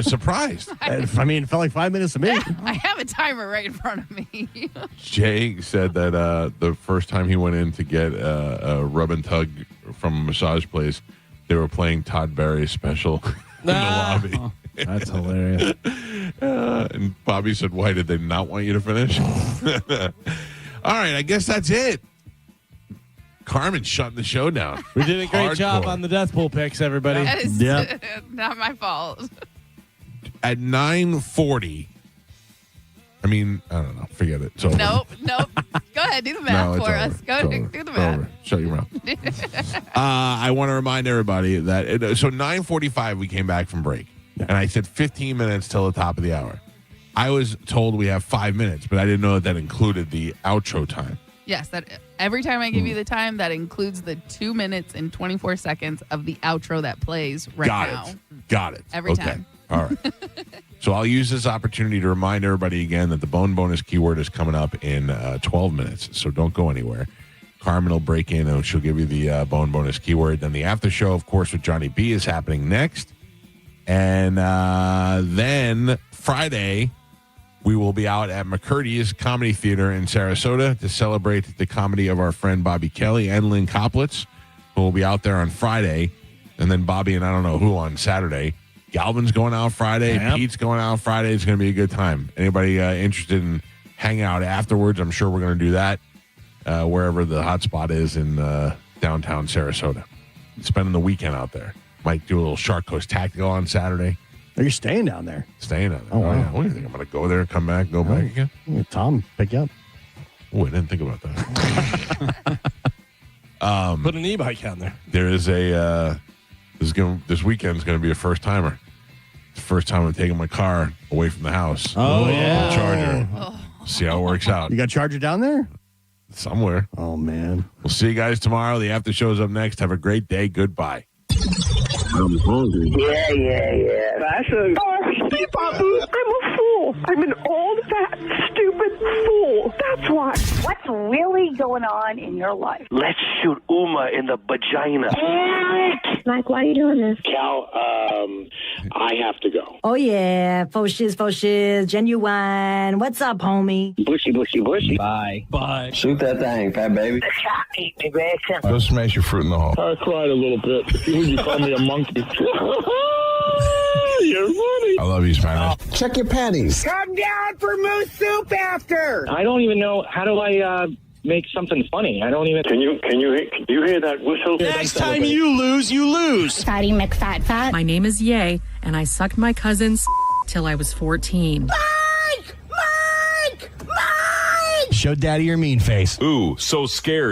surprised. I mean, it felt like 5 minutes to me. I have a timer right in front of me. Jay said that the first time he went in to get a rub and tug from a massage place, they were playing Todd Barry's special in the lobby. That's hilarious. And Bobby said, why did they not want you to finish? All right, I guess that's it. Carmen shutting the show down. We did a great job on the death pool picks, everybody. That is not my fault. At 9:40, I mean, I don't know. Forget it. It's over. Nope. Go ahead, do the math for us. Go ahead, do the math. Shut your mouth. I want to remind everybody that, so 9:45 we came back from break. And I said 15 minutes till the top of the hour. I was told we have 5 minutes, but I didn't know that included the outro time. Yes, that every time I give you the time, that includes the 2 minutes and 24 seconds of the outro that plays right now. Got it. Every time. All right. So I'll use this opportunity to remind everybody again that the bone bonus keyword is coming up in 12 minutes. So don't go anywhere. Carmen will break in and she'll give you the bone bonus keyword. Then the after show, of course, with Johnny B is happening next. And then Friday, we will be out at McCurdy's Comedy Theater in Sarasota to celebrate the comedy of our friend Bobby Kelly and Lynn Koplitz, who will be out there on Friday. And then Bobby and I don't know who on Saturday. Galvin's going out Friday. Yep. Pete's going out Friday. It's going to be a good time. Anybody interested in hanging out afterwards, I'm sure we're going to do that wherever the hot spot is in downtown Sarasota. Spending the weekend out there. Might do a little Shark Coast Tactical on Saturday. Are you staying down there? Staying down there. Oh, wow. Yeah. What do you think? I'm going to go there, come back, go back again? Tom, pick you up. Oh, I didn't think about that. Put an e-bike on there. There is this weekend's going to be a first timer. It's the first time I'm taking my car away from the house. Oh, yeah. Charger. See how it works out. You got a charger down there? Somewhere. Oh, man. We'll see you guys tomorrow. The after show's up next. Have a great day. Goodbye. I'm hungry. Yeah. That's I'm a fool. I'm an old, fat, stupid fool. That's why. What's really going on in your life? Let's shoot Uma in the vagina. Mike, why are you doing this? Cal, I have to go. Oh, yeah. Faux shiz, genuine. What's up, homie? Bushy. Bye. Shoot that thing, fat baby. Go smash your fruit in the hole. I cried a little bit. You call me a monkey. You're funny. I love you, Spanish. Check your panties. Come down for moose soup after. I don't even know. How do I make something funny? I don't even. Can you hear that whistle? Next time you lose, you lose. Fatty McFat. My name is Ye, and I sucked my cousin's till I was 14. Show daddy your mean face. Ooh, so scared.